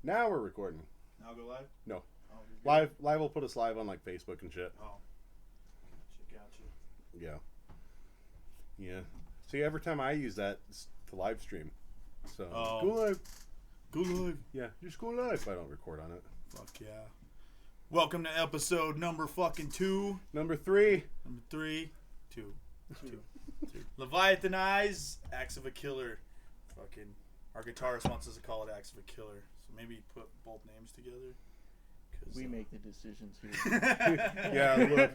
Now we're recording. Now go live? No. Oh, you're good. Live will put us live on like Facebook and shit. Oh. Gotcha. Yeah. Yeah. See, every time I use that, it's to live stream. So go live. Go live. Yeah, just go live. I don't record on it. Fuck yeah. Welcome to episode number fucking 2. Number 3. Number 3. 2. Leviathan Eyes, Acts of a Killer. Fucking, our guitarist wants us to call it Acts of a Killer. So maybe put both names together. We make the decisions here. Yeah, look,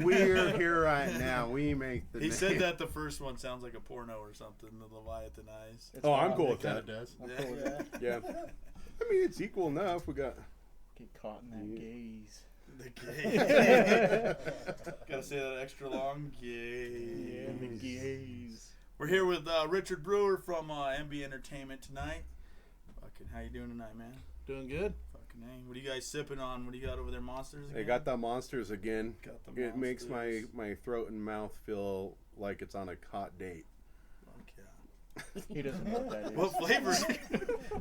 we're here right now. We make the He said that the first one sounds like a porno or something, the Leviathan Eyes. It's I'm wild. cool with that. I'm cool with that. Yeah. I mean, it's equal enough. We got... Get caught in that gaze. The gaze. Gotta say that extra long. Gaze. Yeah, the gaze. We're here with Richard Brewer from MB Entertainment tonight. Fucking, how you doing tonight, man? Doing good. Fucking, hey. What are you guys sipping on? What do you got over there, Monsters again? They got the monsters again. Got the It makes Monsters. my throat and mouth feel like it's on a hot date. Fuck yeah. He doesn't know what that is. What flavor?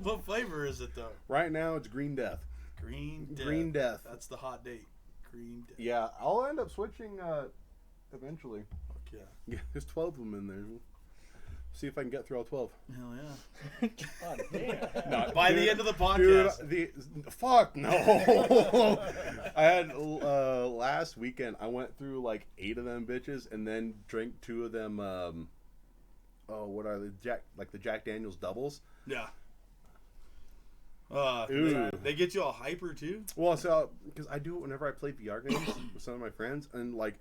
What flavor is it though? Right now, it's Green Death. Green Death. Green Death. That's the hot date. Green Death. Yeah, I'll end up switching eventually. Fuck yeah. Yeah, there's 12 of them in there. See if I can get through all 12. Hell yeah. God damn. No, By dude, the end of the podcast. Dude, fuck no. I had last weekend. I went through like 8 of them bitches, and then drank 2 of them. What are the Jack Daniel's doubles? Yeah. Ooh. They get you all hyper too? Well, so because I do it whenever I play VR games with some of my friends, and like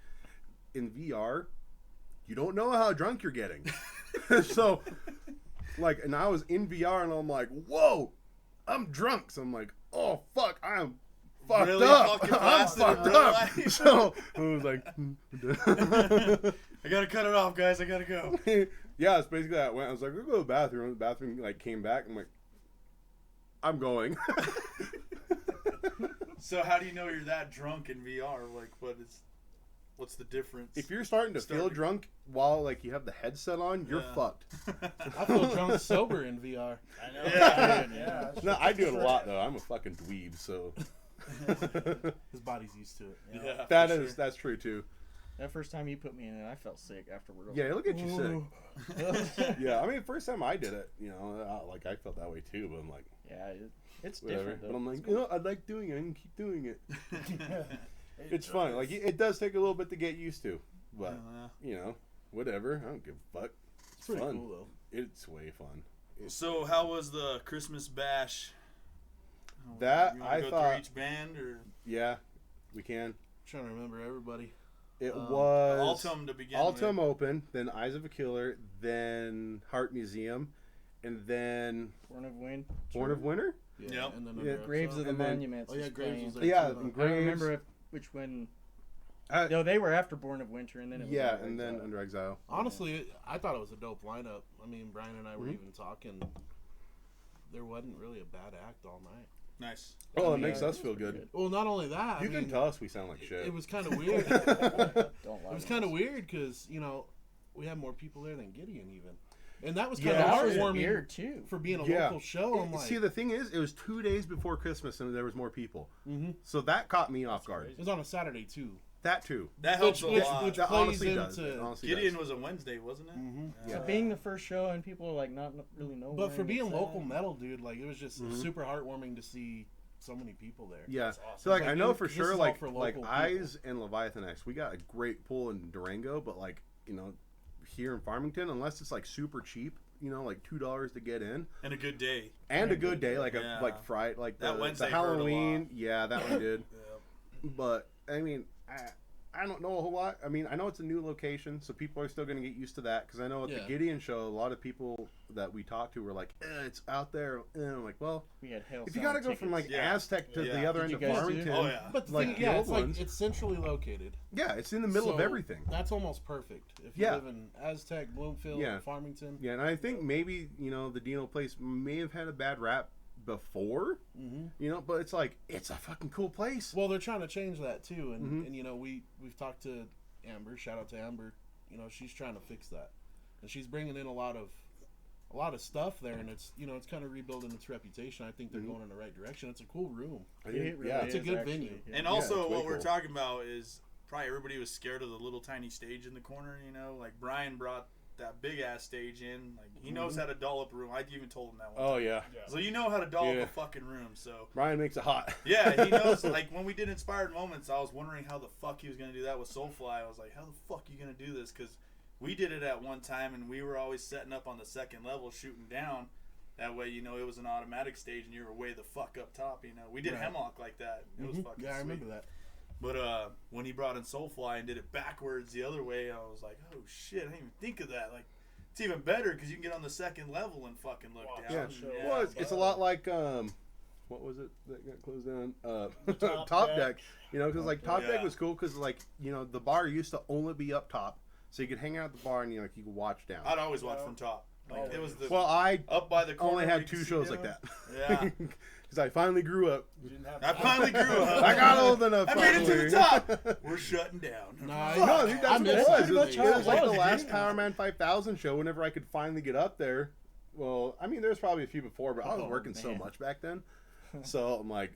in VR, you don't know how drunk you're getting. So, like, and I was in VR, and I'm like, "Whoa, I'm drunk." So I'm like, "Oh fuck, I'm fucked Really up. fucking I'm blasted in fucked real up." life. So I was like, I gotta cut it off, guys. I gotta go. "Yeah." It's basically that. I was like, "We'll go to the bathroom." The bathroom like came back. I'm like, "I'm going." So how do you know you're that drunk in VR? Like, what's the difference? If you're starting to feel drunk while like you have the headset on, you're fucked. I feel drunk sober in VR. I know. Yeah. No, I do it a lot though. I'm a fucking dweeb, so His body's used to it. Yeah, that's true too. That first time you put me in it, I felt sick afterward. Yeah, look at you Ooh. sick. Yeah, I mean, first time I did it, like I felt that way too, but I'm like, Yeah, it's whatever. different though. But I'm like, It's cool. I like doing it. I can keep doing it. It's fun. Like it does take a little bit to get used to, but whatever. I don't give a fuck. It's pretty fun. cool though. It's way fun. So how was the Christmas bash? That You wanna I go thought. through each band or Yeah, we can. I'm trying to remember everybody. It was Altum to begin Altum with. Open, then Eyes of a Killer, then Heart Museum, and then Born of Wind. Born of Winter. Yeah. Yep. And then Yeah, Under Graves of Exile. the And then- Monuments. Oh yeah, was Graves playing. was there Yeah, too, and though. I Graves. don't remember which one. Uh, No, they were after Born of Winter, and then it was yeah, Under and then Exile. Under Exile. Honestly, I thought it was a dope lineup. I mean, Brian and I were even talking. There wasn't really a bad act all night. Nice. Oh, Yeah, it makes it us was feel pretty good. Well, not only that, You I can mean, tell us we sound like shit. it was kind of weird. Don't lie. It was kind of weird because we had more people there than Gideon even, and that was Yeah, kind That of was heartwarming weird too. for being a Yeah. local show. I'm like, See, the thing is, it was 2 days before Christmas, and there was more people. Mhm. So that caught me off guard. it was on a Saturday too. That too. That helps a Which lot. which That plays honestly does. into. It honestly Gideon does. was a Wednesday, wasn't it? Mhm. Yeah. So being the first show and people are like not really know. But for when being it's local at. metal, dude, like it was just super heartwarming to see so many people there. Yeah. That's awesome. So like Like, I know this for is sure, all like for like local Eyes and Leviathan Eyes, we got a great pool in Durango, but like here in Farmington, unless it's like super cheap, like $2 to get in, And a good day. and a good day, like Yeah. like Friday, like That the Wednesday hurt a Halloween. lot. Yeah, that one did. Yeah. But I mean, I don't know a whole lot. I mean, I know it's a new location, so people are still going to get used to that. Because I know at the Yeah. Gideon show, a lot of people that we talked to were like, "It's out there." And I'm like, "Well, We had hell. if you got to go from like Yeah. Aztec to Yeah. the other Did end you of guys do? Farmington, Oh yeah. But the Like thing, the yeah, old it's like ones. it's centrally located. yeah, it's in the middle of So everything." That's almost perfect. If you Yeah. live in Aztec, Bloomfield, Yeah. Farmington. Yeah, and I think maybe the Dino place may have had a bad rap before, but it's like it's a fucking cool place. Well, they're trying to change that too, and Mhm. and we've talked to Amber. Shout out to Amber. She's trying to fix that, and she's bringing in a lot of a lot of stuff there, and it's it's kind of rebuilding its reputation. I think they're going in the right direction. It's a cool room. It's a good venue. Yeah. And also, what we're talking about is probably everybody was scared of the little tiny stage in the corner. Like Brian brought that big ass stage in. Like he knows how to doll up a room. I even told him that one. Oh time. yeah. So you know how to doll up a fucking room. So Brian makes it hot. Yeah, he knows. Like when we did Inspired Moments, I was wondering how the fuck he was gonna do that with Soulfly. I was like, how the fuck are you gonna do this? Because we did it at one time, and we were always setting up on the second level, shooting down. That way, it was an automatic stage, and you were way the fuck up top. We did Hemlock like that. It was fucking I remember sweet. that. But when he brought in Soulfly and did it backwards the other way, I was like, oh shit, I didn't even think of that. Like, it's even better because you can get on the second level and fucking look down. Yeah. Well, it's a lot like what was it that got closed down? Top Deck. Because like Top Deck was cool because like the bar used to only be up top, so you could hang out at the bar and you could watch down. I'd always watch from top. Like it was the I up by the corner only had 2 shows like that. Yeah. Because I finally grew up. I finally grew up. I got old enough. I made it to the top. We're shutting down. No, dude, that's what it was. It was like the was, last Power Man 5000 show. Whenever I could finally get up there. Well, I mean, there's probably a few before, but I was working so much back then. So I'm like,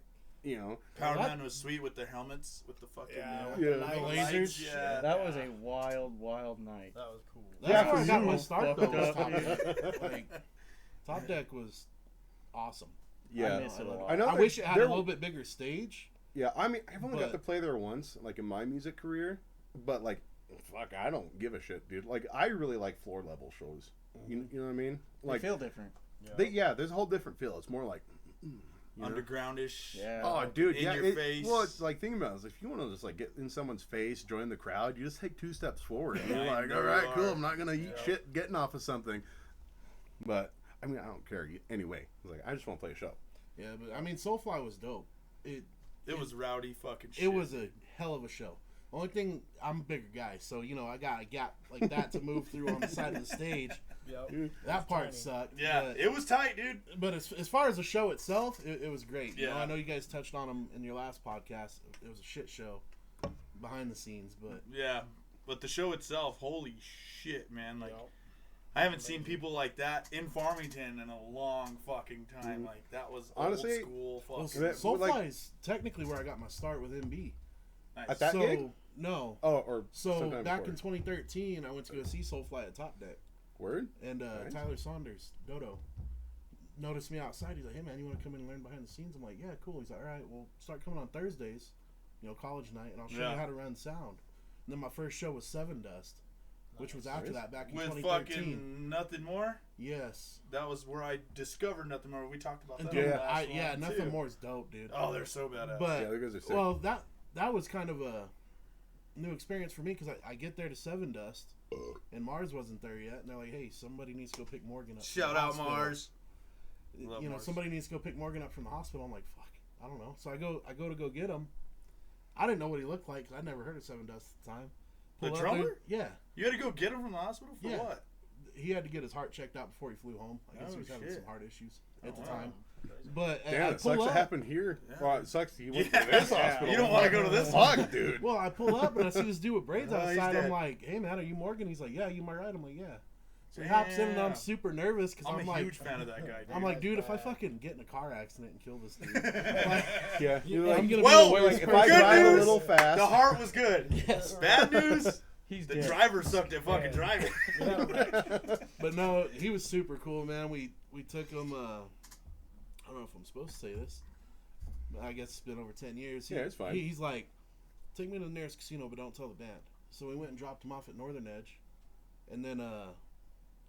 Power Man was sweet with their helmets, with the fucking the lasers. Yeah, that was a wild, wild night. That was cool. That's where I got my start though. Was Top Deck. Like, Top Deck was awesome. Yeah, I miss it a lot. I wish it had a little bit bigger stage. Yeah, I mean, I've only got to play there once, like in my music career, but like, fuck, I don't give a shit, dude. Like, I really like floor level shows. You know what I mean? Like, they feel different. There's a whole different feel. It's more like undergroundish. Yeah. Oh, dude, in your face. Well, it's like, think about it. If you want to just like get in someone's face, join the crowd, you just take 2 steps forward. And you're like, all right, cool. I'm not gonna eat shit getting off of something. But I mean, I don't care anyway. Like, I just want to play a show. Yeah, but I mean, Soulfly was dope. It was rowdy fucking shit. It was a hell of a show. Only thing, I'm a bigger guy, so I got a gap like that to move through on the side of the stage. Yep. That part sucked. Yeah, it was tight, dude. But as far as the show itself, it was great. Yeah. I know you guys touched on them in your last podcast. It was a shit show behind the scenes, but yeah, but the show itself, holy shit, man! Like, I haven't seen people like that in Farmington in a long fucking time. Like, that was honestly old school. Well, Fucking Soulfly is technically where I got my start with MB. nice. At that gig? No. Oh, or So sometime back before. in 2013, I went to go see Soulfly at Top Deck. Word? And Nice. Tyler Saunders, Dodo, noticed me outside. He's like, hey, man, you want to come in and learn behind the scenes? I'm like, yeah, cool. He's like, all right, well, start coming on Thursdays, college night, and I'll show you how to run sound. And then my first show was Seven Dust, which was after that, back in with 2013. fucking Nothing More. Yes. That was where I discovered Nothing More. We talked about that. Dude, on the last one, Nothing too. More is dope, dude. Oh, they're so badass. But, Yeah, those guys are sick. well, that was kind of a new experience for me because I get there to Seven Dust, and Mars wasn't there yet, and they're like, hey, somebody needs to go pick Morgan up. Shout out Mars. Love Mars. Somebody needs to go pick Morgan up from the hospital. I'm like, fuck, I don't know. So I go to go get him. I didn't know what he looked like because I'd never heard of Seven Dust at the time. The Pull up drummer? there- Yeah. You had to go get him from the hospital for Yeah. what? He had to get his heart checked out before he flew home. I guess Oh, he was having shit. some heart issues at the wow. time. But Damn, I it pull sucks up. it happened here. Yeah. Well, it sucks he went Yeah. to this hospital. You don't want to go to this one. Fuck, dude. Well, I pull up and I see this dude with braids Oh, he's outside. dead. I'm like, hey, man, are you Morgan? He's like, yeah, you my ride? I'm like, yeah. So he hops in and I'm Damn. super nervous because I'm I'm a like, huge fan of that guy, dude. I'm like, dude, if I fucking get in a car accident and kill this dude, like, Yeah, you're I'm like, gonna well, be the worst if I person. drive a news, little fast. the heart was good. Yes. Bad news, He's the dead. driver sucked at fucking driving. But no, he was super cool, man. We took him. I don't know if I'm supposed to say this, but I guess it's been over 10 years. Yeah, it's fine. He's like, take me to the nearest casino, but don't tell the band. So we went and dropped him off at Northern Edge, and then a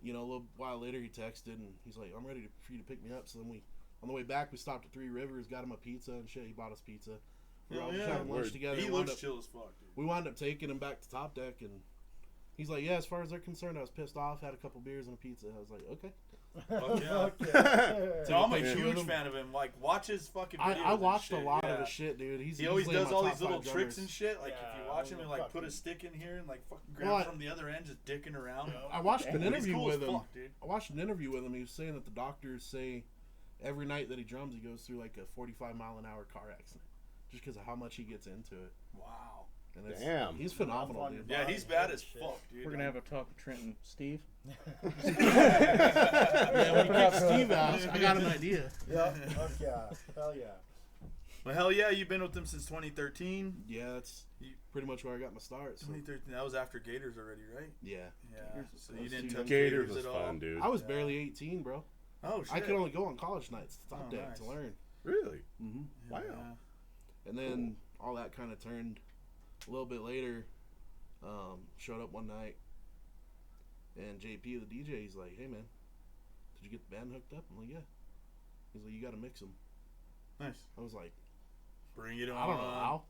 little while later he texted and he's like, I'm ready for you to pick me up. So then on the way back, we stopped at Three Rivers, got him a pizza and shit. He bought us pizza. We were all just having lunch Word. together. He We wound looks up- chill as fuck, dude. we wound up taking him back to Top Deck, and he's like, yeah, as far as they're concerned, I was pissed off, had a couple beers and a pizza. I was like, okay. Fuck yeah. yeah. So I'm a picture with huge him. fan of him. Like, watch his fucking videos. I and watched shit. a lot Yeah. of his shit, dude. He's He always easily in does my all top these little 5 tricks drummers. and shit. Like, Yeah, if you watch him, what he the like fuck, put a dude? stick in here and like fucking grab Well, it from the other end, just dicking around. I watched an But he's interview cool with as him. fuck, dude. I watched an interview with him. He was saying that the doctors say every night that he drums, he goes through like a 45-mile-an-hour car accident just because of how much he gets into it. Wow. And Damn. he's phenomenal, dude. Yeah, he's bad as fuck, dude. We're gonna have a talk with Trenton. Steve? Yeah, when you kick Steve out, I got an idea. Yeah, fuck yeah. Hell yeah. Well, hell yeah, you've been with them since 2013. Yeah, that's pretty much where I got my start. So. 2013, that was after Gators already, right? Yeah. Yeah. So you didn't touch Gators Gators was at all? fun, dude. I was barely 18, bro. Oh, shit. I could only go on college nights to Top Deck nice. to learn. Really? Mm-hmm. Wow. Yeah. And then all that kind of turned a little bit later. Showed up one night, and JP, the DJ, he's like, "Hey man, did you get the band hooked up?" I'm like, "Yeah." He's like, "You got to mix them." Nice. I was like, Bring it on. "I don't know how."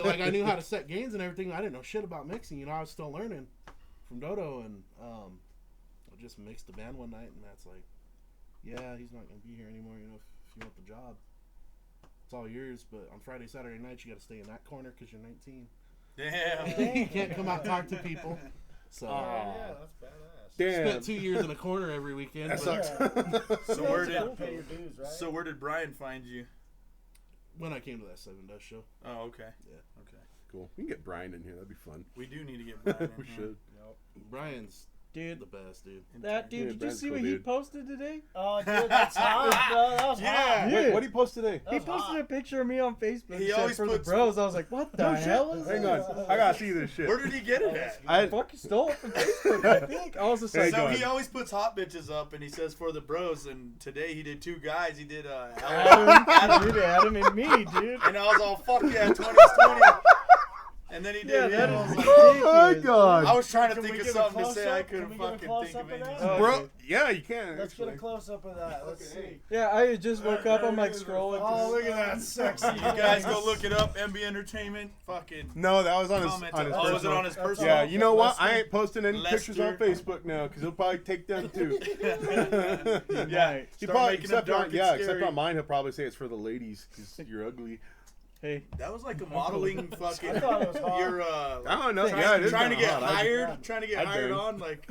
Like I knew how to set gains and everything. I didn't know shit about mixing. You know, I was still learning from Dodo, and I just mixed the band one night, and that's like, "Yeah, he's not gonna be here anymore. You know, if you want the job, it's all yours. But on Friday, Saturday nights, you got to stay in that corner because you're 19. Damn. You can't come out and talk to people." So Yeah, that's badass. Damn. spent 2 years in a corner every weekend. That but sucks. So where You gotta did pay your dues, right? so where did Brian find you? when I came to that 7 Dust show, Oh, okay. Yeah. Okay. Cool. We can get Brian in here. That'd be fun. We do need to get Brian. We in here. should. Brian's Dude, the best, dude. that dude, Yeah, did you Brad's see cool, what he dude. posted today? Oh, dude, that's hot, bro. That was Yeah. hot. Yeah. What do you post today? That He was posted hot. a picture of me on Facebook. He He said always for the puts- bros. I was like, what the hell is Hang this? on. I gotta see this shit. Where did he get it at? I Fucking stole it from Facebook, I think. I was just Hey, like, go So ahead. he always puts hot bitches up, and he says for the bros. And today he did 2 guys. He did Adam and me, dude. and I was all fuck yeah, 2020. And then he Yeah, did that him. I is was like, Oh my ridiculous. I god. was trying to Can we think of get a something to say. I close-up? couldn't Can we get a fucking think close-up of of that? anything. Bro, yeah, you can. Let's get a actually. close up of that. Let's see. Yeah, I just woke up. I'm like scrolling. Oh, look at that sexy. You guys go look it up. MB Entertainment. Fucking No, that was on his comment. on his Oh, was it personal. on his That's personal? Yeah, you know what? Lester. I ain't posting any pictures on Lester. Facebook now because he'll probably take them too. Yeah. He Start probably, making them except dark on, and yeah, except scary. on mine, he'll probably say it's for the ladies because you're ugly. Hey, That was like a modeling fucking. I thought it was hot. You're I don't know. Trying- Yeah, it is trying to kinda get hot. hired, trying to get I'd hired bang. on like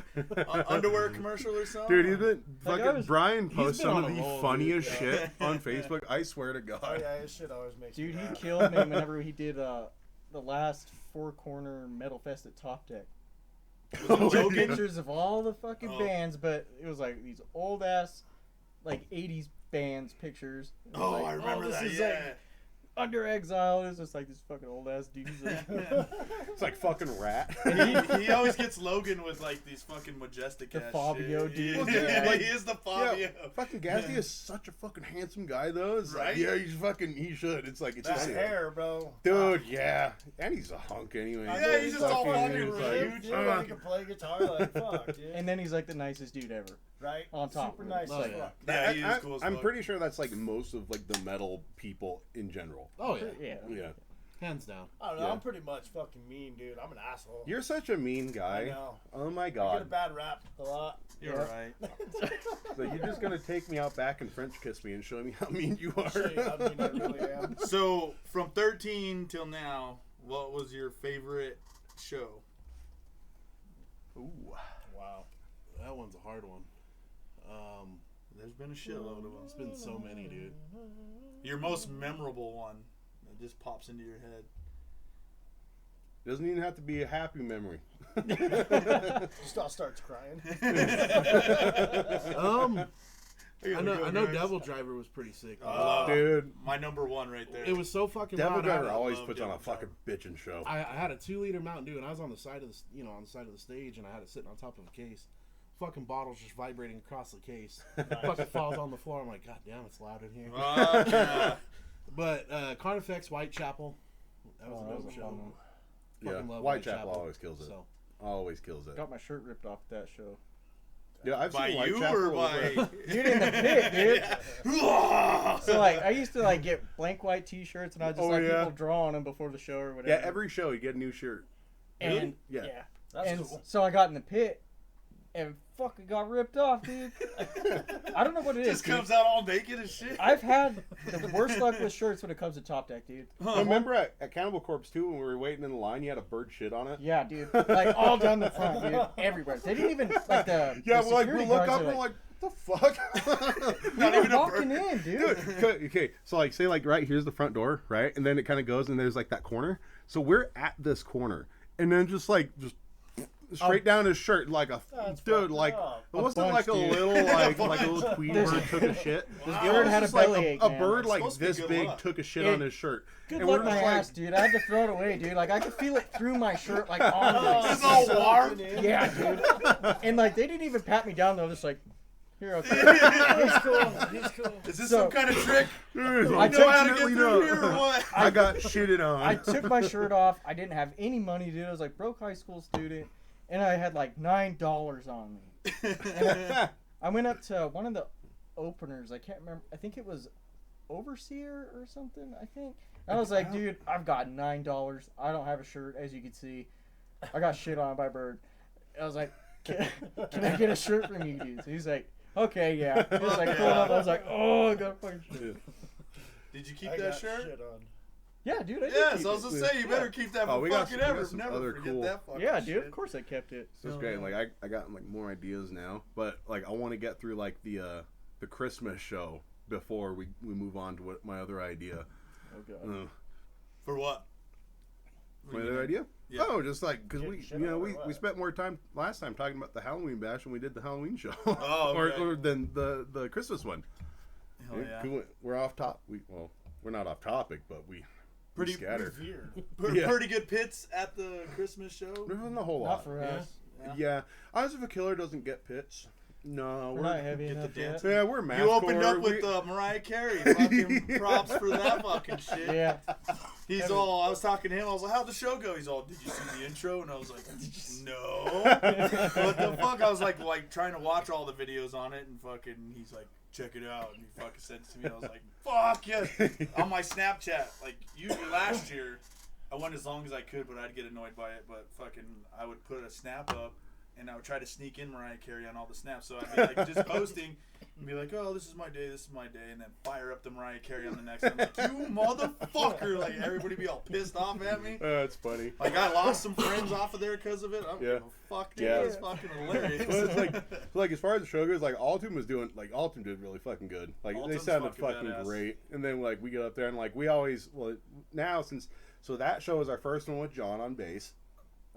underwear commercial or something. Dude, he's been Like, I fucking was- Brian he's posts been some on of a the roll, funniest dude. shit on Facebook. I swear to Oh God. yeah, his shit always makes dude, me he laugh. killed me whenever he did the last 4-corner Metal Fest at Top Deck. Oh, Show yeah. pictures of all the fucking Oh. bands, but it was like these old ass, like 80s bands pictures. It was Oh, like, I remember this that. is Yeah. like Under Exile. It was just like this fucking old ass dudes. Like, It's like fucking rat. He always gets Logan with like these fucking majestic The ass Fabio shit. dude. Yeah, Well, dude, like- he is the Fabio. Yeah, fucking Gasly is such a fucking handsome guy, though. It's Right? like, yeah, he should. It's like, it's That just hair, bro. dude, yeah, and he's a hunk anyway. Yeah, he's just all Fucking- fucking he's like, ripped. Dude, he can play guitar like fuck, dude. and then he's like the nicest dude ever. Right? on top Super of it. nice Oh, as yeah. fuck. Yeah, he is cool as I'm fuck. pretty sure that's like most of like the metal people in general. Oh yeah, Yeah. Yeah, hands down. I don't know. Yeah. I'm pretty much fucking mean, dude. I'm an asshole. you're such a mean I guy. know. Oh my I get a god. bad rap a lot. You're right. So you're just gonna take me out back and French kiss me and show me how mean you are. Shit, I mean, I really am. So from 13 till now, what was your favorite show? Ooh. Wow. That one's a hard one. There's been a shitload of It's them. been so many, dude. Your most memorable one that just pops into your head. Doesn't even have to be a happy memory. Just all starts crying. I know Devil Driver was pretty sick. Dude, My number one right there. It was so fucking Devil loud. Driver I, always love puts on a Devil fucking bitchin' show. I had a 2-liter Mountain Dew, and I was on the side of the on the side of the stage, and I had it sitting on top of a case. Fucking bottles just vibrating across the case. Fucking falls on the floor. I'm like, God damn, it's loud in here. Yeah. But Carnifex, Whitechapel, that was Oh, a that dope was a show. fun one. Yeah, Fucking love Whitechapel always kills it. So Always kills it. Got my shirt ripped off that show. Yeah, I've By seen you Whitechapel. or by? Dude, in the pit, dude. Yeah. So like, I used to like get blank white T-shirts, and I just Oh, like yeah. people draw on them before the show or whatever. Yeah, every show you get a new shirt. and Yeah. That's and cool. so I got in the pit, and fucking got ripped off, dude. I don't know what it is. Just dude. comes out all naked and shit. I've had the worst luck with shirts when it comes to Top Deck, dude. Remember at Cannibal Corpse 2 when we were waiting in the line, you had a bird shit on it? Yeah, dude. Like all down the front, dude. Everywhere. They didn't even like the Yeah, the we're like, security we look guards up are and we're like, what the fuck? Not They're even a walking bird. in, dude. Dude, okay, so like say like right here's the front door, right? And then it kind of goes and there's like that corner. So we're at this corner, and then just straight down his shirt, like a That's dude, fucked like up. it wasn't bunch, like a dude. little like a little tweed bird took a shit. This It bird was had a just like bellyache, a man. bird It's like supposed to be this good big luck. took a shit It- on his shirt. Good And luck we're my just like- ass, dude. I had to throw it away, dude. Like I could feel it through my shirt, like on my It's all warm. Yeah, dude. And like they didn't even pat me down. They were just like, here, okay. He's cool. He's cool. Is this So- some kind of trick? I You know how to get Unfortunately, through no. here or what? I got shitted on. I took my shirt off. I didn't have any money, dude. I was like broke high school student, and I had like $9 on me. And I went up to one of the openers. I can't remember. I think it was Overseer or something. I think. I was like, dude, I've got $9. I don't have a shirt, as you can see. I got shit on by bird. I was like, can I get a shirt from you, dude? So he's like, okay, yeah. He was like, pulling up. I was like, oh, I got a fucking shirt. Did you keep I that got shirt? shit on. Yeah, dude. I did Yes, keep I was it. gonna say you better keep that Oh, for we got fucking some- we got ever. some Never other forget cool- that fucking Yeah, shit. dude. Of course I kept it. So it's great. Like I got like more ideas now, but like I want to get through like the Christmas show before we move on to what my other idea. Oh god. For what? My other idea? Yeah. Oh, just like because Getting we shit you know on or we what? spent more time last time talking about the Halloween bash when we did the Halloween show. Oh, okay. or than the Christmas one. Hell yeah. We're off top. We're not off topic, but we Pretty- scattered. Veered. Yeah. Pretty good pits at the Christmas show. There wasn't a whole Not lot. for Yeah. us. Yeah, Eyes of a Killer doesn't get pits. No, We're not heavy Get the enough dance. yet. Yeah, we're math. You opened up with Mariah Carey. Fucking props for that fucking shit. Yeah. He's all, I was talking to him, I was like, how'd the show go? He's all, did you see the intro? And I was like, no. What the fuck? I was like trying to watch all the videos on it, and fucking, he's like, check it out. And he fucking sent it to me, and I was like, fuck yes. On my Snapchat, like, usually last year, I went as long as I could, but I'd get annoyed by it. But fucking, I would put a snap up, and I would try to sneak in Mariah Carey on all the snaps. So I'd be like just posting and be like, oh, this is my day, and then fire up the Mariah Carey on the next one. Like, you motherfucker! Like, everybody be all pissed off at me. That's funny. Like, I lost some friends off of there because of it. I don't give a fuck, dude. Yeah. It's fucking hilarious. Well, it's like as far as the show goes, like Alton did really fucking good. Like they Alton's sounded fucking fucking badass. great. And then like we get up there and like we always now so that show was our first one with John on bass.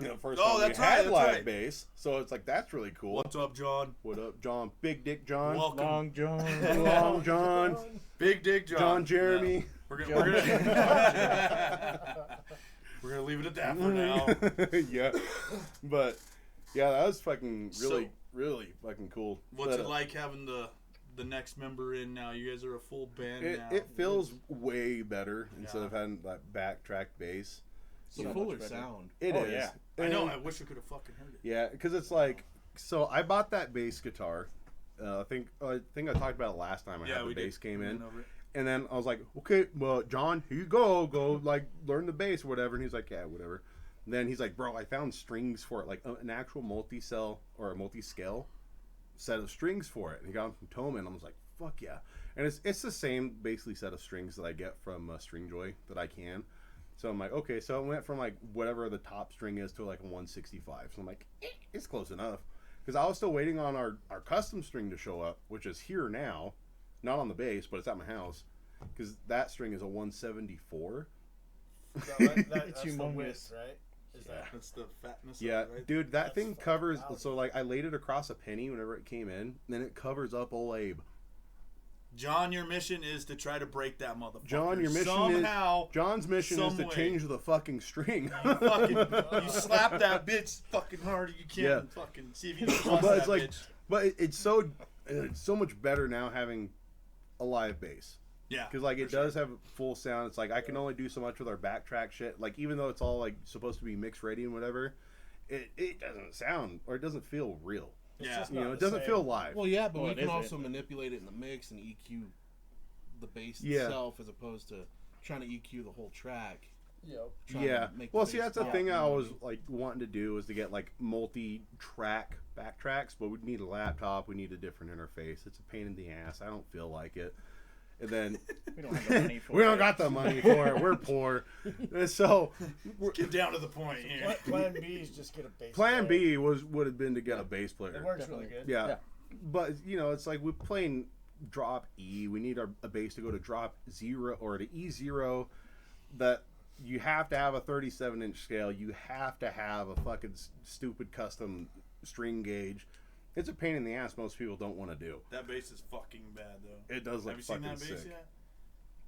You know, first Oh, time that's we right, had that's live right. bass. So it's like that's really cool. What's up, John? What up, John? Big Dick John. Welcome. Long John. Long John. Big Dick John. John Jeremy. Yeah. We're gonna leave it at that for now. Yeah. But yeah, that was fucking really, So- really fucking cool. What's But, it like having the next member in now? You guys are a full band now. It feels way better instead Yeah. of having that backtrack bass. It's a So much cooler better. sound. It Oh, is. yeah. I know. And- I wish I could have fucking heard it. Yeah, because it's like, so I bought that bass guitar. I think I talked about it last time. I had the bass came in, and then I was like, okay, well, John, here you go, like learn the bass or whatever. And he's like, yeah, whatever. And then he's like, bro, I found strings for it, like an actual multi-cell or a multi-scale set of strings for it. And he got them from Toman. I was like, fuck yeah. And it's the same basically set of strings that I get from Stringjoy that I can. So I'm like, okay, so it went from like whatever the top string is to like a 165. So I'm like, it's close enough. Because I was still waiting on our custom string to show up, which is here now. Not on the bass, but it's at my house. Because that string is a 174. That's It's the humongous. width, right? Is that That's the fatness. Yeah, of it, right? dude, that That's thing fucking covers. loud. So like, I laid it across a penny whenever it came in, and then it covers up old Abe. John, your mission is to try to break that motherfucker. John, your mission somehow. John's mission is some to way. change the fucking string. You fucking you slap that bitch fucking hard you can. Yeah. Fucking see if you can bust But that it's like, bitch. but it's so much better now having a live bass. Yeah, Because like it for sure. does have full sound. It's like I can only do so much with our backtrack shit. Like even though it's all like supposed to be mix ready and whatever, it doesn't sound or it doesn't feel real. it's Yeah. just You not know, the it doesn't same. feel live. Well, yeah, but Well, we it can isn't. also manipulate it in the mix and EQ the bass Yeah. itself as opposed to trying to EQ the whole track. Yep. trying Yeah. to make the Well, see, bass that's the pop, thing you I know? was like wanting to do is to get like multi-track backtracks, but we'd need a laptop. We need a different interface. It's a pain in the ass. I don't feel like it. And then We don't have the money for we it. don't got the money for it. We're poor. And so Get down to the point here. Plan B is just get a bass. Plan player. B would have been to get a bass It player. works really good. Yeah. Yeah. But you know, it's like we're playing drop E. We need a bass to go to drop 0 or to E0. That you have to have a 37-inch scale. You have to have a fucking stupid custom string gauge. It's a pain in the ass. Most people don't want to do. That bass is fucking bad though. It does look Have you seen fucking that bass sick. yet?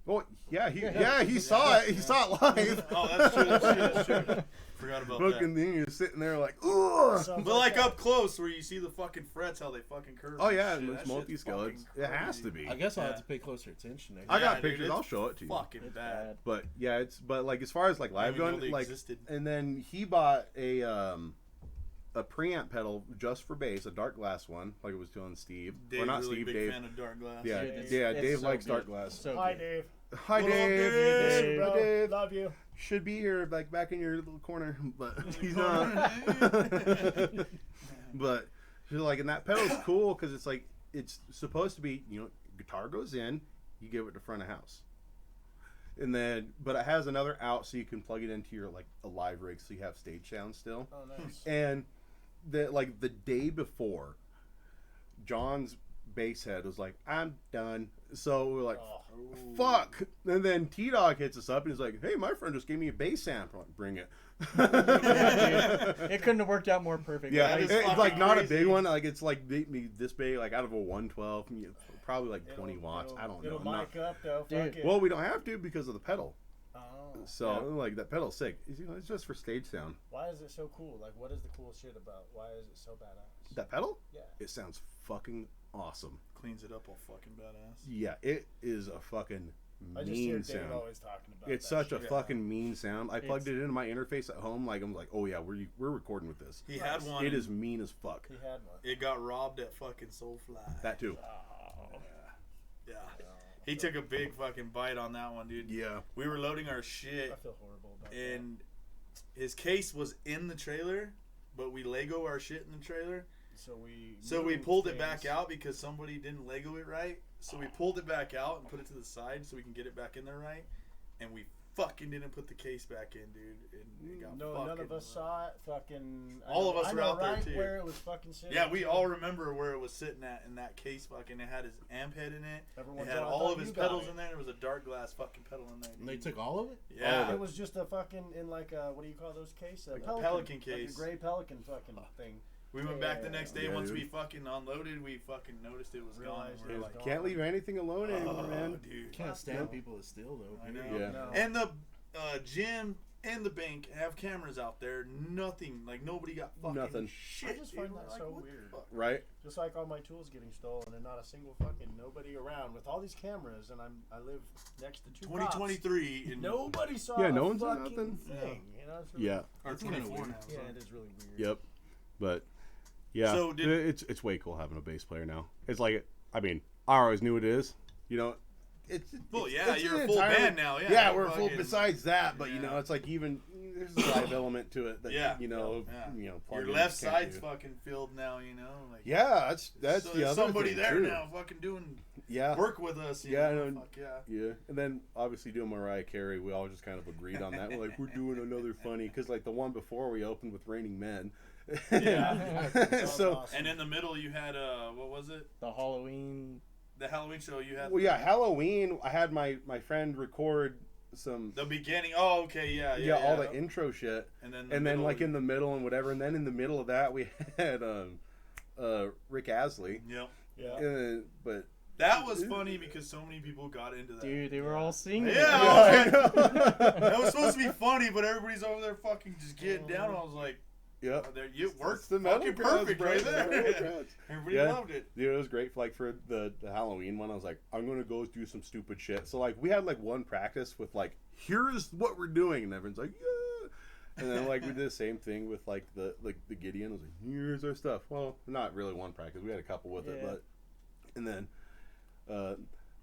Well, yeah, he saw it. He saw it live. Oh, that's true. That's true. Forgot about Fucking that. thing, you're sitting there like, ugh. Sounds But like that. up close, where you see the fucking frets, how they fucking curve. Oh and yeah, shit, and that it's shit's multi-scale. fucking It has to crazy. be. I guess I'll Yeah. have to pay closer attention next I got Yeah, dude, pictures. it's I'll show it to you. Fucking It's bad. bad. But yeah, but like as far as like live I didn't even know going, they like, existed. and then he bought a preamp pedal just for bass, a dark glass one, like it was doing Steve. Dave's Or not really Steve, big Dave. fan of dark glass. Yeah, Dude, yeah, it's Dave so likes dark good. glass. So Hi, good. Dave. Hi, What up, Dave. Dave? Hey, bro. Dave. Love you. Should be here, like back in your little corner, but he's not. But like, and that pedal's cool because it's like it's supposed to be, guitar goes in, you give it to front of house, and then but it has another out so you can plug it into your like a live rig so you have stage sound still. Oh, nice. And the day before, John's bass head was like, I'm done. So we're like, Oh. fuck. And then T-Dog hits us up and he's like, hey, my friend just gave me a bass amp. I'm like, bring it. Yeah, dude. It couldn't have worked out more perfect. Yeah, That is it's fucking like not a crazy. big one. Like it's like this big, like out of a 112, probably like 20 It'll- watts. it'll- I don't know. It'll I'm not- mic up though. Dude. Fuck it. well, we don't have to because of the pedal. Oh. So Yeah. like that pedal's sick. It's just for stage sound. Why is it so cool? Like, what is the cool shit about? Why is it so badass? That pedal, Yeah. it sounds fucking awesome. Cleans it up all fucking badass. Yeah, it is a fucking I just hear mean Dave sound. always talking about It's that such a shit. fucking mean sound. I plugged It's- it into my interface at home. Like I'm like, oh yeah, we're recording with this. He had one. It is mean as fuck. He had one. It got robbed at fucking Soulfly. That too. Oh. Yeah. He took a big fucking bite on that one, dude. Yeah. We were loading our shit, I feel horrible about that. and his case was in the trailer, but we Lego our shit in the trailer. So we We pulled it back out because somebody didn't Lego it right. So we pulled it back out and put it to the side so we can get it back in there right. And we fucking didn't put the case back in, dude. And it got No, fucking none of us saw it. Fucking. All of us I were know out there, right too. Where it was fucking sitting. Yeah, we too. all remember where it was sitting at in that case. Fucking, it had his amp head in it. Everyone It had thought- I all thought of his you got pedals it. in there. There was a dark glass fucking pedal in there. And they dude. took all of it? Yeah. It was just a fucking in like a what do you call those case? Like a Pelican case. Like a gray Pelican fucking thing. We went back the next day. Yeah, once dude. we fucking unloaded, we fucking noticed it was gone. Realized We it were was like, gone. Can't leave anything alone anymore, man. dude. Can't stand people that steal, though. I know. Yeah. No. And the gym and the bank have cameras out there. Nothing. Like, nobody got fucking Nothing. shit. I just find dude. that We're so what the weird. fuck? Right? Just like all my tools getting stolen and not a single fucking nobody around with all these cameras and I live next to two cops. 2023. And Nobody saw Yeah, a no one saw fucking nothing. thing. You know, it's really, Yeah. Or That's kinda 24 weird. now. Yeah, so. it is really weird. Yep. But yeah, So did- it's way cool having a bass player now. It's like, I mean, I always knew it is. It's Well, it's- yeah, it's you're an a full entirely- band now. Yeah, Yeah, we're full. fucking- Besides that, but yeah. it's like even there's a live element to it that Yeah. you Yeah. know. Your plugins left can't side's do. fucking filled now. You know. Like, Yeah, that's so the there's other somebody thing, there too. now, fucking doing Yeah. work with us. You Yeah, know? I know. Fuck yeah. Yeah, and then obviously doing Mariah Carey, we all just kind of agreed on that. We're like, we're doing another funny because like the one before we opened with Raining Men. Yeah. So Awesome. And in the middle, you had what was it? The Halloween. The Halloween show. You had. well, yeah, Halloween. I had my friend record some. The beginning. Oh, okay, yeah. Yeah, all the intro shit, And then. and then like in the middle and whatever, and then in the middle of that we had Rick Astley. Yep. Yeah. But That was funny because so many people got into that. Dude, they were all singing. Yeah. I know. That was supposed to be funny, but everybody's over there fucking just getting down. I was like, Yep. oh, there, you worked It's the metal fucking crowds, perfect bro. right It's the metal there. crowds. Everybody Yeah. loved it. Dude, it was great. Like for the Halloween one, I was like, I'm gonna go do some stupid shit. So like we had like one practice with like, here's what we're doing, and everyone's like, yeah. And then like we did the same thing with like the Gideon. I was like, here's our stuff. Well, not really one practice. We had a couple with it, Yeah. but and then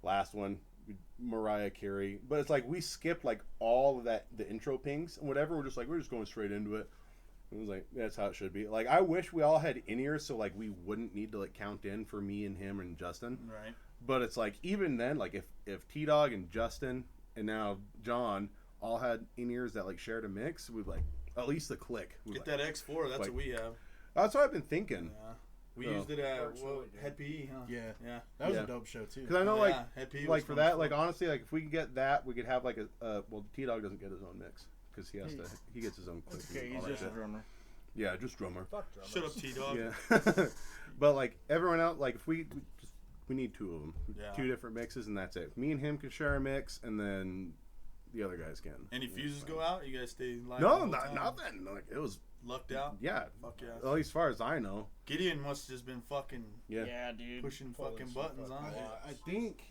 last one, Mariah Carey. But it's like we skipped like all of that, the intro pings and whatever. We're just going straight into it. It was like, that's how it should be. Like, I wish we all had in-ears so, like, we wouldn't need to, like, count in for me and him and Justin. Right. But it's like, even then, like, if T-Dog and Justin and now John all had in-ears that, like, shared a mix, we'd, like, at least the click. We'd, Get like, that X4. That's like- what we have. That's what I've been thinking. Yeah. We So- used it at Works really good. Head PE, huh? Yeah, Yeah. that was Yeah. a dope show too. Because I know, Oh, like, yeah, Head PE was like for fun that, as like fuck. honestly, like if we could get that, we could have like a well, T-Dog doesn't get his own mix because he gets his own clip. Okay, and he's all that just a shit. drummer. Yeah, just drummer. Fuck drummers. Shut up, T-Dog. Yeah, but like everyone else, like if we need two of them, Yeah. two different mixes, and that's it. Me and him can share a mix, and then the other guys can. Any Yeah, fuses fine. go out? You guys stay live? No, the whole time? nothing. Like it was, Lucked out? yeah. Fuck yeah. At least as far as I know. Gideon must have just been fucking Yeah. Yeah, dude. pushing Pulling fucking some buttons, fucking huh? buttons. I think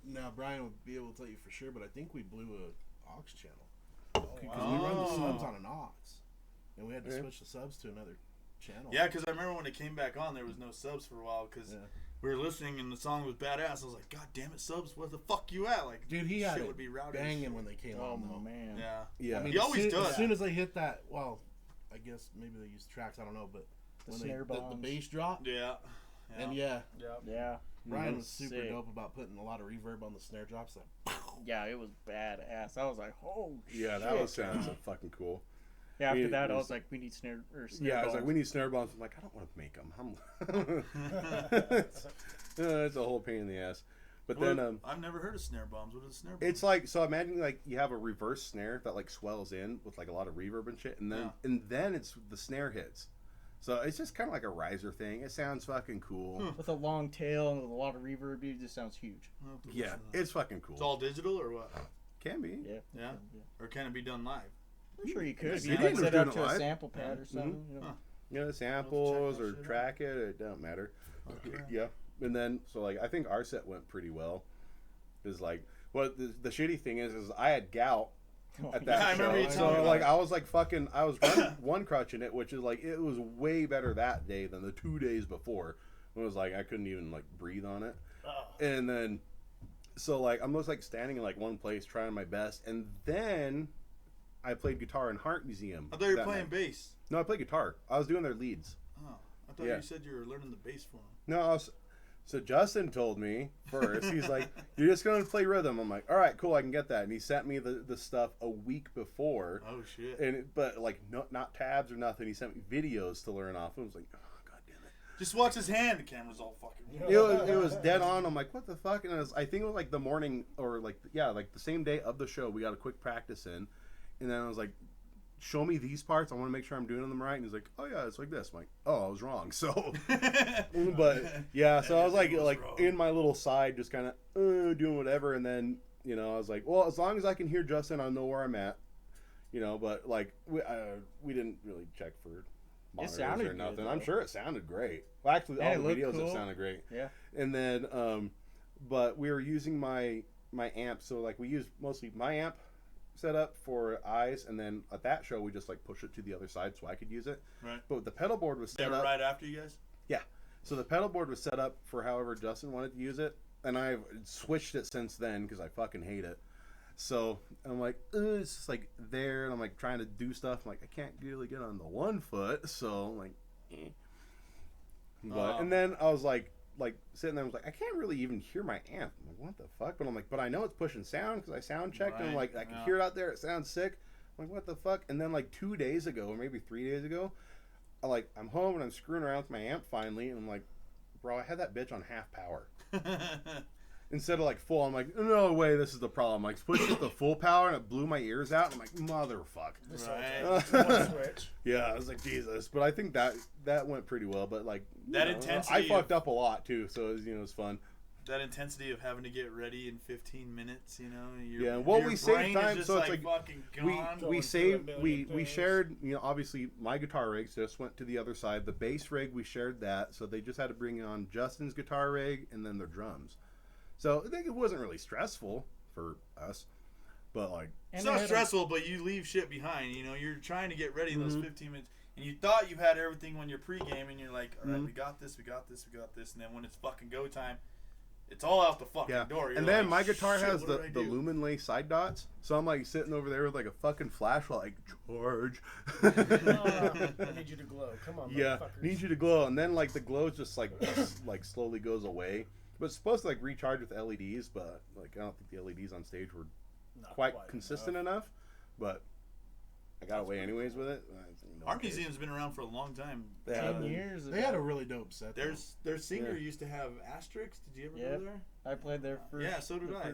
now Brian would be able to tell you for sure, but I think we blew a aux channel because we run the subs Oh. on an aux, and we had to Yeah. switch the subs to another channel. Yeah, because I remember when it came back on, there was no subs for a while because Yeah. we were listening and the song was badass. I was like, God damn it, subs, where the fuck you at? Like, Dude, he had shit it would be rowdy as banging shit. when they came Oh on though. man. Yeah. Yeah. I mean, He always as soon, does. As soon as they hit that, well, I guess maybe they use tracks. I don't know, but The when snare the bombs. bass drop, Yeah. and yeah, Yep. Yeah. Brian Mhm. was super Sick. dope about putting a lot of reverb on the snare drops. Like, Yeah, it was badass. I was like, oh Yeah, that shit. was sounds so fucking cool. Yeah, after we- that, I we- was like, we need snare Yeah, I was like, bombs. we need snare bombs. I'm like, I don't want to make them. It's a whole pain in the ass. But Well, then I've never heard of snare bombs. What are the snare bombs? it's like, so imagine like you have a reverse snare that like swells in with like a lot of reverb and shit, and then it's the snare hits. So it's just kind of like a riser thing. It sounds fucking cool. With a long tail and with a lot of reverb, dude, it just sounds huge. I'll have to Yeah, listen to that. it's fucking cool. It's all digital or what? Can be. Yeah. Yeah? Or can it be done live? I'm sure you could. If Yeah, you you like can set do up it to a live. sample pad or something. You know. Huh. You know, samples that or shit out. track it, it don't matter. Okay. Yeah. And then, so like, I think our set went pretty well. Is like, well, the shitty thing is I had gout at that Yeah, I show. remember you So telling me like, about I was like fucking, I was running one crutch in it, which is like, it was way better that day than the 2 days before. It was like, I couldn't even like breathe on it. Oh. And then, so like, I'm just like standing in like one place trying my best. And then I played guitar in Heart Museum. I thought you were that playing night. bass. No, I played guitar. I was doing their leads. Oh, I thought Yeah. you said you were learning the bass for him. No, so Justin told me first. He's like, "You're just going to play rhythm." I'm like, "All right, cool, I can get that." And he sent me the stuff a week before, Oh shit! but like not tabs or nothing. He sent me videos to learn off. I was like, "Oh god damn it!" Just watch his hand. The camera's all fucking. It was dead on. I'm like, "What the fuck?" And I think it was like the morning or like like the same day of the show. We got a quick practice in, and then I was like, show me these parts. I want to make sure I'm doing them right. And he's like, oh yeah, it's like this. I'm like, oh, I was wrong. So, but yeah, so I was like wrong. in my little side, just kind of doing whatever. And then, I was like, well, as long as I can hear Justin, I know where I'm at, but like we didn't really check for monitors sounded or good, nothing. though. I'm sure it sounded great. Well, actually, And all it the looked videos cool. it sounded great. Yeah. And then, but we were using my amp. So like we used mostly my amp set up for Eyes, and then at that show we just like push it to the other side so I could use it. Right. But the pedal board was They set were up. right after you guys. So the pedal board was set up for however Justin wanted to use it, and I've switched it since then because I fucking hate it. So I'm like, it's just like there, and I'm like trying to do stuff. I'm like, I can't really get on the one foot, so I'm like, eh. But and then I was like sitting there, I was like, I can't really even hear my amp. I'm like, what the fuck? But I'm like, but I know it's pushing sound because I sound checked, and I'm Right, like, I can yeah. hear it out there. It sounds sick. I'm like, what the fuck? And then like 2 days ago, or maybe 3 days ago, I'm home and I'm screwing around with my amp finally, and I'm like, bro, I had that bitch on half power instead of like full. I'm like, no way, this is the problem. Like, pushed it to full power and it blew my ears out. And I'm like, motherfuck. This Right. whole time, one switch. Yeah, I was like, Jesus. But I think that went pretty well. But like, That I intensity fucked up a lot too, so it was, it was fun. That intensity of having to get ready in 15 minutes, and Yeah, well, your we saved brain time, is just so it's like like fucking we gone. Going we through saved a we million we things. shared, obviously my guitar rigs just went to the other side. The bass rig, we shared that, so they just had to bring on Justin's guitar rig and then their drums. So I think it wasn't really stressful for us, but like, It's And they not had a- stressful, but you leave shit behind. You're trying to get ready in those Mhm. 15 minutes, and you thought you had everything when you're pregame, and you're like, all right, Mhm. we got this, we got this, we got this, and then when it's fucking go time, it's all out the fucking yeah. door. You're And then like, my guitar shit, has what the did I the do? lumen lay side dots, so I'm like sitting over there with like a fucking flashlight, like charge. I need you to glow. Come on, Yeah, motherfuckers. need you to glow, and then like the glow just like like slowly goes away. But it's supposed to like recharge with LEDs, but like I don't think the LEDs on stage were Not quite consistent enough. enough. But I got away anyways with it. Art Museum's been around for a long time. 10 years. They had a really dope set. Their singer used to have Asterix. Did you ever go there? I played there first. Yeah, so did I.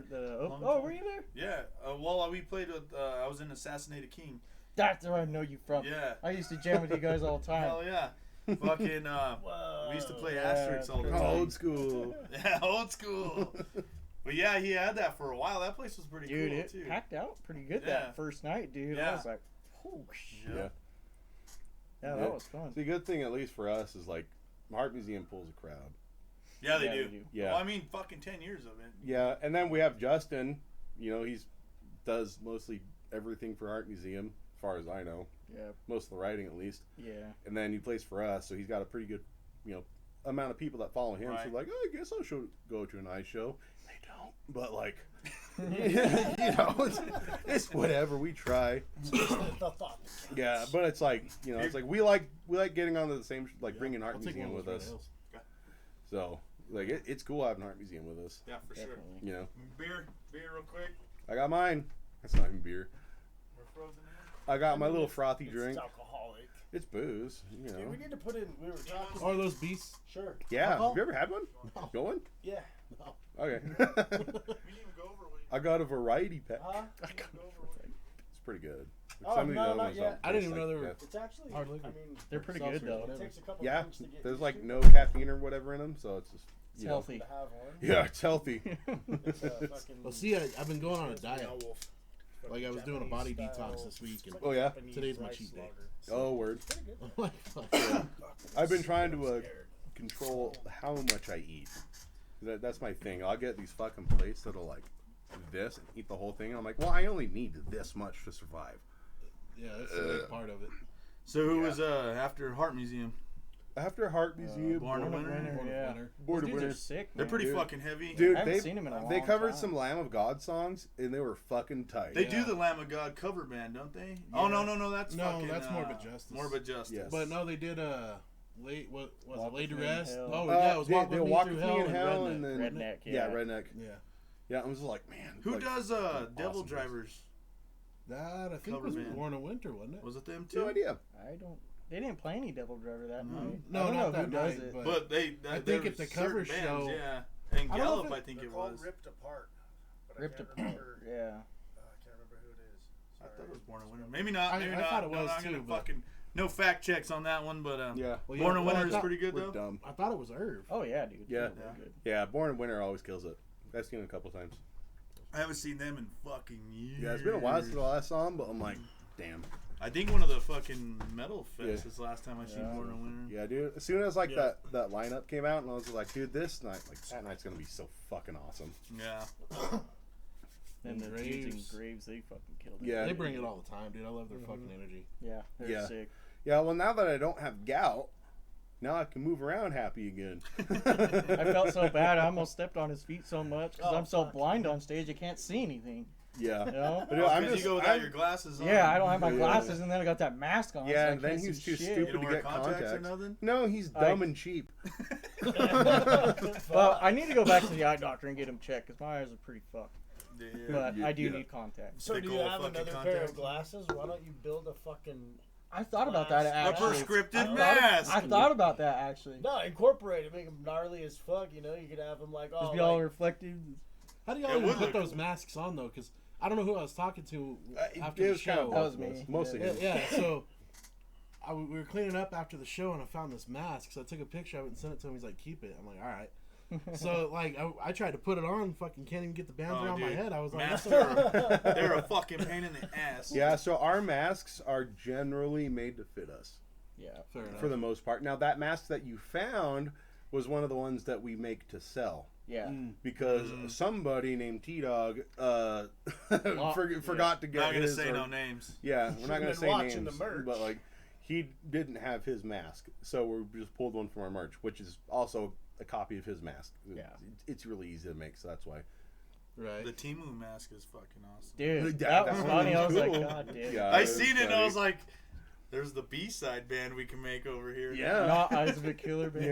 Were you there? Yeah. Well, we played with. I was in Assassinated King. That's where I know you from. Yeah. I used to jam with you guys all the time. Hell yeah. Fucking. We used to play Asterix all the time. Old school. Yeah, old school. But yeah, he had that for a while. That place was pretty Dude, cool it too. packed out pretty good Yeah. that first night, dude. Yeah. I was like, oh shit. Yeah. Yeah, that was fun. The good thing, at least for us, is like Art Museum pulls a crowd. Yeah, they Yeah, do. they do. Yeah. Well, I mean, fucking 10 years of it. Yeah, and then we have Justin. You know, he's does mostly everything for Art Museum, as far as I know. Yeah. Most of the writing, at least. Yeah. And then he plays for us, so he's got a pretty good, amount of people that follow him. Right. So like, oh, I guess I'll go to an ice show. They don't, but like, it's whatever. We try. Yeah, but it's like, it's like we like getting onto the same, bringing Art Museum with us. So like, it's cool having Art Museum with us. Yeah, for Definitely. sure. Beer real quick. I got mine. That's not even beer. We're frozen in. I got my little frothy drink. It's alcoholic. It's booze, Dude, we need to put in. We were talking. Are those beasts? Sure. Yeah, Alcohol? have you ever had one? No. Going? Yeah. No. Okay. We didn't even go over with I got a variety pack. Huh? It's pretty good. Oh, Some of no, the other not ones yet. don't I didn't taste even know like they were- that. It's actually. Hard liquor. I mean, They're pretty Seltzer, good though. whatever. it takes a couple Yeah, drinks to get there's used like to. no caffeine or whatever in them, so it's just It's healthy. To have one. Yeah, it's healthy. It's a fucking. Well, see, I've been going on a diet. Wolf. Like, I was doing a body Japanese detox style. this week, and Oh yeah. Japanese Today's my rice cheat day. lager. Oh word. Pretty good. I'm like, fuck. I've been trying to control how much I eat. That's my thing. I'll get these fucking plates that'll like this and eat the whole thing. And I'm like, well, I only need this much to survive. Yeah, that's a big part of it. So who was after Art Museum? After Heart Museum, Born a Winner. Born a Yeah. Winner. Born a These dudes Winner. are sick, They're man. pretty Dude. fucking heavy. Dude, I haven't they seen them in a they long covered time. some Lamb of God songs and they were fucking tight. They do Yeah. the Lamb of God cover band, don't they? Oh no, that's No, fucking, that's Morbid Justice. Morbid Justice. Yes. But no, they did what was Walk it, Lay to With Me in Rest? Hell. Oh yeah, it was Walk they With Me Walk Through With Me Hell in Hell and and Redneck. then Redneck, yeah, yeah. Redneck. Yeah. Yeah, I was just like, man. Who like, does fucking Devil awesome. Drivers? That I think Cover was band. Born a Winter, wasn't it? Was it them too? No idea. I don't. They didn't play any Devil Driver that night. No, I don't not know that who does night, it. but- But they, I there think were at the cover certain bands, show- yeah. And I don't know Gallup, if I think They're it called was. Ripped Apart. But Ripped I can't Apart. remember. Yeah. I can't remember who it is. I Sorry. thought it was Born a Winner. Maybe not. I Maybe not. thought it was no, I'm too, gonna but- fucking no fact checks on that one, but Yeah. Well, Born a well, Winner I is thought- pretty good We're though. dumb. I thought it was Irv. Oh yeah, dude. Yeah. They're good. Yeah, Born a Winner always kills it. I've seen it a couple times. I haven't seen them in fucking years. Yeah, it's been a while since I last saw them, but I'm like, damn. I think one of the fucking metal fests Yeah. is the last time I seen Yeah. Born a Winner. Yeah, dude. As soon as like Yeah. that lineup came out, and I was like, dude, this night, like that night's gonna be so fucking awesome. Yeah. And the dudes Graves. in Graves, they fucking killed it. Yeah. They bring it all the time, dude. I love their fucking energy. Yeah, they're Yeah. sick. Yeah, well, now that I don't have gout, now I can move around happy again. I felt so bad. I almost stepped on his feet so much because Oh, I'm so fuck. blind on stage I can't see anything. Yeah. You know? But, dude, I'm Because just, you go without I'm- your glasses on. Yeah, I don't have my Yeah. glasses, and then I got that mask on. Yeah, so I and then can't he was see too shit. stupid You don't to wear get contacts or contacts. nothing? No, he's dumb and cheap. Well, I need to go back to the eye doctor and get him checked because my eyes are pretty fucked. Yeah. But I do Yeah. need contacts. So They do you call have fucking another pair contacts. of glasses? Why don't you build a fucking... I thought about that A actually. prescriptive I mask. thought about that actually. No, incorporate it. Make them gnarly as fuck, you know? You could have them like, Just oh, be all like, reflective. How do It y'all even would put look those cool. masks on though? Because I don't know who I was talking to after It the was kind of show. That was both of us. me. Mostly Yeah. him. Yeah, so we were cleaning up after the show and I found this mask. So I took a picture of it and sent it to him. He's like, keep it. I'm like, all right. So like I tried to put it on, fucking can't even get the bands Oh, around my dude. head. I was like, Masks that's are they're a fucking pain in the ass. Yeah, so our masks are generally made to fit us Yeah. fair enough. for the most part. Now, that mask that you found was one of the ones that we make to sell. Yeah. Because somebody named T-Dog forgot to get Not gonna his. say or- no names. Yeah, we're not going been to say watching names. the merch. But, like, he didn't have his mask. So we just pulled one from our merch, which is also a copy of his mask. Yeah. It's really easy to make, so that's why. Right. The Timu mask is fucking awesome. Dude, Yeah, that was that funny. I was was like, cool. God damn. Yeah. I it was seen it and I funny. was like, there's the B-side band we can make over here. Yeah. Not Eyes of a Killer Band.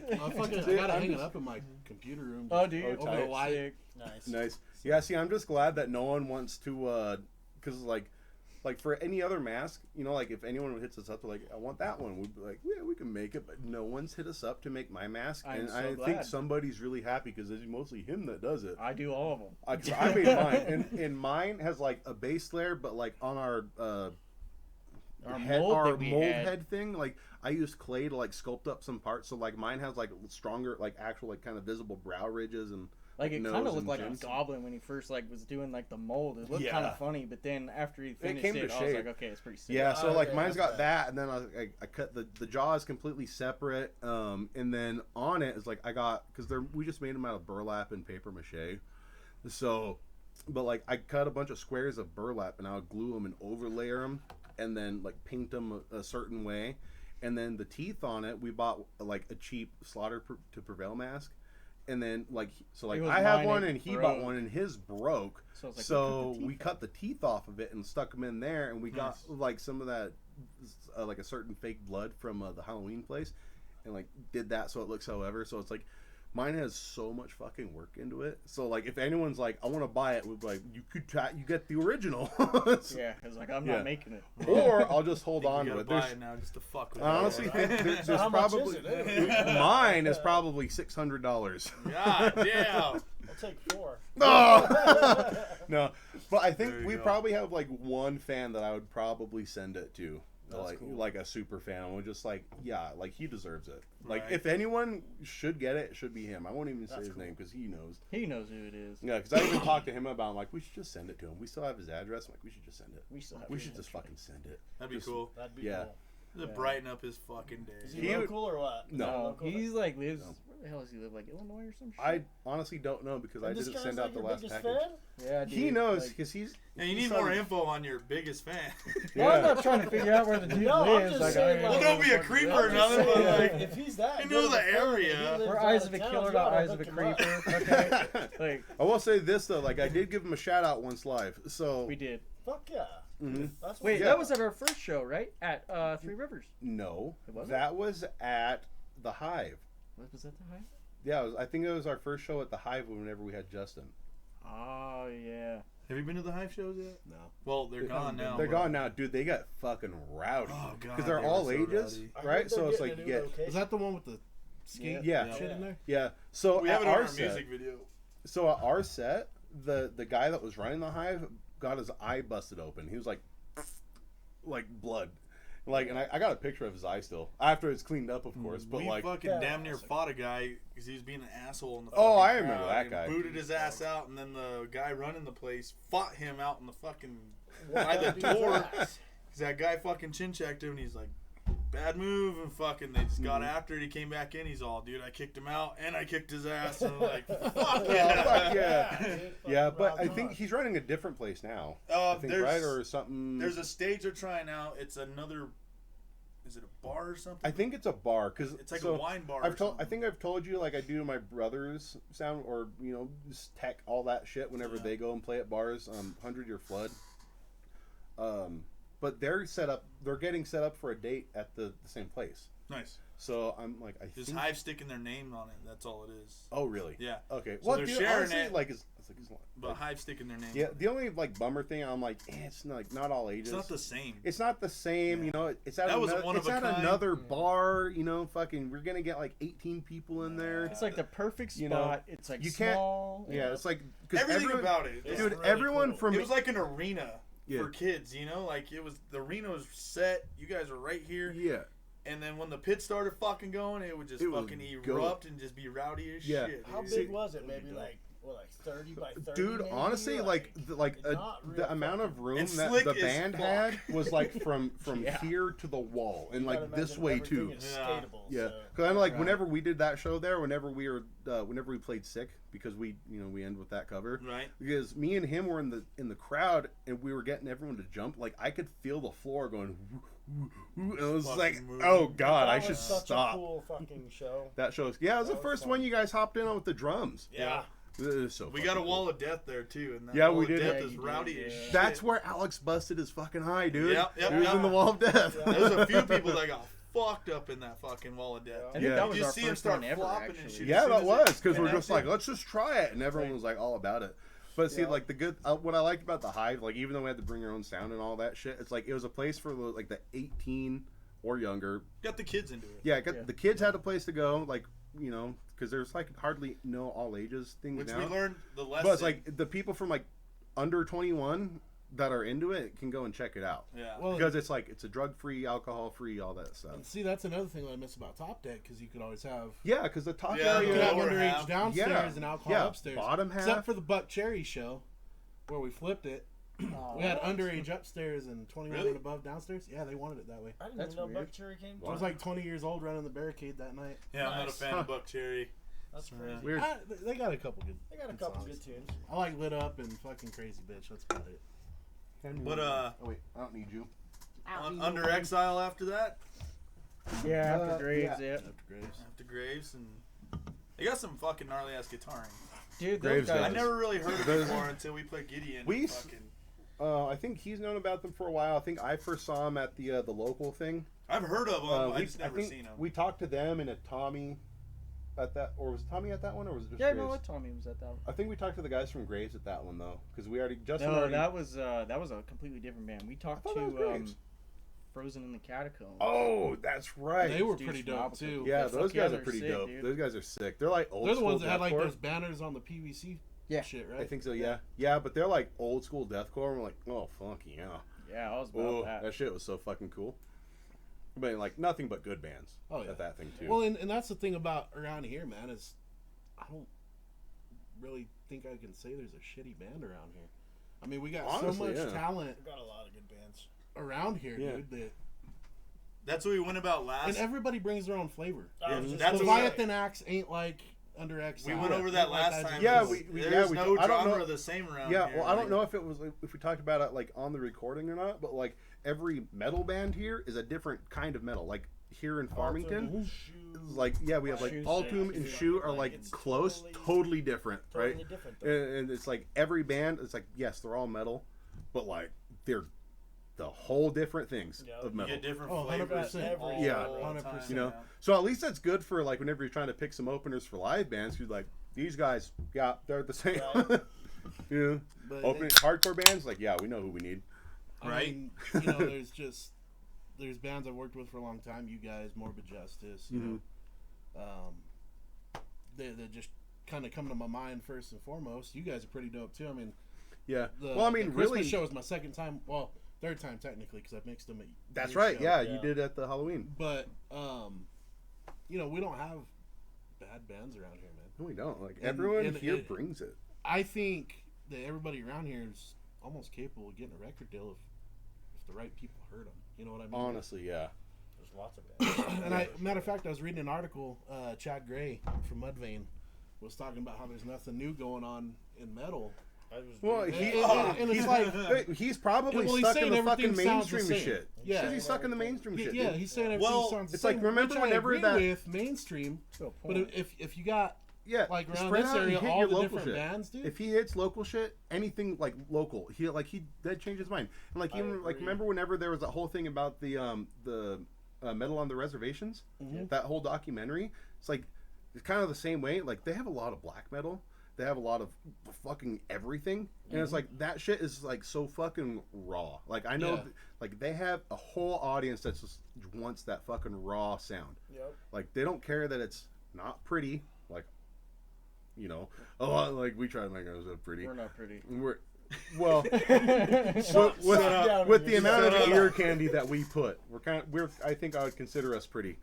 Yeah. I Dude, gotta I'm hang it just- up in my computer room. Oh, dude. Oh, over the light. Sick. nice. Nice. Yeah, see, I'm just glad that no one wants to, because, like, like for any other mask, you know, like if anyone hits us up, they're like, I want that one. We'd be like, yeah, we can make it, but no one's hit us up to make my mask, I'm and so I glad. think somebody's really happy because it's mostly him that does it. I do all of them. I made mine, and mine has like a base layer, but like on our mold that we mold had. head thing, like I used clay to like sculpt up some parts, so like mine has like stronger, like actual like kind of visible brow ridges and Like it nose kind of and looked like chins. a goblin when he first like was doing like the mold. It looked kind Yeah. of funny, but then after he finished came to I was shape. like, okay, it's pretty sick. Yeah, so Oh, like okay, mine's that's got that, and then I cut the jaw is completely separate, and then on it is like I got because we just made them out of burlap and paper mache, so, but like I cut a bunch of squares of burlap and I'll glue them and overlayer them, and then like paint them a certain way, and then the teeth on it we bought like a cheap Slaughter to Prevail mask. And then, like, so like It was I have mine, one it and he broke. bought one and his broke. So, it's like, So we cut the teeth off of it and stuck them in there, and we got like some of that, like a certain fake blood from the Halloween place, and like did that so it looks however. So it's like mine has so much fucking work into it. So like if anyone's like, I want to buy it, we'd be like, you get the original. Yeah, because like I'm Yeah. not making it. Or I'll just hold on You to gotta it. buy There's, it now just to fuck with I honestly it. think there's So how much probably is it? mine is probably $600. God damn. I'll take 4. No, no, but I think There you we go. probably have like one fan that I would probably send it to, That's like cool. like a super fan. We're just like, yeah, like he deserves it. Like Right. if anyone should get it, it should be him. I won't even say That's his cool. name because he knows. He knows who it is. Yeah, because I even talked to him about. I'm like, we should just send it to him. We still have his address. I'm like, we should just send it. We still have. We his should just address. fucking send it. That'd be Just- cool. That'd be Yeah. cool. To Yeah. brighten up his fucking Is day. he He- local or what? Is No. he No, local? he's like lives. No. Where the hell does he live? Like Illinois or some shit. I honestly don't know because I And this didn't guy's send like out the your last biggest package. fan? Yeah, dude. He knows Like, because he's. And you he's need more on- info on your biggest fan. well, I'm Yeah. not trying to figure out where the dude No, I'm lives. just Like, saying, I like- Well, don't be a fucking creeper know. or nothing, but Yeah. like, if he's that he good knows of a the fan, area. he lives We're out eyes of of a town, killer, you not gotta eyes of a hook him up. creeper. Okay, like I will say this though, like I did give him a shout out once live. So we did. Fuck yeah. Mhm. That's what Wait, Yeah. that was at our first show, right? At Three Rivers. No, It wasn't? that was at the Hive. What was that? The high? Yeah, I think it was our first show at the Hive whenever we had Justin. Oh yeah. Have you been to the Hive shows yet? No. Well, they're gone now. They're but- gone now, dude. They got fucking rowdy Oh, God, because they're they were all so ages, rowdy. I heard right? they're So it's getting like a you new get location. Is that the one with the skate yeah. shit in there? yeah. So We at have it on our our set, music video. so at our set, the guy that was running the Hive got his eye busted open. He was like blood. Like, and I got a picture of his eye still after it's cleaned up, of course. But we like, fucking Yeah. damn near fought a guy because he was being an asshole in the Oh, fucking I remember crowd that and guy. booted his ass out, and then the guy running the place fought him out in the fucking by the door. Cause that guy fucking chin checked him, and he's like, "Bad move," and fucking they just got after it. He came back in. He's all, "Dude, I kicked him out, and I kicked his ass." And I'm like, "Fuck fuck yeah!" yeah. Yeah, but I Rock think on. he's running a different place now. I think, there's right, or something. there's a stage they're trying out. It's another. Is it a bar or something? I think it's a bar because It's like a wine bar. I've or told. I something. think I've told you like I do to my brother's sound or just tech all that shit whenever Yeah. they go and play at bars. 100-Year Flood. But they're set up. They're getting set up for a date at the same place. Nice. So I'm like, I Just think. Hive sticking their name on it. That's all it is. Oh really? Yeah. Okay. So well, they're dude, sharing honestly, it. like, it's like, But Hive sticking their name. yeah. The only like bummer thing, I'm like, it's not all ages. It's not the same. It's not the same, Yeah. you know. It's at That was another, one of it's a at kind. another bar, fucking. We're gonna get like 18 people in there. It's like the perfect You know, spot. It's like you can't- small. Yeah, it's like because Everything everyone, about it. It's dude, really everyone cool. from It was like an arena Yeah. for kids, Like it was the arena was set. You guys were right here, yeah, and then when the pit started fucking going, it would just It would fucking go. erupt and just be rowdy as Yeah. shit. How dude. big was it? It would Maybe be dope. like 30 by 30. dude. maybe? Honestly, like not the real amount of room And that slick the as band fuck. had was like from Yeah. here to the wall and You gotta like this imagine way everything too. is Yeah. skatable, Yeah, so- because I'm like Right. whenever we did that show there, whenever we played Sick, because we end with that cover. Right. Because me and him were in the crowd and we were getting everyone to jump. Like I could feel the floor going, and it was Fucking like, moving. oh god, That I was should such stop. a cool fucking show. That shows. Yeah, it was That the was first fun. one you guys hopped in on with the drums. Yeah. It was so We got a fucking wall cool. of death there too, and that Yeah, wall we of did. death Yeah, is you did, rowdy yeah. as shit. That's where Alex busted his fucking eye, dude. Yep, He was yep. in the wall of death. Yeah. There's a few people that got fucked up in that fucking wall of death. I think Yeah. that was You our just see him first start one ever, flopping and actually. shit. Yeah, As soon that as was it because we're just like, connected. let's just try it, and everyone was like all about it. But see, Yeah. like the good, what I liked about the Hive, like even though we had to bring our own sound and all that shit, it's like it was a place for like the 18 or younger. Got the kids into it. Yeah, Yeah. the kids had a place to go, like because there's like hardly no all ages things Which now. we learned the lesson. But it's like the people from like under 21 that are into it can go and check it out. yeah. Well, Because it's like it's a drug-free, alcohol-free, all that stuff. and see, that's another thing that I miss about Top Deck, because you could always have Yeah, because the top Yeah, you area, could have lower underage half. downstairs Yeah, and alcohol yeah, upstairs. bottom half. Except for the Buck Cherry show, where we flipped it. Oh, We had underage upstairs and 21 Really? and above downstairs. Yeah, they wanted it that way. I didn't That's even know weird. Buck Cherry came. I was like 20 years old running the barricade that night. Yeah, I'm not a Nice. fan of Buck Cherry. That's crazy. Weird. They got a couple good. They got a good couple songs. good tunes. I like Lit Up and fucking Crazy Bitch. That's about it. But oh wait, I don't need you. Under Exile after that, Yeah, after Graves, yeah. yeah. After Graves. after Graves, and they got some fucking gnarly ass guitaring. Dude, Graves those I guys. never really heard of Those- it before until we played Gideon. We- Fucking, I think he's known about them for a while. I think I first saw him at the local thing. I've heard of them, I We- just never think seen them. We talked to them and at Tommy at that, or was Tommy at that one, or was it just Yeah, Graves? no, Tommy was at that one. I think we talked to the guys from Graves at that one though, because we already Justin No, already. that was a completely different band. We talked I thought that was to Graves. Frozen in the Catacombs. Oh, that's right. They were Dudes pretty from dope Albuquerque. too. Yeah, Yeah, those fuck yeah, guys are they're pretty sick, dope. dude. Those guys are sick. They're like old They're the school ones that had like deathcore. those banners on the PVC Yeah. shit, right? I think so. Yeah, but they're like old school deathcore. And we're like, oh fuck yeah. Yeah, I was about Oh, that. that shit was so fucking cool. But like nothing but good bands. Oh, yeah. At that thing too. Well, and that's the thing about around here, man, is I don't really think I can say there's a shitty band around here. I mean, we got Honestly, so much yeah. talent We got a lot of good bands. around here, Yeah. dude. That, That's what we went about last. and everybody brings their own flavor. I was just That's gonna what say, Leviathan Axe ain't like Under X. we went over that last time. Yeah, 'cause we- there's we- no I don't genre know- the same around yeah, here. well, I don't like- know if it was if we talked about it like on the recording or not, but like every metal band here is a different kind of metal. Like here in Farmington, Altum, Shoe, like yeah, we have like Shoes, Altum yeah. and Shoe are like It's close, totally different, right? totally different. Though. And it's like every band, it's like yes, they're all metal, but like they're the whole different things Yeah. of You metal. get different Oh, flavors 100%. all Yeah. the 100%. time, You know, so at least that's good for like whenever you're trying to pick some openers for live bands. You're like these guys, yeah, they're the same. Right. You know, But opening hardcore bands, like yeah, we know who we need. I Right. mean, you know, there's bands I've worked with for a long time. You guys, Morbid Justice, you know, they just kind of come to my mind first and foremost. You guys are pretty dope too. I mean, Yeah. the, Well, I mean, the Christmas really, show was my second time. Well, third time technically because I mixed them at. that's your right. show. Yeah, Yeah. you did at the Halloween. But you know, we don't have bad bands around here, man. No, we don't. Like And- everyone and here it- brings it. I think that everybody around here is almost capable of getting a record deal if the right people heard them. You know what I mean? Honestly, yeah. There's lots of bands. And matter of fact, I was reading an article. Chad Gray from Mudvayne was talking about how there's nothing new going on in metal. I was Well, reading- and it's like, he's probably well, he's stuck in saying the fucking everything sounds the mainstream same. shit. Yeah. Says he's stuck in the mainstream shit. yeah, dude. he's saying everything Well, sounds the it's same. like, remember which I whenever agree that- with mainstream, To a but point. if you got Yeah, like around spread this out and area hit all your the local different shit. bands, dude. If he hits local shit, anything like local, that'd change his mind. And like I even like agree. remember whenever there was that whole thing about the metal on the reservations, Mhm. that whole documentary. It's like it's kind of the same way. Like they have a lot of black metal. They have a lot of fucking everything, and it's like that shit is like so fucking raw. Like I know, Yeah. like they have a whole audience that just wants that fucking raw sound. Yep. Like they don't care that it's not pretty. Like, you know, a lot like we try to make ourselves pretty. We're not pretty. We're well Shut down with when the you amount shut of up. ear candy that we put. We're I think I would consider us pretty.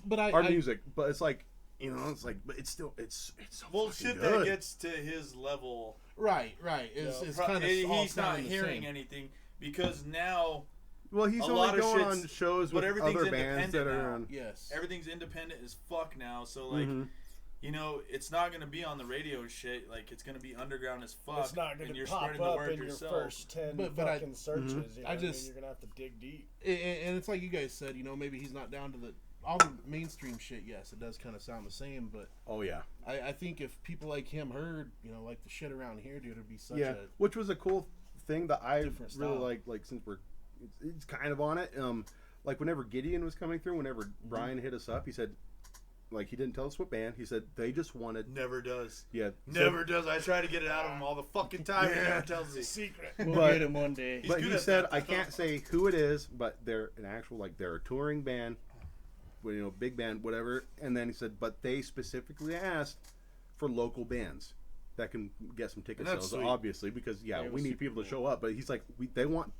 But Our music, but it's like it's like, but it's still it's so Well, fucking shit good. that gets to his level, right, is Yeah. kind of he's not hearing anything because now Well, he's a only lot of going shit's- on shows but with everything's other bands that independent are now. on. Yes. everything's independent as fuck now. So like, Mhm. you know, it's not gonna be on the radio and shit. Like it's gonna be underground as fuck. It's not going and to you're pop spreading the up word in your yourself. first 10 But fucking searches. You know I what mean? just- You're going to have to dig deep. And it's like you guys said, you know, maybe he's not down to all the mainstream shit. Yes, it does kind of sound the same, but Oh yeah, I think if people like him heard, you know, like the shit around here, dude, it'd be such yeah. a Which was a cool thing that I different really style. like since it's kind of on it. Like whenever Gideon was coming through, whenever Brian hit us up, he said, like he didn't tell us what band. He said they just wanted. Never does. Yeah. Never does. I try to get it out of him all the fucking time. He never tells me. Secret. We'll But- get him one day. He's But good he at said that, I though. can't say who it is, but they're an actual like they're a touring band, you know, big band, whatever. And then he said, but they specifically asked for local bands that can get some ticket And that's sales, sweet. obviously, because Yeah, it we was need super people to show up. But he's like, they want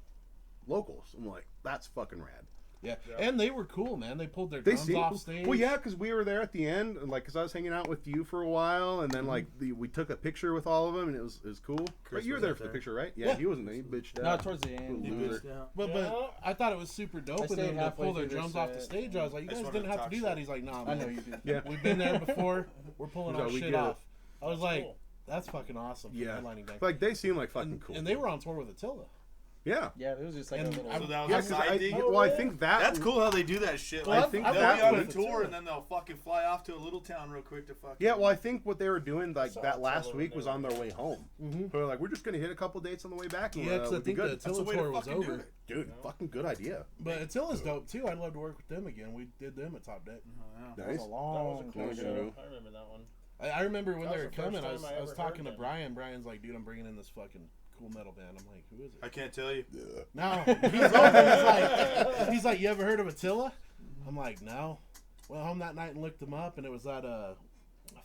locals. I'm like, that's fucking rad. Yeah. And they were cool, man. They pulled their They drums seem off cool. stage. Well, yeah, because we were there at the end, and like, because I was hanging out with you for a while, and then like we took a picture with all of them, and it was cool. Chris But you were was there up for the there. picture, right? Yeah, Yeah. he wasn't. He bitched No, out. towards the end. He Loser. bitched out. But Yeah. I thought it was super dope I of stayed them to halfway pull their through their drums off the set. stage. I was like, you I just guys wanted didn't to have to talk do that. shit. He's like, nah, I man. know you did. Yeah. We've been there before. We're pulling He's our like, we shit get it. off. I was like, Cool. that's fucking awesome. For Yeah, headlining band. like they seem like fucking cool. And they were on tour with Attila. Yeah. Yeah, it was just like And a little. I- So that was Yeah, a 'cause side thing. well, I think that That's cool how they do that shit. Well, Like, I think they'll that be on a would- tour and then they'll fucking fly off to a little town real quick to fucking. Yeah, well, I think what they were doing like saw that last Attila week when was they on were their way home. Mhm. So they're like, we're just gonna hit a couple dates on the way back. And Yeah, because I we'll be think the good. That's the Attila way to tour was fucking do over. it. Dude, fucking good idea. But Attila's dope too. I'd love to work with them again. We did them at Top Deck. Oh, yeah. That was Nice. a That long was a cool Nice show. show. I remember that one. I remember when That they was were the first coming. I time was, I I was ever talking to heard them. Brian. Brian's like, dude, I'm bringing in this fucking cool metal band. I'm like, who is it? I can't tell you. No, he's over. He's like, you ever heard of Attila? I'm like, no. Went home that night and looked him up, and it was that I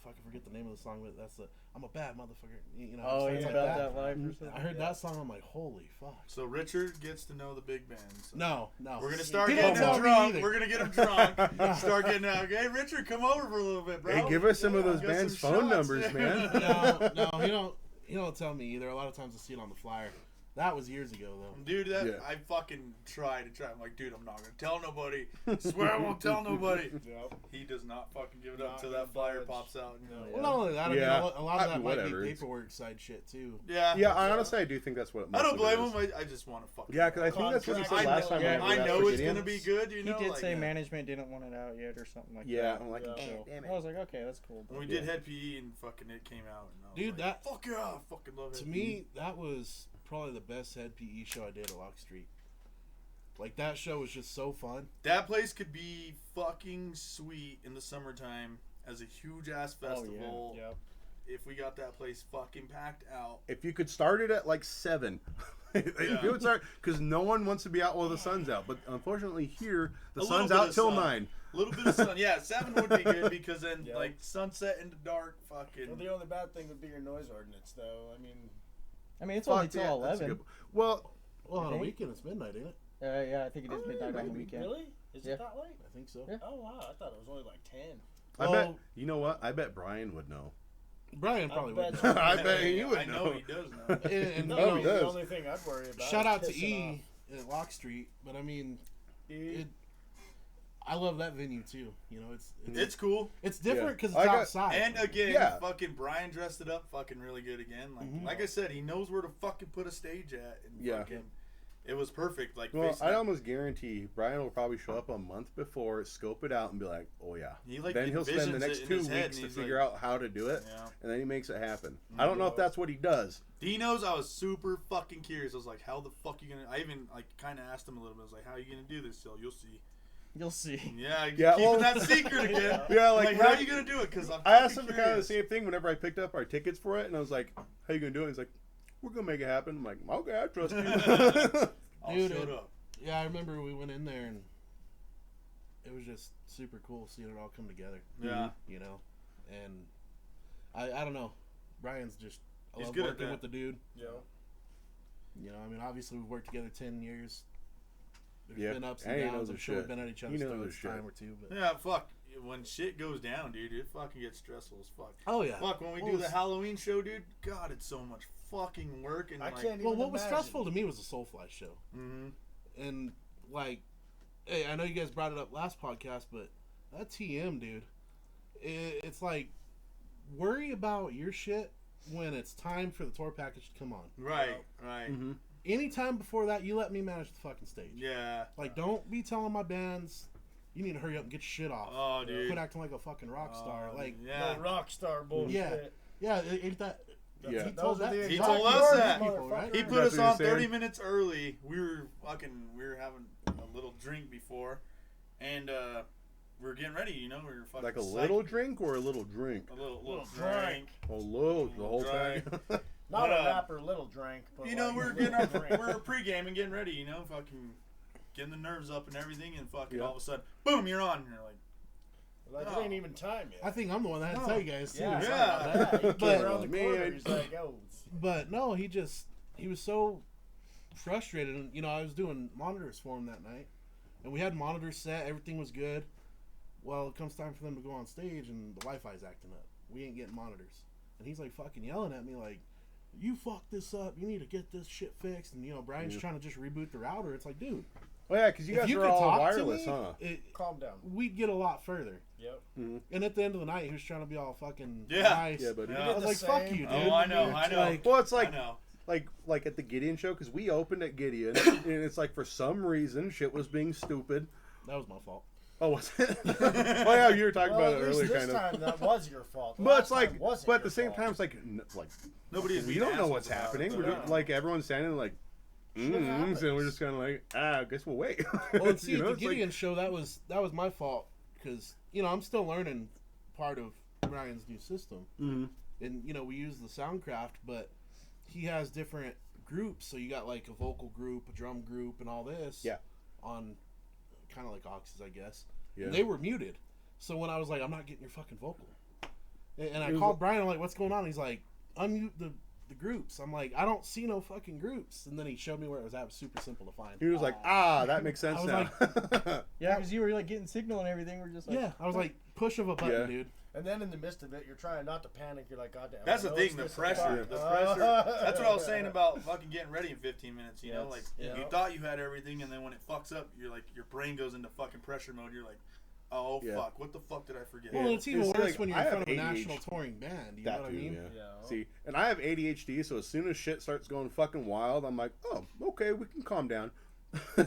fucking forget the name of the song, but that's the I'm a bad motherfucker. You know, Oh, it's yeah, like about that life or something. I heard that song. I'm like, holy fuck. So Richard gets to know the big bands. No. We're gonna start He getting didn't tell him me drunk. either. We're gonna get him drunk. Start getting out. Hey, Richard, come over for a little bit, bro. Hey, give us some of Yeah, those get bands' some phone shots, numbers, yeah. man. No, he don't tell me either. A lot of times I see it on the flyer. That was years ago though. Dude, Yeah. I fucking try. I'm like, dude, I'm not gonna tell nobody. Swear I won't tell nobody. Yep. He does not fucking give it up Not until gonna that flyer budge. pops out. You know? Well, not only that, I mean, Yeah. a lot of that might Whatever. be paperwork side shit too. Yeah. Yeah, I honestly I do think that's what. I don't most of it blame is. him. I just want to fucking. Yeah, because I think that's what he said I last know, time. yeah, when we I were know at it's Gideon. gonna be good. You He know, did like, say management didn't want it out yet or something like Yeah, that. I'm like, Yeah. eh, damn I it. was like, okay, that's cool. When we did Head PE and fucking it came out, and I was Dude, like, that- fuck yeah, I fucking love it. To me, that was probably the best head PE show I did at Lock Street. Like that show was just so fun. That place could be fucking sweet in the summertime as a huge ass festival. Yep. If we got that place fucking packed out. If you could start it at like 7, if you would start, because no one wants to be out while the sun's out. But unfortunately, here the A little sun's bit out of till sun. 9. A little bit of sun. Yeah, 7 would be good because then Yeah. like sunset into dark fucking. Well, the only bad thing would be your noise ordinance, though. I mean, it's only Fuck, till yeah, that's a 11. good- Well, Well, on a think? weekend it's midnight, ain't it? Yeah, I think it is midnight on the maybe. weekend. Really? Is Yeah. it that late? I think so. Yeah. Oh wow, I thought it was only like 10. I Well- bet you know what? I bet Brian would know. Brian probably bet would. you- I bet he would I know know. he does know. And, No, you know, he does. the only thing I'd worry about. shout is out to pissing E at Lock Street, but I mean, off. it, I love that venue too. You know, It's cool. it's different because I it's got- outside. And again, Yeah. fucking Brian dressed it up fucking really good again. Like, Mhm. like I said, he knows where to fucking put a stage at. And Yeah. fucking, it was perfect. Like, Well, facing I up. almost guarantee Brian will probably show up a month before, scope it out, and be like, "Oh yeah." He, like, then he'll spend the envisions next it in 2 his head, weeks and to he's figure like- out how to do it, Yeah. and then he makes it happen. I don't know if that's what he does. He knows I was super fucking curious. I was like, how the fuck you gonna... I even, like, kind of asked him a little bit. I was like, how are you gonna do this still? You'll see. You'll see. Yeah, Yeah, keeping well- that secret again. Yeah, Like, how are you gonna do it? Because I asked him the kind of the same thing whenever I picked up our tickets for it, and I was like, "How you gonna do it?" He's like, "We're gonna make it happen." I'm like, "Okay, I trust you." All Dude, showed it- up. Yeah, I remember we went in there and it was just super cool seeing it all come together. Yeah. You know, and I don't know. Brian's just I He's love good at working that. with the dude. Yo. You know, I mean, obviously we've worked together 10 years. There's Yeah, been ups and and he downs. knows I'm his sure we've shit. been at each He other's knows throats his a shit. time or two. But Yeah, fuck. When shit goes down, dude, it fucking gets stressful as fuck. oh yeah. Fuck, when we Well, do the it's- Halloween show, dude, God, it's so much fucking work. And I like, can't even Well, what was imagine. stressful to me was the Soulfly show, hmm and like, hey, I know you guys brought it up last podcast, but that TM dude, it's like worry about your shit when it's time for the tour package to come on. Right, right. Mm-hmm. Anytime before that, you let me manage the fucking stage. Yeah. Like, don't be telling my bands, you need to hurry up and get your shit off. Oh, dude. Quit acting like a fucking rock star. Oh, Like, yeah. No rock star bullshit. yeah, ain't that? Yeah. He Those told are that. the He exact told us words, that. motherfucker. He put That's us what on he's saying. 30 minutes early. We were having a little drink before, and we're getting ready, you know, we were fucking Like a psyched. little drink or a little drink? A little drink. A little, the whole Drink. time. Not But, a rapper, little drink. But You know, like we're a getting little drink. we're pre-gaming, getting ready, you know, fucking getting the nerves up and everything, and fucking Yeah. all of a sudden, boom, you're on. And you're like, Like, it ain't even time yet. I think I'm the one that had to tell you guys too. Yeah, Yeah. He came But- around the corner. Man. He's like, oh. But no, he was so frustrated. And, you know, I was doing monitors for him that night. And we had monitors set. Everything was good. Well, it comes time for them to go on stage and the Wi-Fi's acting up. We ain't getting monitors. And he's like fucking yelling at me like, you fucked this up. You need to get this shit fixed. And, you know, Brian's trying to just reboot the router. It's like, dude. Oh yeah, because you if guys you are could all talk wireless, to me, huh? Calm down. We'd get a lot further. Yep. And at the end of the night, he was trying to be all fucking Yeah. nice. Yeah, buddy. Yeah. I was like, The fuck same. you, dude. oh, I know. Like, Well, it's I like know. like at the Gideon show, because we opened at Gideon, and it's like for some reason shit was being stupid. that was my fault. Oh, was it? Oh yeah, you were talking Well, about at it least earlier, this kind of. time that was your fault. But Last it's like, time wasn't but at your the same fault. time, it's like Nobody is we being don't know assholes what's about it, happening. but We're Yeah. like everyone's standing like, happens. and we're just kind of like, I guess we'll wait. Well, and see, You know, at the it's like- Gideon show, that was my fault because you know I'm still learning part of Brian's new system, Mhm. and you know we use the Soundcraft, but he has different groups. So you got like a vocal group, a drum group, and all this. Yeah. On kind of like auxes, I guess. Yeah. And they were muted. So when I was like, I'm not getting your fucking vocal, and I It was called Brian, I'm like, what's going on? He's like, unmute the groups. I'm like, I don't see no fucking groups. And then he showed me where it was at. It was super simple to find. He was like, that makes sense I was now. Yeah, because you were like getting signal and everything. We're just like, Yeah, I was like, push of a button, Yeah. dude. And then in the midst of it, you're trying not to panic. You're like, God damn. That's I the know thing, it's the this pressure. o'clock. The pressure. That's what I was saying about fucking getting ready in 15 minutes. You know, Yes. like Yeah. you thought you had everything, and then when it fucks up, you're like, your brain goes into fucking pressure mode. You're like, oh Yeah. fuck, what the fuck did I forget? Well, it's even It's worse like, when you're I in have front of a ADHD. national touring band. You know That what too, I mean? yeah. Yeah. See, and I have ADHD, so as soon as shit starts going fucking wild, I'm like, oh, okay, we can calm down.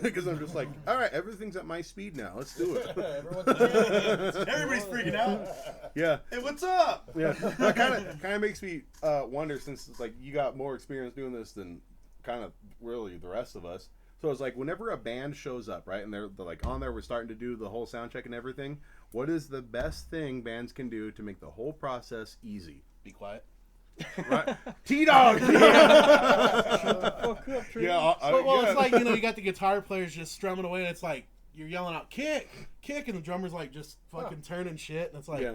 Because I'm just like, all right, everything's at my speed now. Let's do it. Everybody's freaking out. Yeah. Hey, what's up? Yeah, that kind of makes me wonder, since it's like you got more experience doing this than kind of really the rest of us. So it's like whenever a band shows up, right, and they're like on there, we're starting to do the whole sound check and everything. What is the best thing bands can do to make the whole process easy? Be quiet. Right, T-Dog. fuck up, Trey. Yeah, Well, yeah. it's like, you know, you got the guitar players just strumming away, and it's like you're yelling out kick, kick, and the drummer's like just fucking turning shit, and it's like, yeah.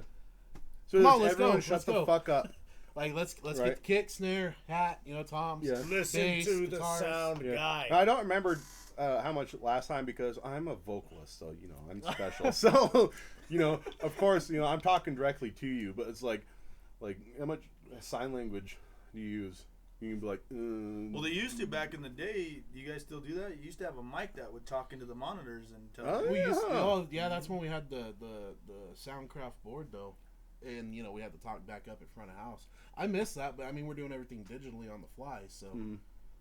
So Come on, just let's everyone go, shut let's the go. fuck up. like let's Right. get the kick, snare, hat, you know, toms. Yeah. Listen bass, to the guitars. sound Yeah. guy. I don't remember how much last time because I'm a vocalist, so you know I'm special. So you know, of course, you know I'm talking directly to you, but it's like how much sign language do you use? You can be like, Well, they used to back in the day. Do you guys still do that? You used to have a mic that would talk into the monitors and tell. Oh, you. We used Yeah. oh yeah, that's when we had the Soundcraft board though, and you know we had to talk back up in front of house. I miss that, but I mean we're doing everything digitally on the fly, so Mhm.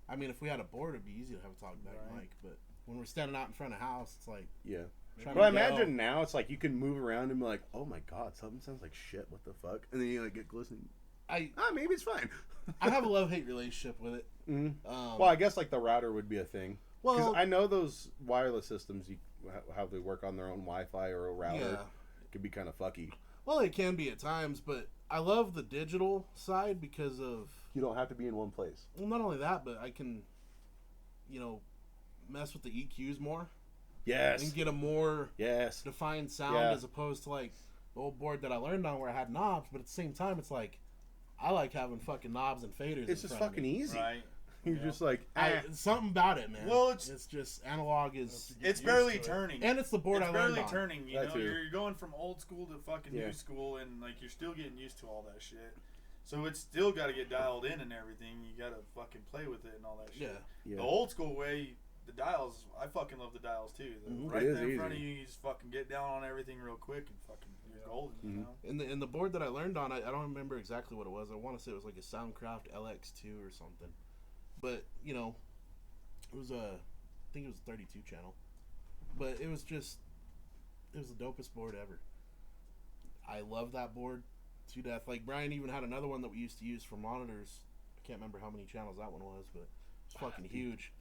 I mean if we had a board, it'd be easy to have a talk back Right. mic. But when we're standing out in front of house, it's like yeah. trying But I to yell. imagine now it's like you can move around and be like, oh my god, something sounds like shit. What the fuck? And then you like get listening. Maybe it's fine. I have a love-hate relationship with it. Mhm. Um, Well, I guess like the router would be a thing. Because well, I know those wireless systems, how they work on their own Wi-Fi or a router, yeah. can be kind of fucky. Well, it can be at times, but I love the digital side because of, You don't have to be in one place. well, not only that, but I can, you know, mess with the EQs more Yes. and get a more Yes. defined sound Yeah. as opposed to like the old board that I learned on where I had knobs, but at the same time, it's like I like having fucking knobs and faders. It's in just front of fucking me. easy. Right. You're Yeah. just like, Something about it, man. Well, it's just analog is, It's used barely to it. turning. and it's the board It's I learned barely on. turning. You That know, too. you're going from old school to fucking Yeah. new school, and like you're still getting used to all that shit. So it's still got to get dialed in and everything. You got to fucking play with it and all that shit. Yeah. yeah. The old school way, the dials, I fucking love the dials too. They're Mhm. right It is there in front of easy. you, you just fucking get down on everything real quick and fucking you're golden. You Mhm. know. In the board that I learned on, I don't remember exactly what it was. I want to say it was like a Soundcraft LX2 or something. But you know, it was I think it was a 32 channel. But it was the dopest board ever. I love that board to death. Like Brian even had another one that we used to use for monitors. I can't remember how many channels that one was, but it's fucking huge.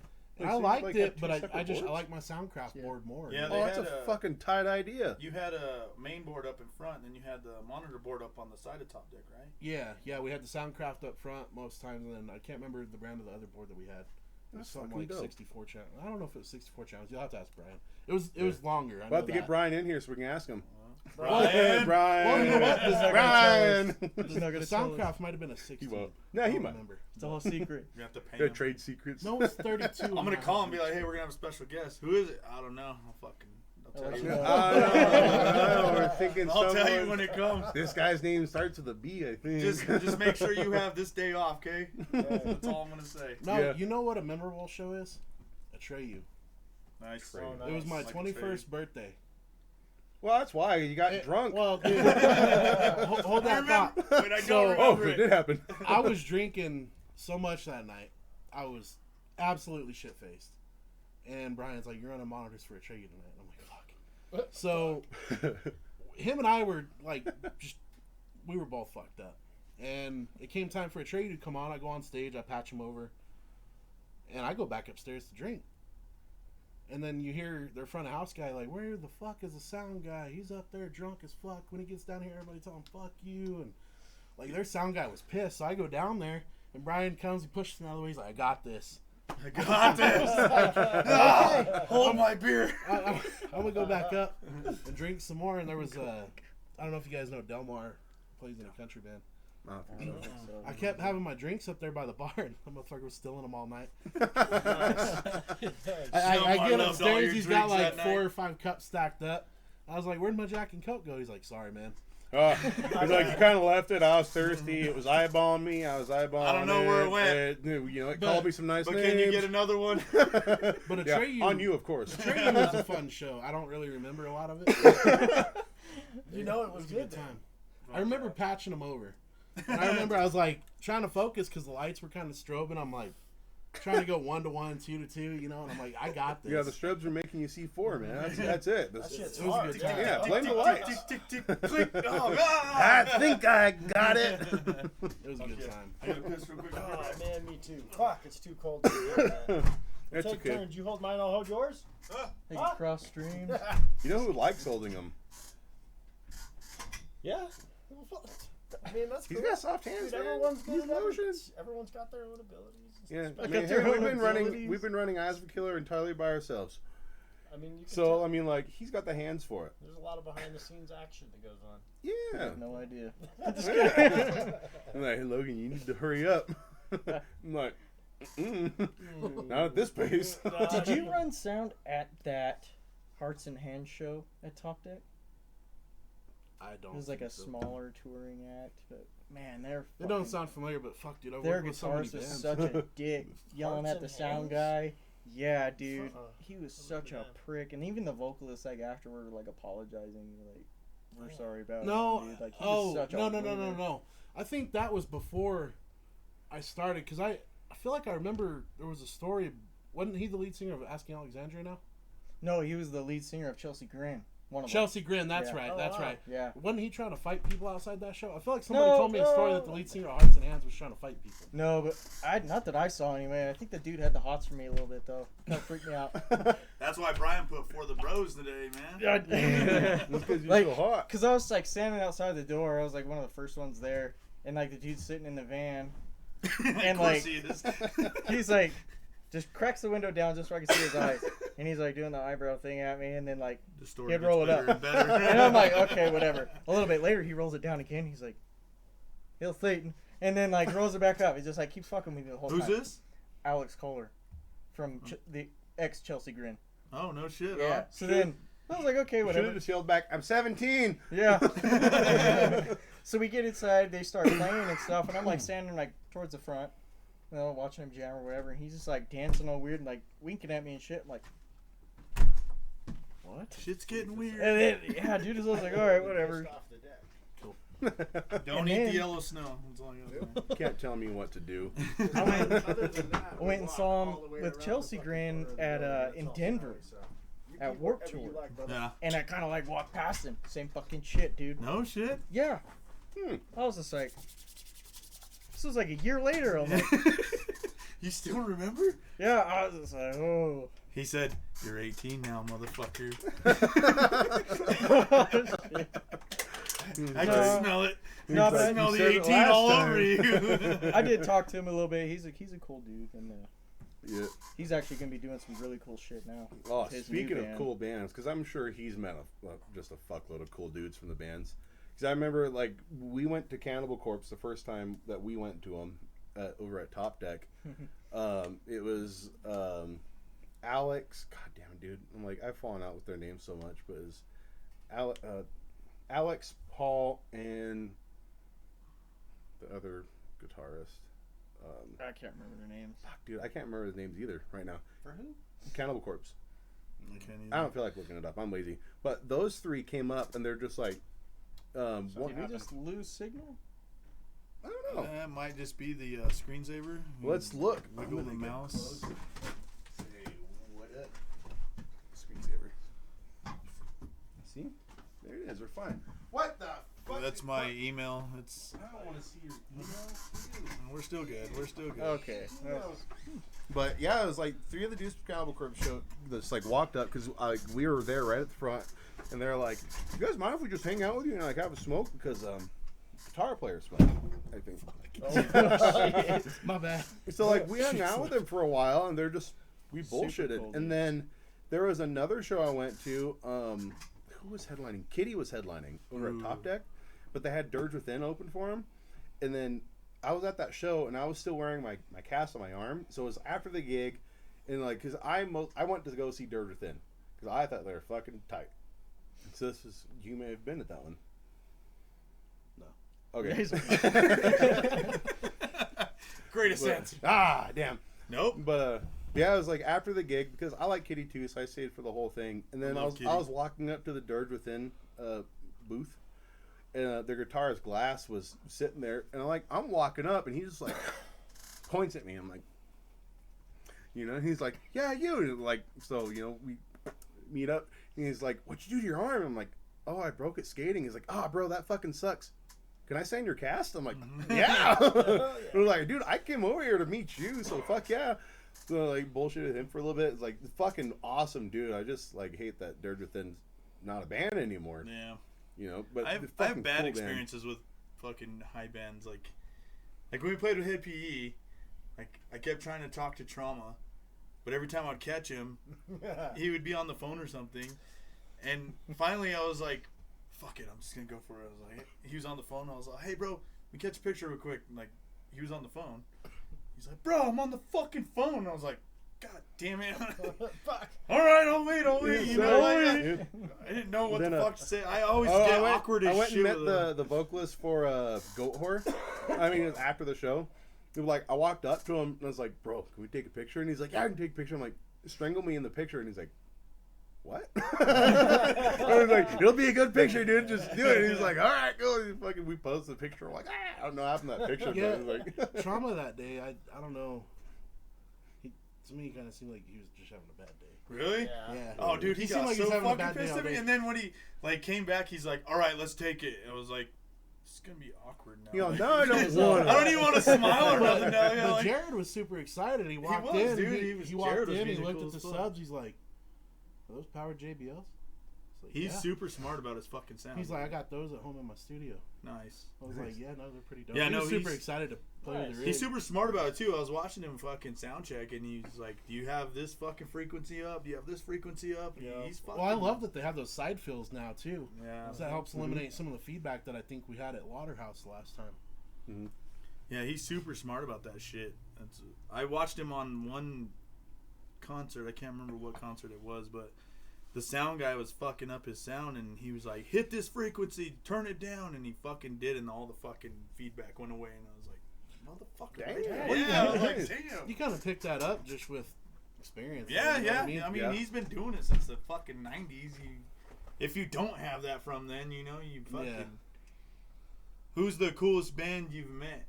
I seems liked like it, have but two I separate just I boards? like my Soundcraft board more. Yeah, Oh, they that's had a fucking tight idea. You had a main board up in front, and then you had the monitor board up on the side of top deck, right? Yeah, we had the Soundcraft up front most times, and then I can't remember the brand of the other board that we had. It was That's something fucking like dope. 64 channels. I don't know if it was 64 channels. You'll have to ask Brian. It was longer. I We'll know have to get that. Brian in here so we can ask him. Brian! Brian. Well, you know what? He's not gonna Brian. tell us. He's not The gonna tell us. Soundcraft might have been a 60. He won't. No, I he don't might. remember. It's a whole secret. You have to pay They're him. trade secrets. No, it's 32. I'm gonna call him and be like, "Hey, we're gonna have a special guest. Who is it? I don't know. I'll tell let you. you know. No, we're thinking I'll tell you someone- when it comes. This guy's name starts with a B, I think. Just make sure you have this day off, okay? That's all I'm gonna say. No, Yeah. you know what a memorable show is? Atreyu. Nice. Oh, nice. It was my Like 21st birthday. Well, that's why you got drunk. Well, dude, hold that thought. But I So- don't Oh, remember it it. did happen. I was drinking so much that night. I was absolutely shit faced. And Brian's like, "You're on the monitors for Atreyu tonight." And I'm like, "Fuck." So him and I were like, we were both fucked up. And it came time for Atreyu to come on. I go on stage, I patch him over, and I go back upstairs to drink. And then you hear their front of house guy like, "Where the fuck is the sound guy? He's up there drunk as fuck. When he gets down here, everybody tell him fuck you." And like their sound guy was pissed. So I go down there, and Brian comes, he pushes me out of the way. He's like, "I got this." I got this. Hold my beer. I'm gonna go back up and drink some more. And there was I don't know if you guys know Delmar plays in a country band. Oh, I kept having my drinks up there by the bar, and the motherfucker was stealing them all night. I Delmar get loved all upstairs, your he's got drinks like that 4 night. or 5 cups stacked up. I was like, "Where'd my Jack and Coke go?" He's like, "Sorry, man." He's like, you kind of left it. I was thirsty. It was eyeballing me. I was eyeballing I don't know where it went. It called me some nice But names. can you get another one? But Yeah, Atreyu, on you, of course. Atreyu was a fun show. I don't really remember a lot of it. You know it was It was a good good time. I remember patching him over. And I remember I was like trying to focus because the lights were kind of strobing. I'm like trying to go 1 to 1, 2 to 2, you know, and I'm like, I got this. Yeah, the strobes are making you see 4, man. That's it. That shit's It was a hard. good time. Yeah, Tick, blame tick, the tick, lights. Tick, tick, tick, click. Oh, I think I got it. It was a good time. I gotta piss real quick. Oh man, me too. Fuck, it's too cold to do that. That's Take okay. turns. You hold mine, I'll hold yours. They can cross streams. You know who likes holding them? Yeah. I mean, that's He's cool. got soft hands, Dude, man. everyone's He's good at lotion. it. Everyone's got their own abilities. Yeah, I Look mean, at hey, their we've own been running. abilities. We've been running Eyes of a Killer entirely by ourselves. I mean, you can So tell. I mean, like, he's got the hands for it. There's a lot of behind the scenes action that goes on. I Yeah. have no idea. I'm like, "Hey, Logan, you need to hurry up." I'm like, not at this pace. Did you run sound at that Hearts and Hands show at Top Deck? I It don't. was like a think so. smaller touring act, but man, It don't fucking- sound familiar, but fuck, dude, I their worked with so many guitarist was bands. such a dick, yelling Hearts at the and sound Hands? guy. Yeah, dude, Uh-uh. he was Never such heard a of that. prick, and even the vocalist, like afterward, like apologizing, like we're sorry about No, it, dude. Like he was such a no. wiener. I think that was before I started because I feel like I remember there was a story. Wasn't he the lead singer of Asking Alexandria now? No, he was the lead singer of Chelsea Grin. One of Chelsea Grin, that's Yeah. right, Oh, that's wow. right. them. Yeah. Wasn't he trying to fight people outside that show? I feel like somebody No, told me a story no. that the lead singer of Hearts and Hands was trying to fight people. No, but not that I saw anyway. I think the dude had the hots for me a little bit though. Kind of freaked me out. That's why Brian put For the Bros today, man. That's because you're Like, so hot. Cause I was like standing outside the door. I was like one of the first ones there, and like the dude's sitting in the van. Of course like- he is. He's like, just cracks the window down just so I can see his eyes, and he's like doing the eyebrow thing at me, and then like, The story He'd gets roll it better up. and better. and I'm like, okay, whatever. A little bit later, he rolls it down again. He's like, "Hail Satan," and then like rolls it back up. He just like keeps fucking with me the whole Who's time. this? Alex Kohler, from the ex Chelsea Grin. Oh, no shit. Yeah. Huh? So then I was like, okay, Should whatever. have just yelled back, "I'm 17." Yeah. So we get inside, they start playing and stuff, and I'm like standing like towards the front, you know, watching him jam or whatever, and he's just like dancing all weird and like winking at me and shit. I'm like, what? Shit's getting weird. And then, yeah, dude is like, all right, whatever. Pissed off the deck. Don't And eat then- the yellow snow. That's all I gotta say. Can't tell me what to do. I went, Other than that, I went and saw him all the way with around Chelsea the Grin fucking at corner of the in Chelsea Denver, Highway, so you at keep Warped whatever you Tour. like, brother. Yeah. and I kind of like walked past him. Same fucking shit, dude. No shit. Yeah. I was just like, this was like a year later. I'm like, You still remember? Yeah, I was just like, oh. He said, "You're 18 now, motherfucker." I can smell it. No, I but smell you the said it 18 last all time. over you. I did talk to him a little bit. He's a cool dude, and Yeah. he's actually gonna be doing some really cool shit now. Oh, with his new speaking of band. cool bands, because I'm sure he's met just a fuckload of cool dudes from the bands. Because I remember, like, we went to Cannibal Corpse the first time that we went to them over at Top Deck. It was Alex. God damn it, dude. I'm like, I've fallen out with their names so much, but it was Alex, Paul, and the other guitarist. I can't remember their names. Fuck, dude, I can't remember his names either right now. For who? Cannibal Corpse. I can't I don't feel like looking it up. I'm lazy. But those three came up, and they're just like, Did we just lose signal? I don't know. That might just be the screensaver. Let's look. Wiggle I'm the gonna get mouse. close. Say what up? Screensaver. See? There it is. We're fine. What the fuck? That's my email. It's I don't want to see your email. we're still good. We're still good. Okay. But yeah, it was like three of the dudes from Cannibal Corpse show just like walked up because we were there right at the front, and they're like, "You guys mind if we just hang out with you and like have a smoke?" Because guitar player smoke, I think. Oh, shit. My bad. So like we hung out with them for a while, and they're just we Super bullshitted. cool And dudes. then there was another show I went to. Who was headlining? Kitty was headlining over at Top Deck, but they had Dirge Within open for him. And then I was at that show, and I was still wearing my cast on my arm. So it was after the gig, and like because I went to go see Dirge Within because I thought they were fucking tight. So this is you may have been at that one. No. Okay. Greatest But- answer. damn. Nope. But yeah, it was like after the gig because I like Kitty too, so I stayed for the whole thing. And then I I love was Kitty. I was walking up to the Dirge Within booth, and their guitarist Glass was sitting there, and I'm walking up, and he just like points at me. I'm like, and he's like, yeah, you. And like so, we meet up, and he's like, what'd you do to your arm? I'm like, oh, I broke it skating. He's like, oh, bro, that fucking sucks. Can I sign your cast? I'm like, yeah. I was like, dude, I came over here to meet you, so fuck yeah. So like bullshitted him for a little bit. It's like fucking awesome, dude. I just like hate that Dirge Within's not a band anymore. Yeah. But I the have fucking bad cool band. experiences with fucking high bands. Like when we played with Head PE, like I kept trying to talk to Trauma, but every time I'd catch him, he would be on the phone or something. And finally, I was like, "Fuck it, I'm just gonna go for it." I was like, he was on the phone. I was like, "Hey, bro, we catch a picture real quick." And like he was on the phone. He's like, "Bro, I'm on the fucking phone." And I was like, "God damn it!" Fuck. All right, I'll wait. You know, like, I didn't know what Then, the fuck to say. I always get awkward as I went shit. and met with the vocalist for Goat Whore. I mean, it was after the show. It was like I walked up to him and I was like, "Bro, can we take a picture?" And he's like, "Yeah, I can take a picture." I'm like, "Strangle me in the picture." And he's like, "What?" I was like, "It'll be a good picture, dude. Just do it." And he's like, "All right, go." And fucking, we posted the picture. I'm like, I don't know what happened to that picture. Yeah. But it was like, Trauma that day, I don't know. To me, he kind of seemed like he was just having a bad day. Really? Yeah. Yeah. Oh, dude, he seemed got like so he's having a fucking bad day pissed all at me. day. And then when he like came back, he's like, "All right, let's take it." I was like, "It's gonna be awkward now." no, I don't want I don't even want to smile or nothing now. You know, But like, Jared was super excited. He walked was, in. dude. He Jared walked was in. He being looked cool at the as fuck. subs. He's like, "Are those powered JBLs?" It's like, he's yeah. super smart about his fucking sound. He's like, "I got those at home in my studio." nice. I was like, "Yeah, no, they're pretty dope." Yeah, he no, was super he's- excited to play with the rig. He's super smart about it too. I was watching him fucking sound check, and he's like, "Do you have this fucking frequency up? Do you have this frequency up?" Yeah. He's fucking. Well, I love that they have those side fills now too. Yeah. 'Cause that helps eliminate some of the feedback that I think we had at Waterhouse last time. Yeah, he's super smart about that shit. I watched him on one concert. I can't remember what concert it was, but the sound guy was fucking up his sound, and he was like, "Hit this frequency, turn it down," and he fucking did, and all the fucking feedback went away, and I was like, "Motherfucker!" Damn. Right? Yeah, I was like, Nice. "Damn." You kind of picked that up just with experience. Yeah, you know yeah. what I mean? I mean, Yeah. he's been doing it since the fucking 90s. If you don't have that from then, you fucking. Yeah. Who's the coolest band you've met?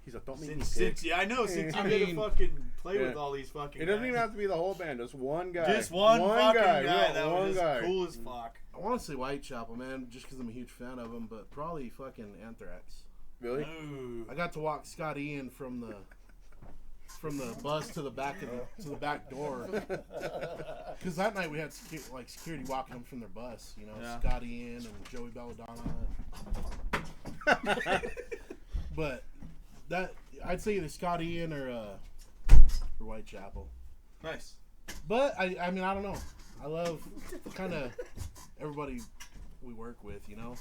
He's like, "Don't make me Since pick." yeah, I know. Since you I get to mean, fucking play yeah. with all these fucking. It doesn't guys. even have to be the whole band. Just one guy. Just one fucking guy that one was just guy. cool as fuck. I want to say Whitechapel, man, just because I'm a huge fan of them, but probably fucking Anthrax. Really? Ooh. I got to walk Scott Ian from the bus to the back door. Because that night we had security walking them from their bus. You know, Yeah. Scott Ian and Joey Belladonna. But that I'd say either Scott Ian or Whitechapel. Nice. But I mean I don't know. I love kind of everybody we work with. You know.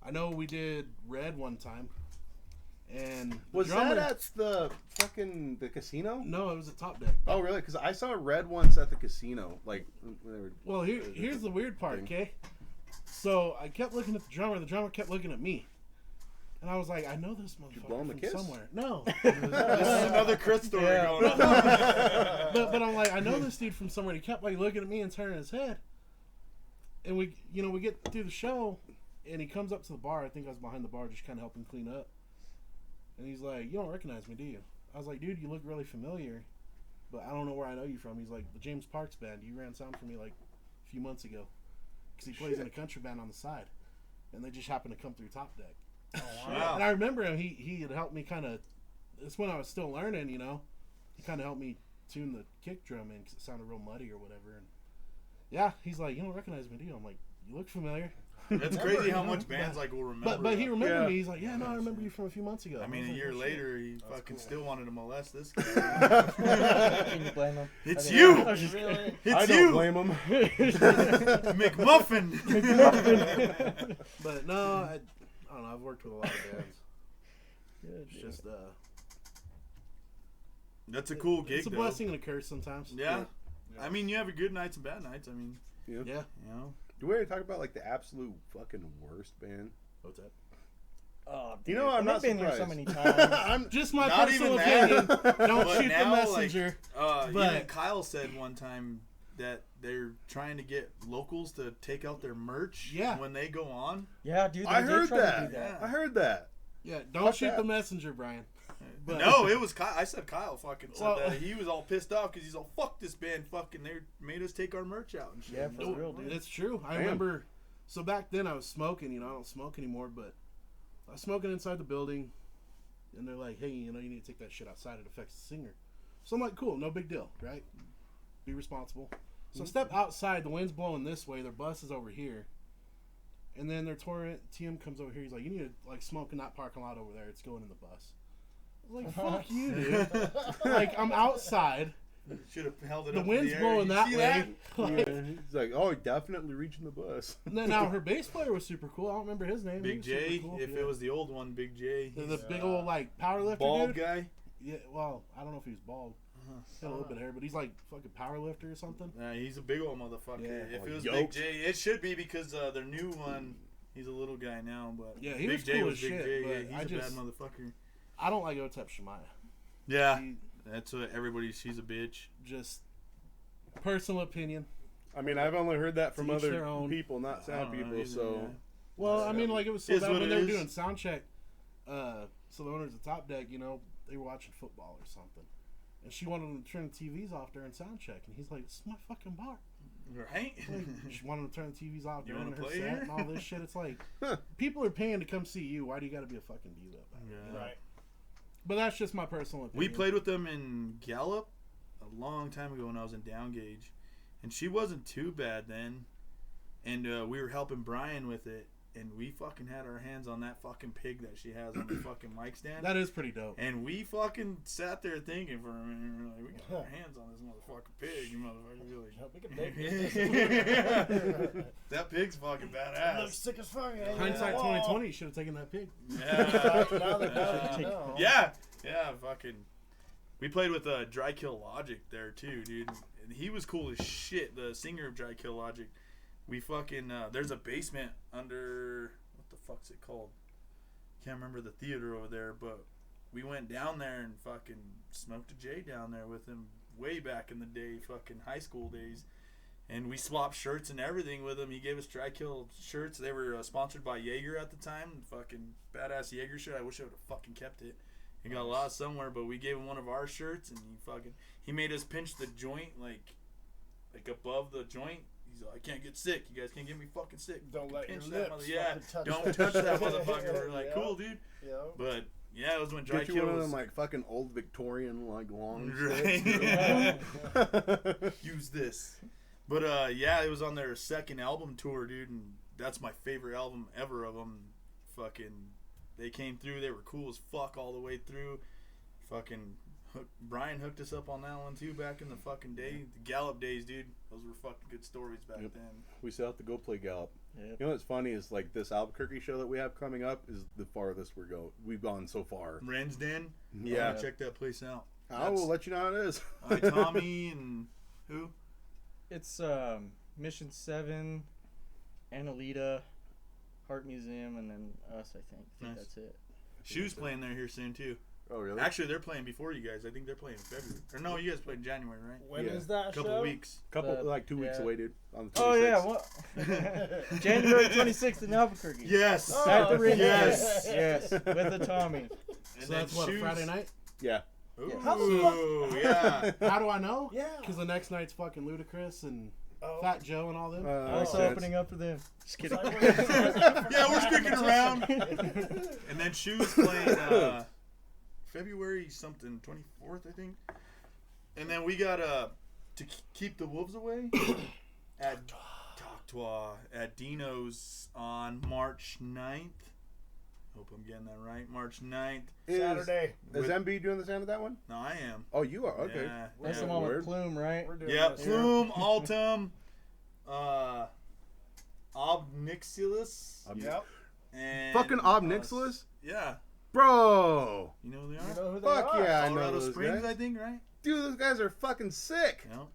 I know we did Red one time. And the Was drummer, that at the fucking the casino? No, it was a Top Deck. Oh, really? Because I saw Red once at the casino. Like, when they were, Well, here's the weird part, okay? So I kept looking at the drummer kept looking at me. And I was like, I know this motherfucker blow him a from kiss? somewhere. No. This is another Chris story going on. but I'm like, I know this dude from somewhere. He kept like looking at me and turning his head. And we get through the show, and he comes up to the bar. I think I was behind the bar just kind of helping clean up. And he's like, you don't recognize me, do you? I was like, dude, you look really familiar, but I don't know where I know you from. He's like, the James Parks Band. You ran sound for me like a few months ago. Because he plays in a country band on the side. And they just happened to come through Top Deck. Oh, wow. And I remember him. He had helped me kind of. It's when I was still learning, you know. He kind of helped me tune the kick drum in because it sounded real muddy or whatever. And yeah, he's like, you don't recognize me, do you? I'm like, you look familiar. It's crazy how much bands like will remember. But he remembered Yeah. me. He's like, yeah, no, I remember you from a few months ago. I mean, was a like, year "Oh, shit." later, he That's fucking cool. still wanted to molest this guy. Can you blame him? It's I you! I was just kidding. It's I don't you, blame him. McMuffin. But no, I don't know. I've worked with a lot of bands. Good, It's just That's a cool gig, it's a though. blessing and a curse sometimes. Yeah. Yeah. I mean, you have good nights and bad nights. I mean, Yeah. Yeah. you know. Do we ever talk about like the absolute fucking worst band? What's that? Oh, You know, I'm and not they've been here so surprised. many times. I'm Just my Not personal even that. opinion. Don't But shoot the now, like, messenger. Even But- Kyle said one time that they're trying to get locals to take out their merch Yeah. when they go on. Yeah, dude. They I did heard try to that. do that. I heard that. Yeah, don't Fuck shoot that. the messenger, Brian. But- No, it was Kyle. I said Kyle fucking said Well- that. He was all pissed off because he's all, fuck this band. Fucking, they made us take our merch out and shit. Yeah, for No, real, dude. It's true. I Damn. remember. So back then I was smoking. You know, I don't smoke anymore, but I was smoking inside the building, and they're like, "Hey, you know, you need to take that shit outside. It affects the singer." So I'm like, "Cool, no big deal, right? Be responsible." So I step outside. The wind's blowing this way. Their bus is over here, and then their TM comes over here. He's like, "You need to like smoke in that parking lot over there. It's going in the bus." I was like, "Fuck you, dude!" Like I'm outside. Should have held it The up in wind's air. blowing You that see way. Like, Yeah. He's like, oh, definitely reaching the bus. and then now her bass player was super cool. I don't remember his name. He Big was super J, cool. if Yeah. it was the old one, Big J. The He's big old like power lifter bald dude. guy. Yeah, well, I don't know if he was bald. He had a little bit of hair, but he's like fucking power lifter or something. Nah, he's a big old motherfucker. Yeah. If it was Yoked. Big J, it should be because their new one, he's a little guy now. But Yeah, he Big was J cool was as Big shit, J. but Yeah, I he's a just- bad motherfucker. I don't like Otep Shemaya. Yeah, He that's what everybody. She's a bitch. just personal opinion. I mean, I've only heard that from To each other their own. people, not I sound don't know people. either, So Well, I mean, like it was so Is bad what when it they were is. doing sound check. So the owners of Top Deck, you know, they were watching football or something, and she wanted them to turn the TVs off during sound check, and he's like, "This is my fucking bar." Right? Like, she wanted them to turn the TVs off You during wanna her play set here? and all this shit. It's like people are paying to come see you. Why do you got to be a fucking diva about it? Yeah. Right. But that's just my personal opinion. We played with them in Gallup a long time ago when I was in Downgauge, and she wasn't too bad then. And we were helping Brian with it, and we fucking had our hands on that fucking pig that she has on the fucking mic stand. That is pretty dope. And we fucking sat there thinking for a minute, and we're like, we got our hands on this motherfucking pig, you motherfucker. We're Yeah, we can like, dig this. that pig's fucking Looks badass. sick as fuck. Yeah, Hindsight yeah. 2020, you should have taken that pig. Yeah. Now they know. Yeah, fucking. We played with Dry Kill Logic there too, dude. And he was cool as shit. The singer of Dry Kill Logic. We fucking there's a basement under what the fuck's it called? Can't remember the theater over there, but we went down there and fucking smoked a J down there with him way back in the day, fucking high school days. And we swapped shirts and everything with him. He gave us Dry Kill shirts. They were sponsored by Jaeger at the time. Fucking badass Jaeger shirt. I wish I would have fucking kept it. He got lost somewhere, but we gave him one of our shirts, and he made us pinch the joint like above the joint. He's like, I can't get sick. You guys can't get me fucking sick. Don't let your Pinch that lips yeah, fucking touch don't that touch that shit. motherfucker. We're like, Yeah. cool, dude. Yeah. But yeah, it was when dry Get you kill one of was them like fucking old Victorian like long Right. sticks. use this. But yeah, it was on their second album tour, dude, and that's my favorite album ever of them. Fucking, they came through. They were cool as fuck all the way through. Fucking Brian hooked us up on that one too back in the fucking day, the Gallup days, dude. Those were fucking good stories back Yep. then. We still have to go play Gallup. Yep. You know what's funny is like this Albuquerque show that we have coming up is the farthest we've gone so far. Ren's Den. Yeah. Check that place out. I will let you know how it is. Tommy and who? It's Mission 7, Annalita, Heart Museum, and then us, I think. Nice. That's it. Shoe's playing there here soon too. Oh really? Actually, they're playing before you guys. I think they're playing in February. Or no, you guys played in January, right? When Yeah. is that Couple show? weeks. Couple the- like 2 weeks yeah. away, dude. On the 26th. Oh, yeah. What? January 26th in Albuquerque. Yes. Oh, At the okay. Ring. Yes. Yes, with the Tommy. And So then that's what, a Shoes- Friday night? Yeah. Ooh, How the yeah. How do I know? Yeah. Because the next night's fucking Ludacris and Oh. Fat Joe and all them. Makes Also sense. opening up for them. Just kidding. Yeah, we're sticking around. And then Shoes playing February something, 24th, I think. And then we got to keep the wolves away at Toctois at Dino's on March 9th. Hope I'm getting that right. March 9th. Saturday. Is MB doing the sound of that one? No, I am. Oh, you are? Okay. Yeah, That's yeah. the one Word. with Plume, right? We're doing Yeah, this. Plume, Altum, Obnixilis, Yep. and Fucking Obnixilis? Yeah, Bro. you know who they You are. know who they Fuck are? yeah, I know Colorado those Springs, guys. I think, right? Dude, those guys are fucking sick. You know?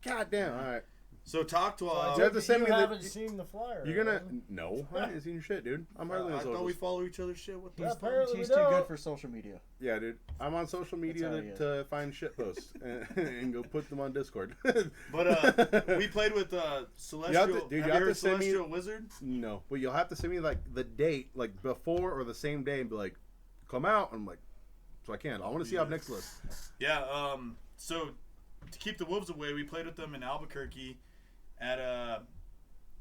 God damn. All right. So Toctois. You have to send me the- haven't seen the flyer. You're gonna have you? no, I haven't seen your shit, dude. I'm hardly I on thought we socials. follow each other's shit. What the Yeah, fuck? apparently He's we too don't. good for social media. Yeah, dude. I'm on social media how he is. to find shit posts and go put them on Discord. But we played with Celestial. dude, you have you have heard to send me- Celestial Wizard? No, but you'll have to send me like the date, like before or the same day, and be like, "Come out." I'm like, so I can't. I want to see Yeah. Obnixilis. Yeah. So to keep the wolves away, we played with them in Albuquerque at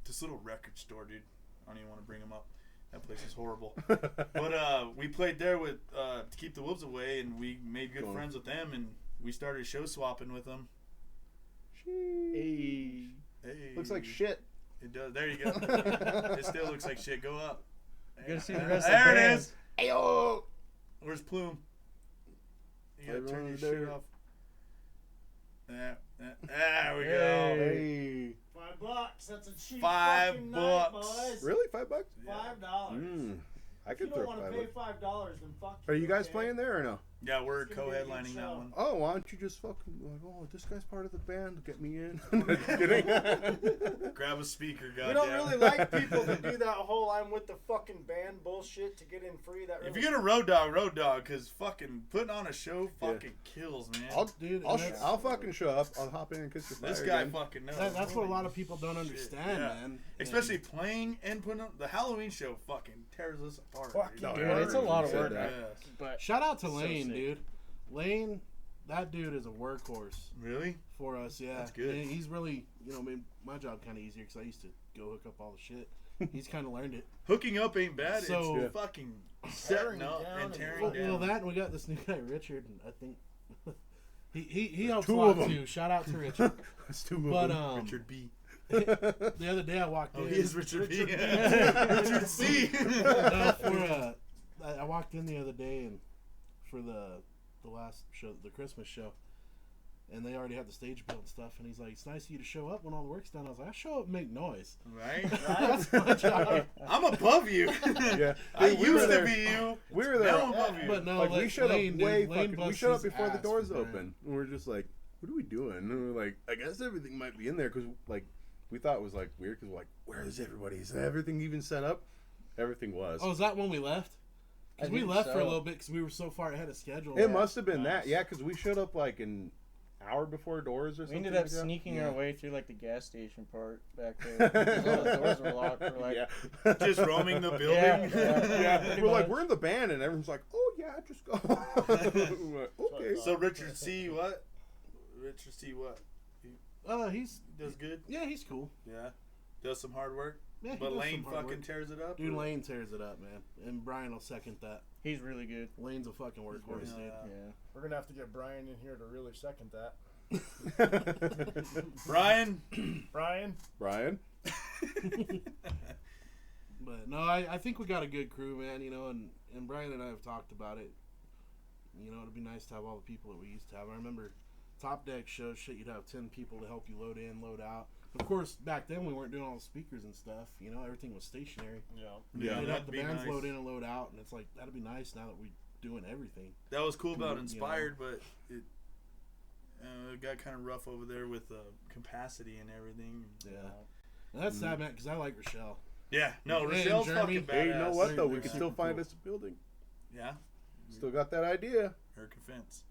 this little record store, dude. I don't even want to bring them up. That place is horrible. But we played there with to keep the wolves away, and we made good Cool. friends with them, and we started show swapping with them. Hey. Hey, Looks like shit. It does. There you go. It still looks like shit. Go up. You gotta see the rest of the There it band. is. Ayo. Where's Plume? You gotta turn your shit off. There we go. Hey. $5. That's a cheap $5. fucking night, boys. Really, $5? $5. I If you could don't throw want to $5. pay $5, then fuck Are you guys okay? playing there or no? Yeah, we're It's gonna be a good co-headlining that show. one. Oh, why don't you just fucking like, oh, this guy's part of the band, get me in. Just kidding. Grab a speaker, We goddamn. don't really like people that do that whole I'm with the fucking band bullshit to get in free. That If really you're gonna road dog, because fucking putting on a show fucking kills, man. Dude, I'll and I'll fucking show up. I'll hop in and kiss your fire. This guy again. fucking knows. that's what a lot of people don't understand, Yeah. man. Especially playing and putting on the Halloween show fucking tears us apart. Fucking dude. Dude, it's a lot of Said work. that. Yes. But Shout out to So Lane, sick. dude. Lane, that dude is a workhorse Really? for us. Yeah, That's good. And he's really, made my job kind of easier because I used to go hook up all the shit. He's kind of learned it. Hooking up ain't bad. So- It's fucking setting Tearing up down and and tearing Well, down. that and we got this new guy, Richard, and I think he helps Two a lot of 'em. too. Shout out to Richard. It's too moving. But Richard B. the other day I walked Oh, in. he is Richard B. Richard Richard C. No, I walked in the other day and for the last show, the Christmas show, and they already had the stage built and stuff. And he's like, "It's nice of you to show up when all the work's done." I was like, "I show up and make noise." Right? That's my job. I'm above you. Yeah. I Dude, we used were to there. be you. We were there. Now I'm above you. But no, Like we showed Lane, up dude, way Lane fucking. We busts showed up his before the ass doors for Brian. open, and we're just like, "What are we doing?" And we're like, "I guess everything might be in there," because like we thought it was like weird because like, where is everybody? Is everything even set up? Everything was. Oh, is that when we left? I Because we think left for a so. little bit because we were so far ahead of schedule. It must have been Nice. that, yeah, because we showed up like an hour before doors or we something. ended up like that. sneaking Yeah. our way through like the gas station part back there. Because all the doors were locked. We're like, yeah. Just roaming the building. Yeah. Pretty We're like, much. we're in the band, and everyone's like, "Oh yeah, just go." We're like, okay. So Richard C. What? Richard C. What? He's Does good. yeah, he's cool. Yeah. Does some hard work. Yeah, he But does Lane some hard fucking work. tears it up. Dude, or- Lane tears it up, man. And Brian will second that. He's really good. Lane's a fucking workhorse, dude. Yeah. We're gonna have to get Brian in here to really second that. Brian. Brian. But no, I think we got a good crew, man. You know, and Brian and I have talked about it. You know, it'd be nice to have all the people that we used to have. I remember Top Deck shows shit. You'd have 10 people to help you load in, load out. Of course, back then we weren't doing all the speakers and stuff. You know, everything was stationary. Yeah. Yeah, You'd have that'd the be bands nice. load in and load out, and it's like that'd be nice now that we're doing everything. That was cool about You know. Inspired, but it got kind of rough over there with capacity and everything. Yeah, and that's sad, man. Because I like Rochelle. Yeah, no, Hey, Rochelle's Jeremy. fucking badass. Hey, you know what though? We They're can super still find cool. us a building. Yeah, Still got that idea. her fence.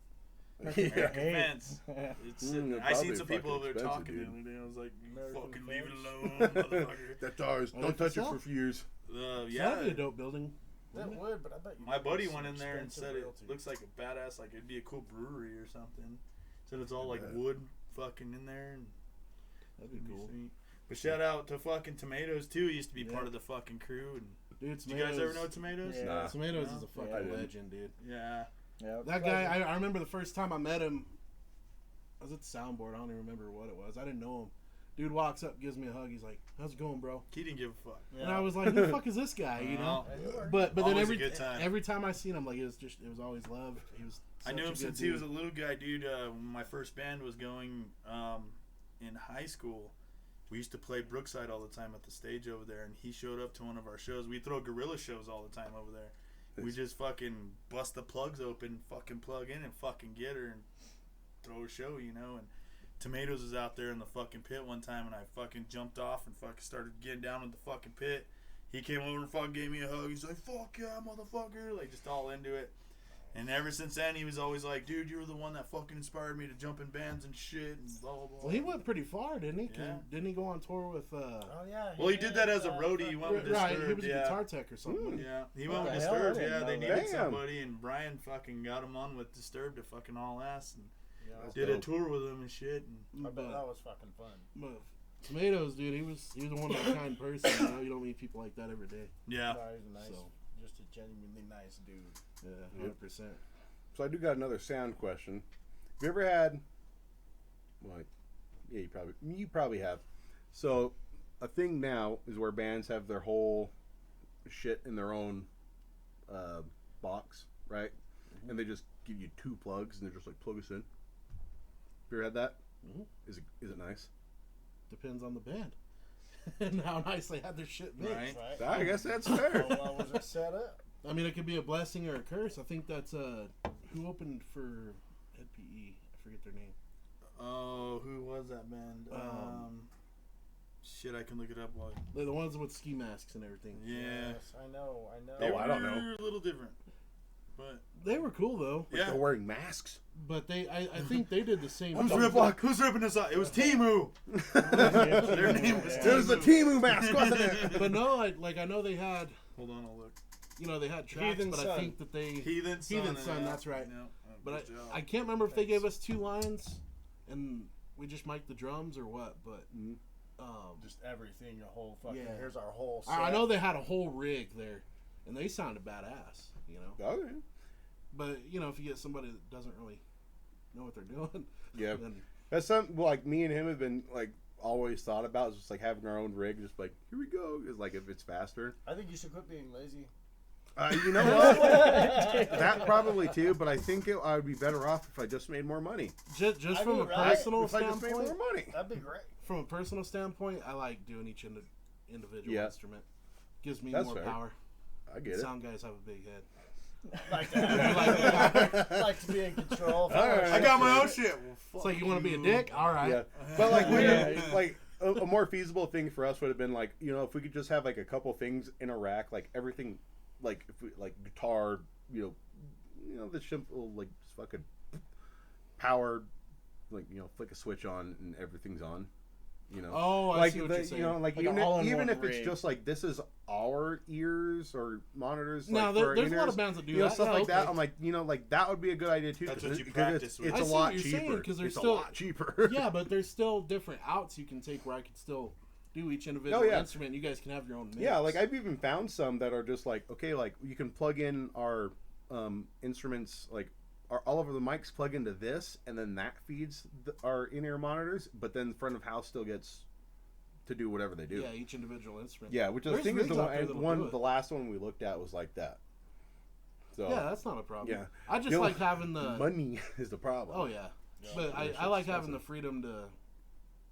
Hey. Fence. It's sitting there. I probably seen some people fucking over there expensive, talking the dude. other day. I was like, you American fucking leave it fence. alone, motherfucker. That's ours. Oh, Don't for touch it sale? for a few years. Yeah. That'd be a dope building. That wouldn't it? would, but I bet you. My buddy some went in there and expensive said it realty. looks like a badass, like it'd be a cool brewery or something. Said it's all like bet. wood fucking in there. And That'd be it'd be cool. sweet. But shout out to fucking Tomatoes too. He used to be Yeah. part of the fucking crew. And Dude, did you guys ever know Tomatoes? Yeah. Nah. Tomatoes No? is a fucking Yeah, I didn't. legend, dude. Yeah. Yeah. That guy, I remember the first time I met him. I was at the soundboard. I don't even remember what it was. I didn't know him. Dude walks up, gives me a hug. He's like, "How's it going, bro?" He didn't give a fuck. And I was like, "Who the fuck is this guy?" You know. Oh. Yeah, you were. But then Always a good time. every time I seen him, like it was always love. He was. I such knew a him good since he dude. was a little guy, dude. When my first band was going in high school, we used to play Brookside all the time at the stage over there, and he showed up to one of our shows. We throw guerrilla shows all the time over there. We just fucking bust the plugs open, fucking plug in, and fucking get her and throw a show, you know. And Tomatoes was out there in the fucking pit one time, and I fucking jumped off and fucking started getting down with the fucking pit. He came over and fucking gave me a hug. He's like, "Fuck yeah, motherfucker!" Like just all into it. And ever since then, he was always like, "Dude, you were the one that fucking inspired me to jump in bands and shit." And blah blah blah. Well, he went pretty far, didn't he? 'Cause Yeah. Didn't he go on tour with? Oh yeah. Well, he did that as a roadie. He went with Right, Disturbed. he was a Yeah. guitar tech or something. Yeah, he What went with the hell? I Disturbed. didn't Yeah, know they that. needed Damn. somebody, and Brian fucking got him on with Disturbed to fucking all ass, and That's did a dope. tour with him and shit. And I bet that But, was fucking fun. but Tomatoes, dude, he was a one of a kind person. You know, you don't meet people like that every day. yeah, No, he's a nice, So. just a genuinely nice dude. Yeah, 100%. So I do got another sound question. Have you ever had? Well, yeah, you probably have. So a thing now is where bands have their whole shit in their own box, right? And they just give you 2 plugs, and they're just like, plug us in. Have you ever had that? Mhm. Is it nice? Depends on the band and how nice they had their shit mixed. Right. Right? I guess that's fair. How well was it set up? I mean, it could be a blessing or a curse. I think that's who opened for ep.2. I forget their name. Oh, who was that band? Shit, I can look it up while. They're the ones with ski masks and everything. Yeah, Yes, I know. they Oh, I don't know. were a little different, but They were cool though, Like yeah. they're wearing masks. but I think they did the same. Who's ripping this out? It was Timu. Their name was It was the Timu. Timu mask, wasn't it? But no, I know they had, Hold on, I'll look. they had tracks, Heathen but I Sun. think that they. Heathen Son. Heathen Son, yeah. that's right. Yeah. But Good job. I can't remember if they gave us 2 lines, and we just mic'd the drums or what. But Just everything, a whole fucking. Yeah. Here's our whole. Set. I know they had a whole rig there, and they sounded badass. Okay. But if you get somebody that doesn't really know what they're doing, Yeah. then That's something like me and him have been like always thought about, is just like having our own rig, just like here we go. Is like if it's faster. I think you should quit being lazy. You know what? That probably too, but I think I would be better off if I just made more money. just I from mean, a right? personal If I just made standpoint, more money. That'd be great. from a personal standpoint, I like doing each individual Yeah. instrument. Gives me That's more fair. power. I get it. Sound guys have a big head. Like that. Like to be in control. right. I got my own shit. Well, fuck It's like you want to be a dick, all right. Yeah, but like we Yeah. like a more feasible thing for us would have been like if we could just have like a couple things in a rack, like everything, like if we like guitar, the simple like just fucking power, like flick a switch on and everything's on. Oh, I like see what the, you're saying. like Like even an all-in-one even if it's rig. just like this is our ears or monitors. No, like, for our there's a lot in-ears, of bands that do you know, that. stuff Yeah, like that. okay. I'm like, you know, like that would be a good idea too. That's 'cause what you it's practice with. it's I a see lot what you're saying, cheaper. 'cause there's It's still- a lot cheaper. Yeah, but there's still different outs you can take where I could still do each individual Oh, yeah. instrument. You guys can have your own mix. Yeah, like I've even found some that are just like, okay, like you can plug in our instruments, like all of the mics plug into this, and then that feeds our in-ear monitors, but then front of house still gets to do whatever they do. Yeah, each individual instrument. Yeah, which I There's think is the rigs out there that'll do it. the last one we looked at was like that. So Yeah, that's not a problem. Yeah. I just You know, like having the money is the problem. Oh yeah, Yeah, but yeah, I shit's like having the expensive. freedom to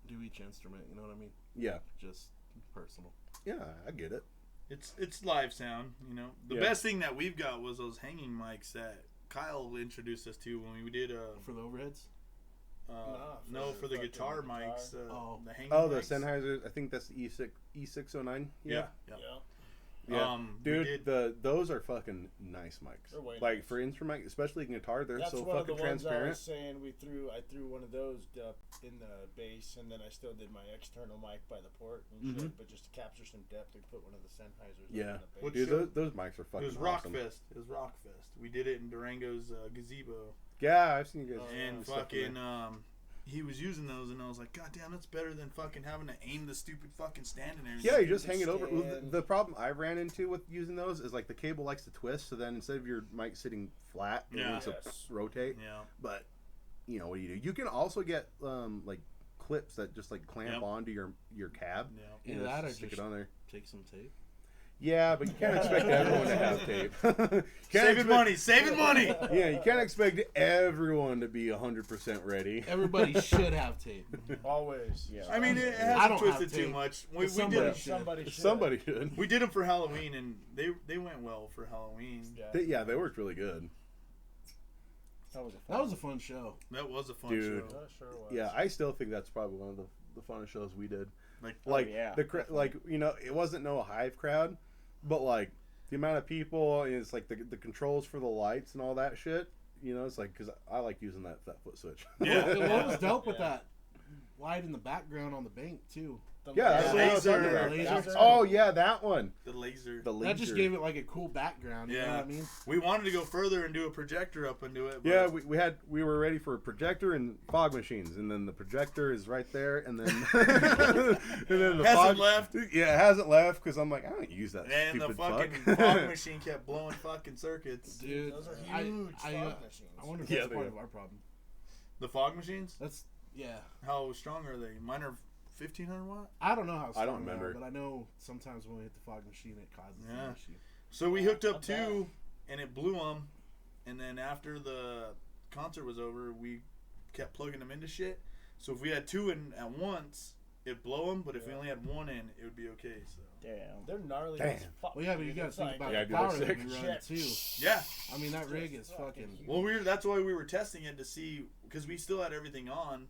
do each instrument. You know what I mean? Yeah, Just personal. yeah, I get it. It's live sound, you know. The Yeah. best thing that we've got was those hanging mics that Kyle introduced us to when we did For the overheads. for the fucking guitar guitar. mics. The hanging Oh, the mics. Sennheiser. I think that's the E609. Yeah. Yeah. Yeah. We Dude, did- those are fucking nice mics. They're way Like nice. for instrument, especially guitar, they're That's so one of the fucking ones I transparent. was saying I threw one of those up in the bass, and then I still did my external mic by the port and shit. But just to capture some depth, we put one of the Sennheisers Yeah. up in the Which bass. Dude, those mics are It fucking was awesome. Rockfest. It was Rockfest. We did it in Durango's gazebo, Yeah, I've seen you guys. Oh, and do stuff in fucking there. he was using those, and I was like, God damn, that's better than fucking having to aim the stupid fucking stand in there. Yeah, you just can hang it over. Well, stand. the problem I ran into with using those is like the cable likes to twist, so then instead of your mic sitting flat, it Yeah. wants to Yes. rotate. Yeah. But you know what do you do? You can also get like clips that just like clamp Yep. onto your cab. Yeah. and Either that or stick just it on there. take some tape. Yeah, but you can't expect everyone to have tape. Can't Saving expect- money, saving money. Yeah, you can't expect everyone to be 100% ready. Everybody should have tape. Always. Yeah. I mean, it I hasn't don't twisted have too tape. much. We Somebody did should. Somebody should. Somebody should. we did them for Halloween, and they went well for Halloween. Yeah. They worked really good. That was a fun. That was a fun show. That was a fun Dude. show. That sure was. Yeah, I still think that's probably one of the funnest shows we did. Like, Like yeah, like you know, it wasn't no hive crowd, but like the amount of people, and it's like the controls for the lights and all that shit. You know, it's like because I like using that foot switch. Yeah. What was dope with Yeah. that light in the background on the bank too? The Yeah, that's The what I was talking laser. about. Laser. Oh yeah, that one. the laser. The laser. That just gave it like a cool background. You know Yeah. what I mean? We wanted to go further and do a projector up into it. But Yeah, we were ready for a projector and fog machines, and then the projector is right there, and then and then the Hasn't fog left. Yeah, it hasn't left because I'm like I don't use that and the stupid fucking fuck. fog machine kept blowing fucking circuits. Dude, Those are I- huge I, fog uh, machines. I wonder if Yeah, that's they part are. of our problem. The fog machines? That's yeah. How strong are they? Mine are 1,500 watt. I don't know how strong I don't they are, remember. but I know sometimes when we hit the fog machine, it causes Yeah. an issue. So we hooked up Not bad. two, and it blew them. And then after the concert was over, we kept plugging them into shit. So if we had two in at once, it'd blow them. But if we Yeah. only had one in, it would be okay. So Damn. They're gnarly Damn. as fuck. Well, yeah, but you dude. gotta It's think like- about Yeah, the dude, power they're that we sick. run Shit. too. yeah. I mean, that rig is Just fucking. huge. Well, that's why we were testing it to see, because we still had everything on,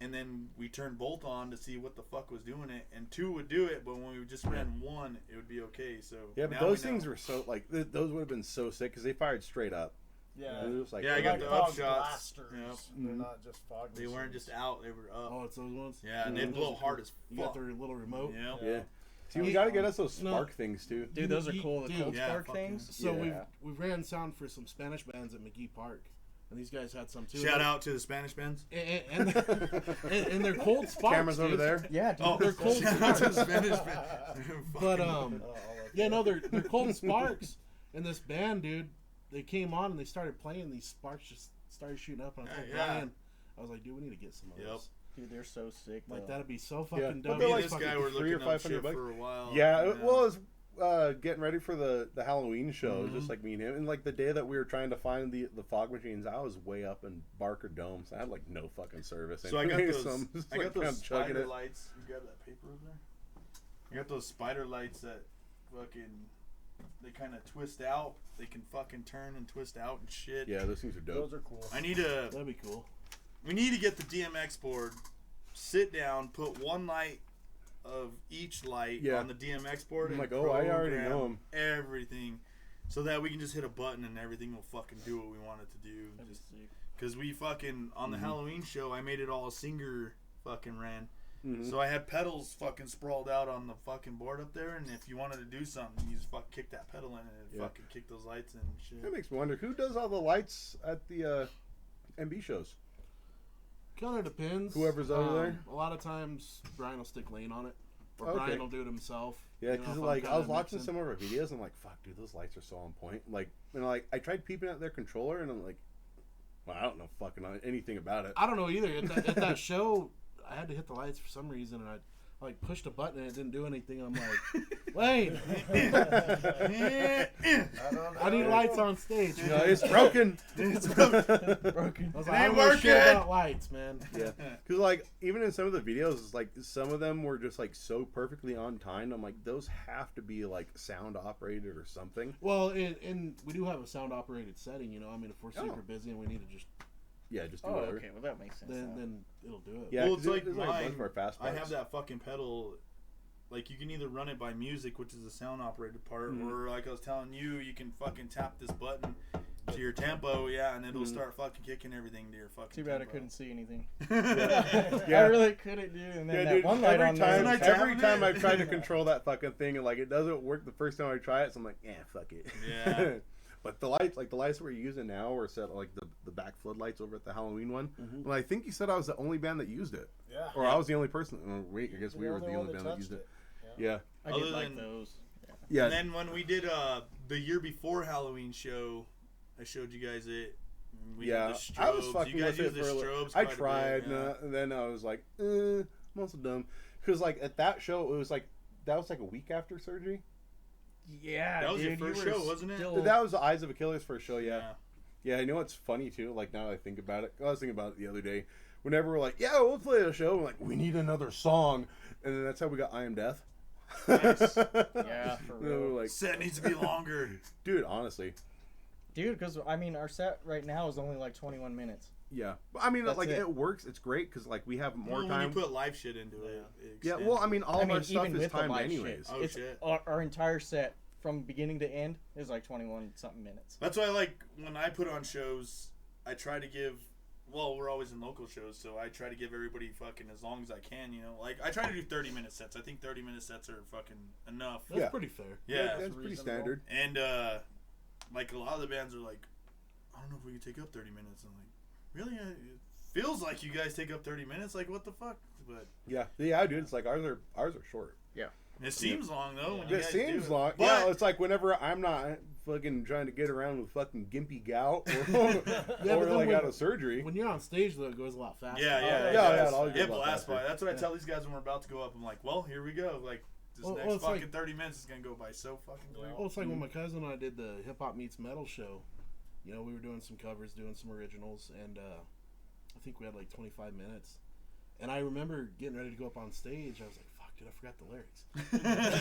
and then we turned both on to see what the fuck was doing it, and two would do it, but when we just ran one, it would be okay. So Yeah, but now those we things know. were so like those would have been so sick because they fired straight up. Yeah. It was like, Yeah, I They're got like the fog upshots. blasters. Yep. They're Mhm. not just fog They weren't machines. just out; they were up. Oh, it's those ones. Yeah, and Mhm. they Those blow are hard cool. as You got fuck. their little remote. Yeah. Yeah. See, we Yeah. got to get us those No. spark things too. Dude, those are cool. The Dude, cold yeah, spark fuck things. So Yeah. we ran sound for some Spanish bands at McGee Park, and these guys had some too. Shout out to the Spanish bands. And and they're cold sparks. Cameras over dude. there. Yeah, dude. Oh, they're cold shout out to the sparks. Spanish band. But Oh, all of yeah, it. no, they're cold sparks. And this band, dude, they came on and they started playing. These sparks just started shooting up, and I told Yeah, yeah. Brian, I was like, dude, we need to get some of Yep. those. Dude, they're so sick. Like though. that'd be so Yeah. fucking But dope. they're Me like and this guy fucking were 300 looking or up 500 shit bucks. for a while. Yeah, well, it was getting ready for the Halloween show, Mhm. just like me and him. And like the day that we were trying to find the fog machines, I was way up in Barker Dome, so I had like no fucking service. So I got anyway, those. so I'm just, I got like, those kinda chugging spider it. lights. You grab that paper over there. I got those spider lights that fucking they kind of twist out. They can fucking turn and twist out and shit. Yeah, those things are dope. Those are cool. I need to. That'd be cool. We need to get the DMX board. Sit down, put one light of each light Yeah. on the DMX board. I'm and like, oh, I already program know 'em. everything, so that we can just hit a button and everything will fucking do what we want it to do. That'd be Just sick. because we fucking on the Mhm. Halloween show, I made it all a singer fucking ran. So I had pedals fucking sprawled out on the fucking board up there, and if you wanted to do something, you just fucking kick that pedal in and it fucking kick those lights in and shit. That makes me wonder who does all the lights at the MB shows. Kind of depends. Whoever's over there. A lot of times Brian will stick lane on it, or Okay. Brian will do it himself. Yeah, You know, because if I'm like I kinda was watching mixing. some of our videos, I'm like, fuck, dude, those lights are so on point. Like, and like I tried peeping at their controller, and I'm like, well, I don't know fucking anything about it. I don't know either. At that show, I had to hit the lights for some reason, and I like pushed a button and it didn't do anything. I'm like, wait, I need lights on stage. You know, it's broken. It's broken. Broken. I was It like, I ain't don't know shit working. about lights, man. Yeah, because like even in some of the videos, it's like some of them were just like so perfectly on time. I'm like, those have to be like sound operated or something. Well, and we do have a sound operated setting. You know, I mean, if we're super busy and we need to just Yeah, just do Oh, whatever. okay. Well, that makes sense. now. then it'll do it. Yeah, Well, 'cause it's like there's, a bunch mine. of our fast I parts. have that fucking pedal. Like, you can either run it by music, which is the sound operated part, or like I was telling you, you can fucking tap this button to your tempo, and it'll start fucking kicking everything to your fucking Too bad I tempo. couldn't see anything. Yeah. I really couldn't, dude. And then Yeah, that dude, one light on there. Isn't I was- tapping every time it? I've tried to control that fucking thing and like it doesn't work the first time I try it, so I'm like, fuck it. Yeah. But the lights, like the lights we're using now, are set like the back floodlights over at the Halloween one. Well, I think you said I was the only band that used it, Yeah. or I was the only person. Oh, wait, I guess we You're were the one only band that touched used it. it. Yeah, I Other did like than- those. yeah. And then when we did the year before Halloween show, I showed you guys it. We had Yeah, the strobes. I was fucking you guys with it used the for a li- strobes I quite a bit, tried, yeah. and then I was like, I'm also dumb, because like at that show, it was like that was like a week after surgery. Yeah, That was your dude, you first were show, wasn't it? still- That was the Eyes of Achilles first show. Yeah. You know what's funny too? Like now that I think about it, I was thinking about it the other day. Whenever we're like, yeah, we'll play a show, we're like, we need another song, and then that's how we got I Am Death. Nice. Yeah, for And then real. we're like, Set needs to be longer. dude, honestly, Dude, because, I mean, our set right now is only like 21 minutes. yeah. But I mean, That's like it. it works. It's great because like we have more When time. you put live shit into it. it Yeah. extends Well, I it. mean, all I of mean, our stuff even is with the timed live anyways. shit, Oh, it's shit. our entire set from beginning to end is like 21 something minutes. That's why, like, when I put on shows, I try to give. Well, we're always in local shows, so I try to give everybody fucking as long as I can. You know, like I try to do 30-minute sets. I think 30-minute sets are fucking enough. That's Yeah. pretty fair. Yeah, That's pretty reasonable. standard. and like a lot of the bands are like, I don't know if we can take up 30 minutes. I'm like, really? It feels like you guys take up 30 minutes. Like, what the fuck? But Yeah, dude. It's like ours are short. it seems long though. When you It guys seems do it. long. But, Yeah, it's like whenever I'm not fucking trying to get around with fucking gimpy gout or, but or then like when- out of surgery. When you're on stage, though, it goes a lot faster. Yeah, Yeah, it yeah, does. it always goes It a lot blasts faster. by. That's what I Yeah. tell these guys when we're about to go up. I'm like, well, here we go. Like this Well, next it's fucking like- 30 minutes is gonna go by so fucking quick. Well, it's like when my cousin and I did the Hip Hop Meets Metal show. You know, we were doing some covers, doing some originals, and I think we had like 25 minutes. And I remember getting ready to go up on stage. I was like, fuck, dude, I forgot the lyrics.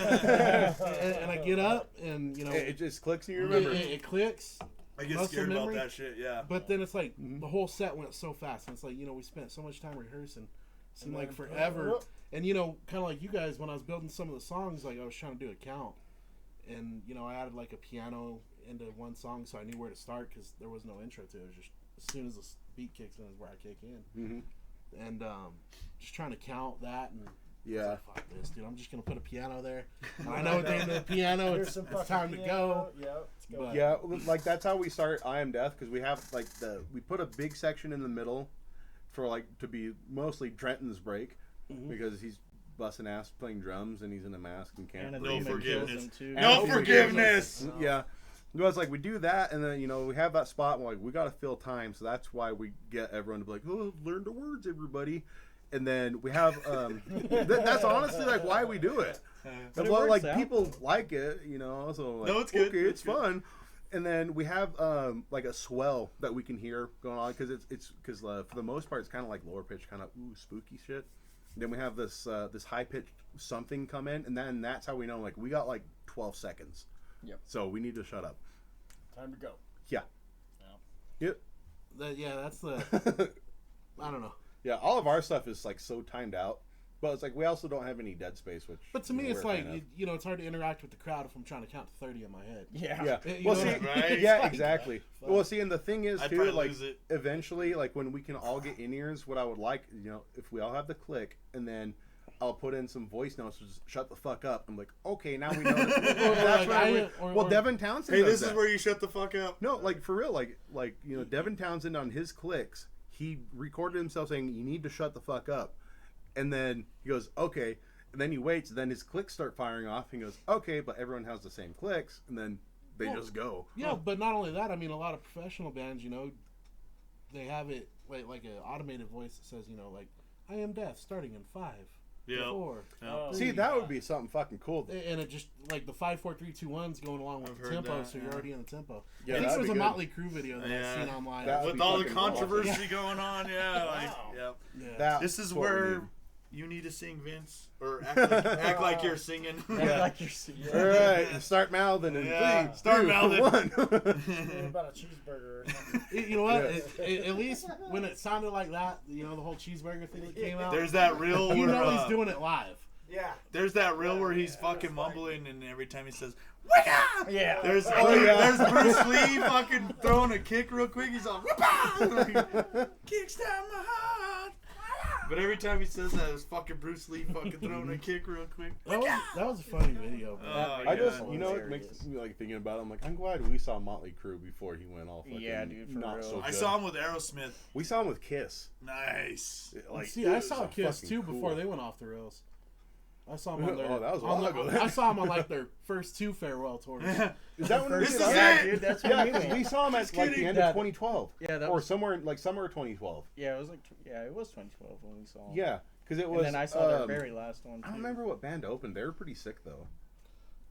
and I get up, and, you know, It just clicks and you it, remember. it clicks. I get Muscle scared memory. about that shit. Yeah. But then it's like Mhm. the whole set went so fast. And it's like, you know, we spent so much time rehearsing. It seemed And like then- forever. And, you know, kind of like you guys, when I was building some of the songs, like I was trying to do a count. And, you know, I added like a piano into one song so I knew where to start because there was no intro to it. It was just as soon as the beat kicks in is where I kick in. Mhm. And just trying to count that. And I was Yeah. like, fuck this, dude. I'm just going to put a piano there. And I know at the end of the piano, Here's it's some time fucking to piano. go. Yeah, let's go. But- Yeah, like that's how we start I Am Death because we have like we put a big section in the middle for like to be mostly Trenton's break Mhm. because he's busting ass playing drums and he's in a mask and can't And a No breathe. demon forgiveness. kills him, too. No And- forgiveness. Yeah. It was like we do that, and then we have that spot. And we're like we got to fill time, so that's why we get everyone to be like, "Oh, learn the words, everybody." And then we have that's honestly like why we do it. But it Well, works like out. people like it, So like, No, it's good. Okay, it's It's good. fun. And then we have like a swell that we can hear going on because it's because for the most part it's kind of like lower pitch, kind of spooky shit. Then we have this this high pitched something come in, and then that's how we know like we got like 12 seconds. Yep. So we need to shut up. Time to go. Yeah. Yep. Yeah, that's the. I don't know. Yeah. All of our stuff is like so timed out, but it's like we also don't have any dead space, which. But to me, we're it's a like, fan of. it's hard to interact with the crowd if I'm trying to count to 30 in my head. Yeah. Yeah. You Well, know see, what I mean? yeah, It's like- exactly. Fuck. Well, see, and the thing is I'd too, probably like lose it. eventually, like when we can all get in ears, what I would like, if we all have the click, and then I'll put in some voice notes, just shut the fuck up. I'm like, okay, now we know. That's what Devin Townsend. Hey, does this is where you shut the fuck up. No, like for real, like Devin Townsend on his clicks, he recorded himself saying, "You need to shut the fuck up," and then he goes, "Okay," and then he waits. Then his clicks start firing off. And he goes, "Okay," but everyone has the same clicks, and then they just go. Yeah, but not only that. I mean, a lot of professional bands, they have it like an automated voice that says, like, "I am death," starting in 5. Yeah. 4. See, that would be something fucking cool. And it just like the 5, 4, 3, 2, 1's going along with the tempo, so you're already in the tempo. Yeah, I think it was a good. Motley Crue video that I've seen online. With all the controversy going on, This is where you need to sing, Vince, or act like you're singing. Act like you're singing. All right, start mouthing and start mouthing. 1. About a cheeseburger or something. You know what? At least when it sounded like that, the whole cheeseburger thing that came out. There's that reel where he's doing it live. Yeah. There's that reel where he's fucking mumbling, and every time he says, "Wicca!" Yeah. There's Bruce Lee fucking throwing a kick real quick. He's all, "Wicca!" Kicks down my heart. But every time he says that, it's fucking Bruce Lee fucking throwing a kick real quick. That was a funny video. I just, it makes me like thinking about it. I'm like, I'm glad we saw Motley Crue before he went all fucking dude, for not real. so good. I saw him with Aerosmith. We saw him with Kiss. Nice. See, I saw Kiss too before they went off the rails. I saw them on their. Oh, that was a while ago. I saw them on like their first 2 farewell tours. Is that when This is Yeah, it? dude, that's what Yeah, I because mean. we saw him at like the end of 2012. Yeah, that or was somewhere like summer of 2012. Yeah, it was like it was 2012 when we saw him. Yeah, because it was. And then I saw their very last one. I don't remember what band opened. They were pretty sick though.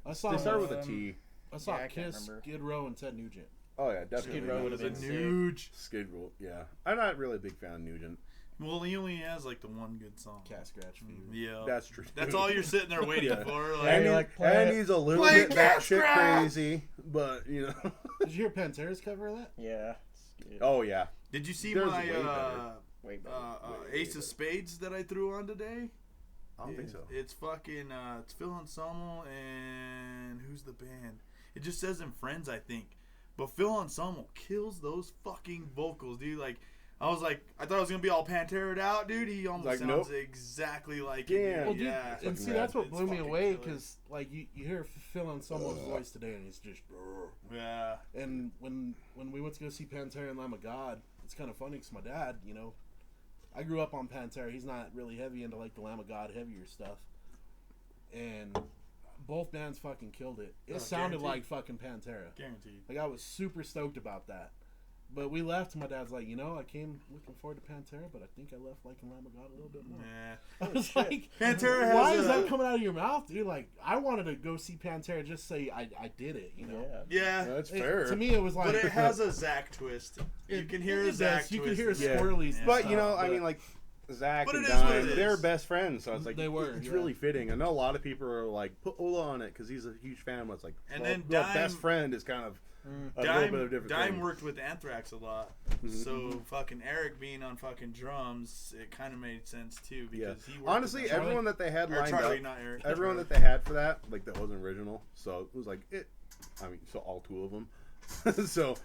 I saw. They started with a T. I saw I can't Kiss, remember. Skid Row, and Ted Nugent. Oh yeah, definitely. Skid Row would have been huge. Skid Row, yeah. I'm not really a big fan of Nugent. Well, he only has like the one good song. Cat Scratch Fever. Yeah. That's true. That's all you're sitting there waiting for. Like, And, you're like, play it. he's a little Play bit Cat batshit Scratch! crazy, but you know. Did you hear Pantera's cover of that? Yeah. Oh yeah. did you see There's my way better. Way better. Ace of Spades that I threw on today? I don't think so. It's fucking it's Phil Anselmo and who's the band? It just says in Friends, I think. But Phil Anselmo kills those fucking vocals, dude. Like, I was like, I thought it was gonna be all Pantera'd out, dude. He almost Like, sounds nope. exactly like Yeah. it. Well, Dude. dude, Yeah. and fucking see, rad. that's what It's blew me fucking away killer. because, like, you hear Phil Anselmo's voice today, and he's just. Yeah. And when we went to go see Pantera and Lamb of God, it's kind of funny because my dad, I grew up on Pantera. He's not really heavy into like the Lamb of God heavier stuff, and both bands fucking killed it. It sounded guaranteed. like fucking Pantera. Guaranteed. Like, I was super stoked about that. But we left, and my dad's like, I came looking forward to Pantera, but I think I left liking Lamb of God a little bit more. Yeah. I was like, Pantera has why a- is that coming out of your mouth, dude? Like, I wanted to go see Pantera just say I did it, Yeah. Yeah. That's It- fair. to me, it was like. But it has a Zach twist. You can hear a it Zach does. You twist. can hear Yeah. squirrelies. and But stuff, I mean, like Zach But and it is what Dime, it they're is. best friends, so it's like They were, It's yeah. really fitting. I know a lot of people are like, put Ola on it because he's a huge fan. But it's like, And well, then well, Dime- best friend is kind of a little bit of different Dime thing. worked with Anthrax a lot, so fucking Eric being on fucking drums, it kind of made sense too Yeah, because he worked honestly, with everyone that they had or lined Charlie, up, not Eric. everyone that they had for that, like that wasn't original. So it was like it. I mean, so all 2 of them. So,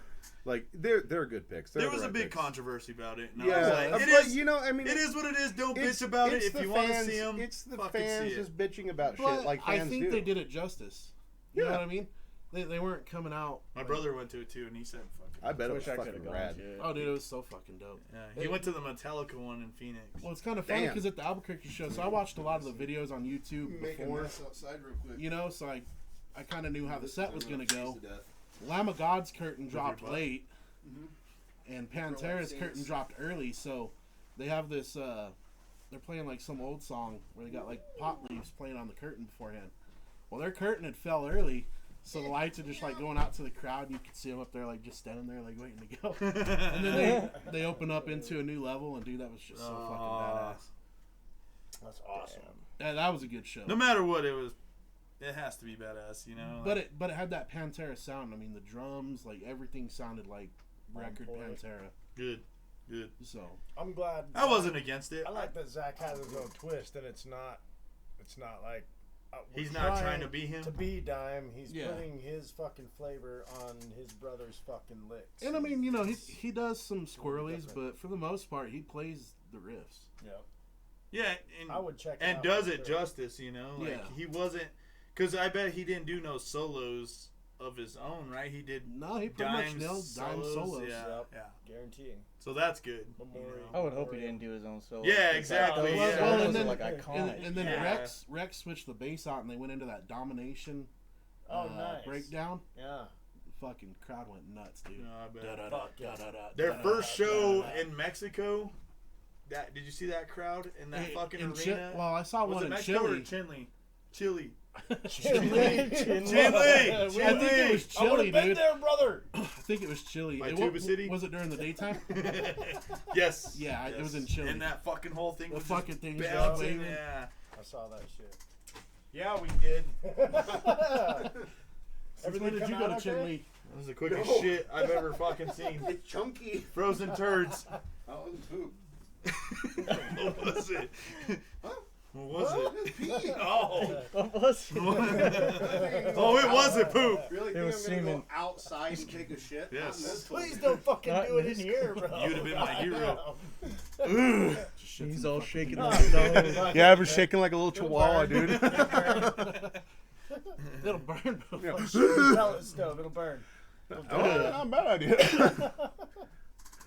like they're good picks. They're there the was a right big picks. controversy about it. And I Yeah, was like, but it is. I mean, It is what it is. Don't it's- bitch about it. it's If the you want to fans- see them, it's the fucking fans see it. just bitching about But shit like I fans think do. they did it justice. You know Yeah. what I mean? They weren't coming out. My brother went to it too, and he said, "Fucking." I bet it was Wish I fucking could've gone rad. to it. Oh, dude, it was so fucking dope. Yeah, he went to the Metallica one in Phoenix. Well, it's kind of funny Damn. because at the Albuquerque show, so I watched a lot of the videos on YouTube before, outside real quick. so I kind of knew how the set was going to go. Lamb of God's curtain dropped butt? late, and Pantera's curtain dropped early, so they have this, they're playing like some old song where they got like pot leaves playing on the curtain beforehand. Well, their curtain had fell early, so the lights are just like going out to the crowd, and you can see them up there like just standing there like waiting to go. And then they open up into a new level, and dude, that was just so fucking badass. That's awesome. Yeah, that was a good show. No matter what, it has to be badass, you know. But it had that Pantera sound. I mean, the drums, like everything sounded like record point. Pantera. Good. So I'm glad. I wasn't against it. I like that Zach has his own twist, and it's not like we're He's not trying to be him. To be Dime, he's Yeah. putting his fucking flavor on his brother's fucking licks. and I mean, he does some squirrelies, but for the most part, he plays the riffs. Yeah. Yeah, I would check it and out does for it sure. justice, you know? Like, Yeah. he wasn't, because I bet he didn't do no solos of his own, right? He did No, he pretty much nailed dime solos. Yeah, Yep. yeah. Guaranteeing. So that's good. Memorial. I would hope he didn't do his own solo. Yeah, 'cause exactly, Those yeah. solos Well, and are then- like iconic. And then Yeah. Rex switched the bass out and they went into that domination Oh, nice. breakdown. Yeah. Fucking crowd went nuts, dude. No, I bet. Da-da-da, Fuck yeah. da-da-da, Their da-da-da, first show da-da-da. in Mexico, did you see that crowd in that fucking in arena? well, I saw Was one it in Mexico Chile. or Chile? Chile. Chile. Chile. I think it was I would Chile, have been dude. there, brother. I think it was Chile. By It Tuba City? Was it during the daytime? Yes. Yeah, it Yes. was in Chile. And that fucking whole thing The was fucking just thing was bouncing. bouncing. Yeah. I saw that shit. Yeah, we did. Since when did you go to Chile? That was the quickest No. shit I've ever fucking seen. It's chunky. Frozen turds. That was poop. What was it? Huh? What was it? Pee. Oh. What was it? Oh, it wasn't poop. Really It think was I'm gonna semen. go outside and take a shit? Yes. Not in this Please place. don't fucking Not do it in in this- here, bro. You'd have been my hero. Just shit He's some all fucking- shaking Oh, like a dog. Yeah, I've been shaking like a little It'll chihuahua, burn. dude. It'll burn. bro. Yeah. Pellet stove, it'll burn. Oh, not a bad idea.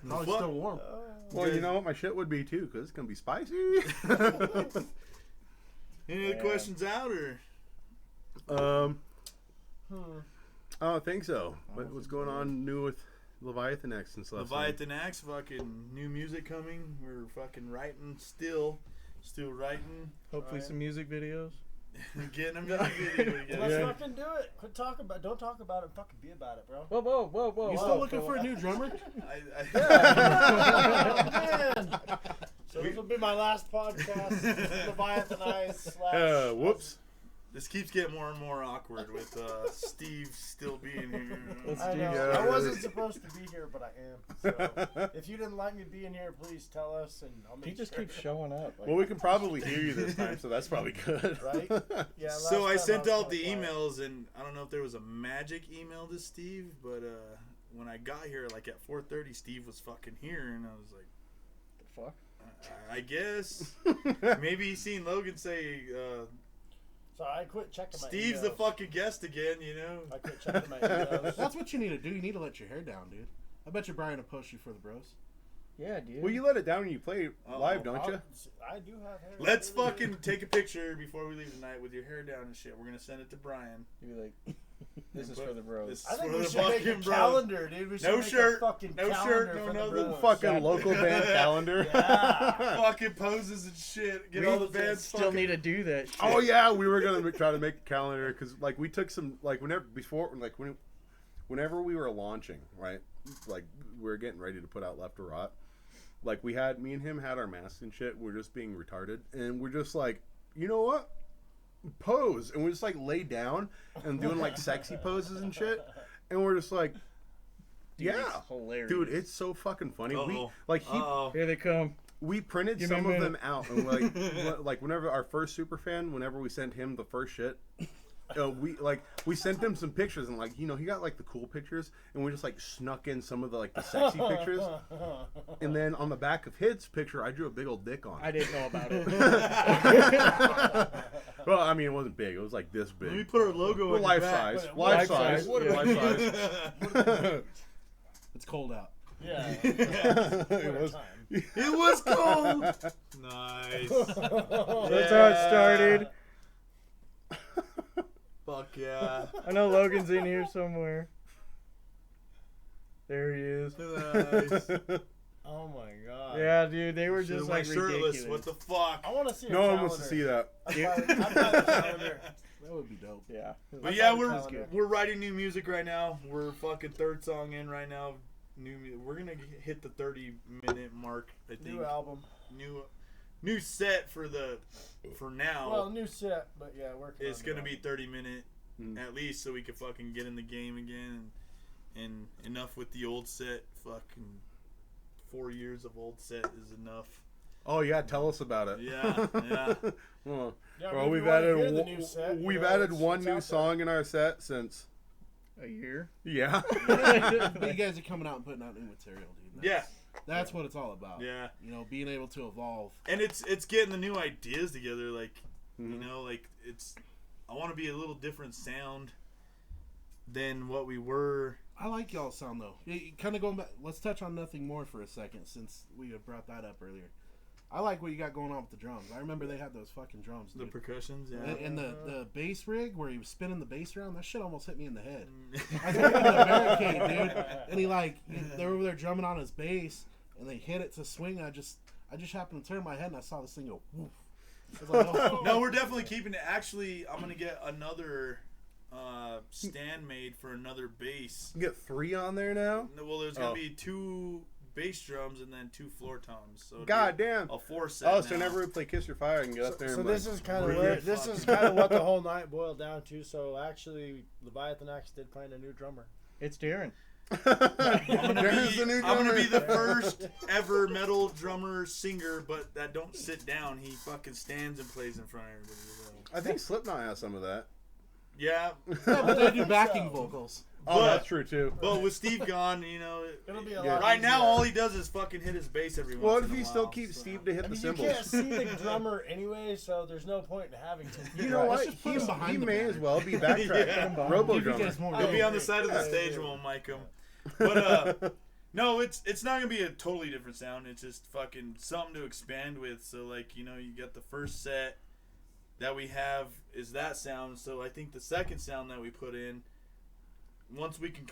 Probably Fuck. still warm. Well, you know what my shit would be too, because it's gonna be spicy. Any other questions out or? I don't think so. What's going on new with Leviathan X and stuff? Leviathan Axe, fucking new music coming. We're fucking writing still writing. Hopefully some music videos. Getting a music video together. Let's Yeah. fucking do it. Quit talking about. Don't talk about it. Fucking be about it, bro. Whoa, whoa, whoa, whoa. You whoa. still looking for a new drummer? Oh, man. So this will be my last podcast. Leviathan Eyes / Whoops. This keeps getting more and more awkward with Steve still being here. Let's I do know. Yeah, I it wasn't is. supposed to be here, but I am. So if you didn't like me being here, please tell us, and I'll make He just sure. keeps showing up. Like, Well, we can probably hear you this time, so that's probably good. Right? Yeah. last So I time sent was out the kinda quiet. emails, and I don't know if there was a magic email to Steve, but when I got here, like at 4:30, Steve was fucking here, and I was like, the fuck? I guess maybe he seen Logan say, So I quit checking my "Steve's emails. the fucking guest again," you know. I quit checking my emails. That's what you need to do. You need to let your hair down, dude. I bet you Brian will post you for the bros. Yeah, dude. Well, you let it down when you play Uh-oh. live, don't you? I do have hair. Let's fucking take a picture before we leave tonight with your hair down and shit. We're gonna send it to Brian. You'd be like, this is for the bros. This is I think for we the should make a fucking bros. calendar, dude. We should No make shirt, a fucking no calendar shirt, no for the nothing. bros. Fucking local band calendar. Yeah. Fucking poses and shit. Get We all the bands still fucking. need to do that shit. Oh yeah, we were gonna try to make a calendar because like we took some like whenever we were launching, right? Like we were getting ready to put out Left to Rot. Like me and him had our masks and shit. We're just being retarded, and we're just like, you know what? Pose, and we just like lay down and doing like sexy poses and shit, and we're just like, Dude, yeah, it's hilarious. dude, it's so fucking funny. Uh-oh. Oh. Here they come. We printed Give me a some of minute. them out, and like whenever our first super fan, whenever we sent him the first shit, we sent him some pictures, and like he got like the cool pictures, and we just like snuck in some of the like the sexy pictures, and then on the back of his picture, I drew a big old dick on. I didn't know about it. Well, I mean, it wasn't big; it was like this big. Let me put our logo We're in life the back. size, Life life size, size, yeah. life size. It's cold out. Yeah. It was. It was cold. Nice. That's how it started. Fuck yeah. I know Logan's in here somewhere. There he is. Nice. Oh my god. Yeah, dude, they were Should've just went like shirtless. ridiculous. What the fuck? I want to see. No one wants to see that. I'd buy the calendar. That would be dope. Yeah. But yeah, the we're calendar. we're writing new music right now. We're fucking third song in right now. We're gonna hit the 30-minute mark. I think. New album. New set for now. Well, new set, but yeah, working. It's on gonna the be 30-minute Mm. at least, so we can fucking get in the game again. And enough with the old set. Fucking 4 years of old set is enough. Oh yeah, tell us about it. Yeah, yeah. Well, Yeah, well, maybe we've you wanna added hear the new set, you we've know, added it's- one it's new out there. song in our set since. A year? Yeah. But you guys are coming out and putting out new material, dude. Yeah. That's what it's all about. Yeah. You know, being able to evolve. And it's getting the new ideas together. Like, you know, like I want to be a little different sound than what we were. I like y'all's sound though. Kind of going back. Let's touch on Nothing More for a second, since we had brought that up earlier. I like what you got going on with the drums. I remember they had those fucking drums, dude. The percussions, yeah. And the bass rig where he was spinning the bass around, that shit almost hit me in the head. I was looking at the barricade, dude, and they're over there drumming on his bass, and they hit it to swing. I just happened to turn my head and I saw this thing go woof. I was like, oh. No, we're definitely keeping it. Actually, I'm gonna get another stand made for another bass. You get 3 on there now? Well, there's gonna be 2 bass drums and then 2 floor toms. So God damn. a 4 set. Oh, so whenever we play Kiss Your Fire, I can get up there So and this is kind of really this is kind of what the whole night boiled down to. So actually, Leviathan Eyes did find a new drummer. It's Darren. I'm gonna be the first ever metal drummer singer, but that don't sit down. He fucking stands and plays in front of everybody. I think Slipknot has some of that. Yeah. Yeah, but they do backing vocals. Oh, But- that's true too. But with Steve gone, you know, It'll be a Yeah. lot right now easier. all he does is fucking hit his bass every What once if in a he while. still keeps so. Steve to hit I the mean, you cymbals? can't see the drummer anyway, so there's no point in having to. You know Right. what? Let's just put him behind He the may banner. as well be backtrack. Yeah. Robo Give you drummer. guys more He'll be on the agree. side of the I stage agree. and we'll mic him. But no, it's not gonna be a totally different sound. It's just fucking something to expand with. So like, you know, you got the first set that we have is that sound. So I think the second sound that we put in, once we can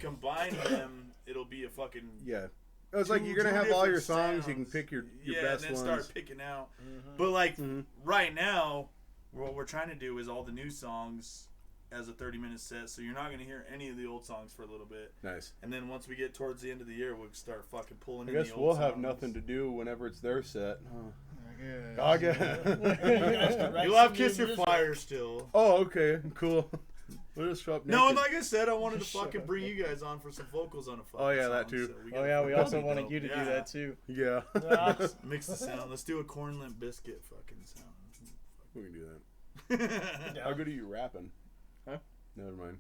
combine them, it'll be a fucking Yeah. It was like two- you're gonna two have all your different songs. You can sounds. pick your yeah, best and then ones. start picking out. But like Mhm. right now, what we're trying to do is all the new songs as a 30-minute set. So you're not gonna hear any of the old songs for a little bit. Nice. And then once we get towards the end of the year, we'll start fucking pulling I in guess the old we'll have songs. nothing to do whenever it's their set. Huh. I Okay. You'll have Kiss Your Fire still. Oh, okay. Cool. We'll just show up No, and naked. like I said, I wanted to fucking bring you guys on for some vocals on a fucking Oh, yeah, that song, too. so Oh gotta yeah, we fucking also be wanted dope. you to do Yeah. that too. Yeah. Mix the sound. Let's do a Corn Limp Biscuit fucking sound. We can do that. How good are you rapping? Huh? Never mind.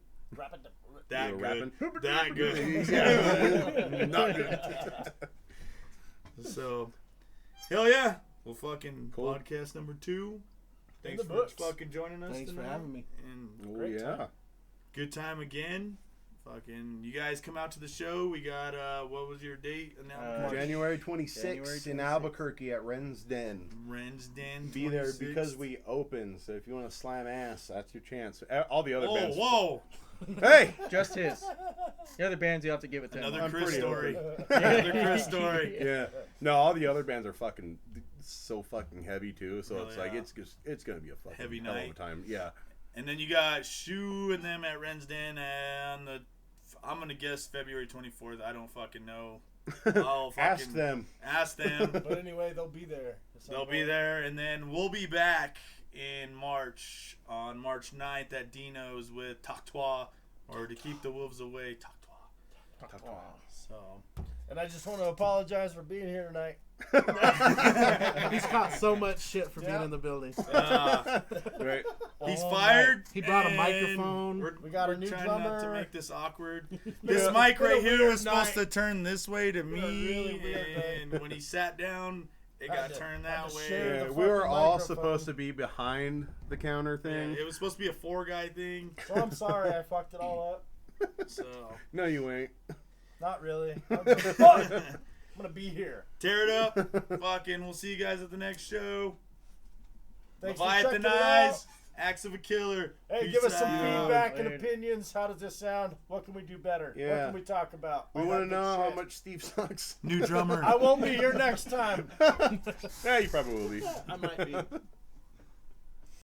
That You were good. rapping? That good. Yeah. Not good. So, hell yeah. Well, fucking Cool. podcast number 2. Thanks the for books. fucking joining us Thanks for tonight. having me. And Oh, Great yeah. time. good time again. Fucking, you guys come out to the show. We got, what was your date? January 26th January in 26th. Albuquerque at Ren's Den. Ren's Den. Be there 26th. because we open. So if you want to slam ass, that's your chance. All the other Oh, bands. whoa. Hey! Just his. The other bands you have to give it to. Another I'm Chris pretty story. open. Another Chris story. Yeah. No, all the other bands are fucking so fucking heavy too. So Oh, it's like yeah. it's gonna be a fucking Heavy hell of a night. time. Yeah. And then you got Shu and them at Ren's Den and I'm gonna guess February 24th. I don't fucking know. I'll Ask fucking them. Ask them. But anyway, they'll be there. at some They'll be point. there, and then we'll be back in March on March 9th at Dino's with Tactois, or To Keep the Wolves Away, Tactois. So And I just want to apologize for being here tonight. He's caught so much shit for Yeah. being in the building. Right. he's All fired. He brought a and microphone. We got a we're new trying not to drummer. make this awkward. This Yeah. mic It's been right a here weird was supposed night. to turn this way to been a me, really weird night. and when he sat down, it Had got to- turned had that to way. share Yeah, the we were fucking all microphone. supposed to be behind the counter Yeah, thing. it was supposed to be a 4-guy thing. So I'm sorry I fucked it all up. So No, you ain't. Not really. I'm just, fuck! I'm gonna be here. tear it up. Fucking, we'll see you guys at the next show. Thanks for Leviathan checking it out. Eyes, Acts of a Killer. Hey, Peace give us some out. feedback and Later. opinions. How does this sound? What can we do better? What Yeah. can we talk about? We All want to that good know how shit. much Steve sucks. New drummer. I won't be here next time. Yeah, you probably will be. I might be.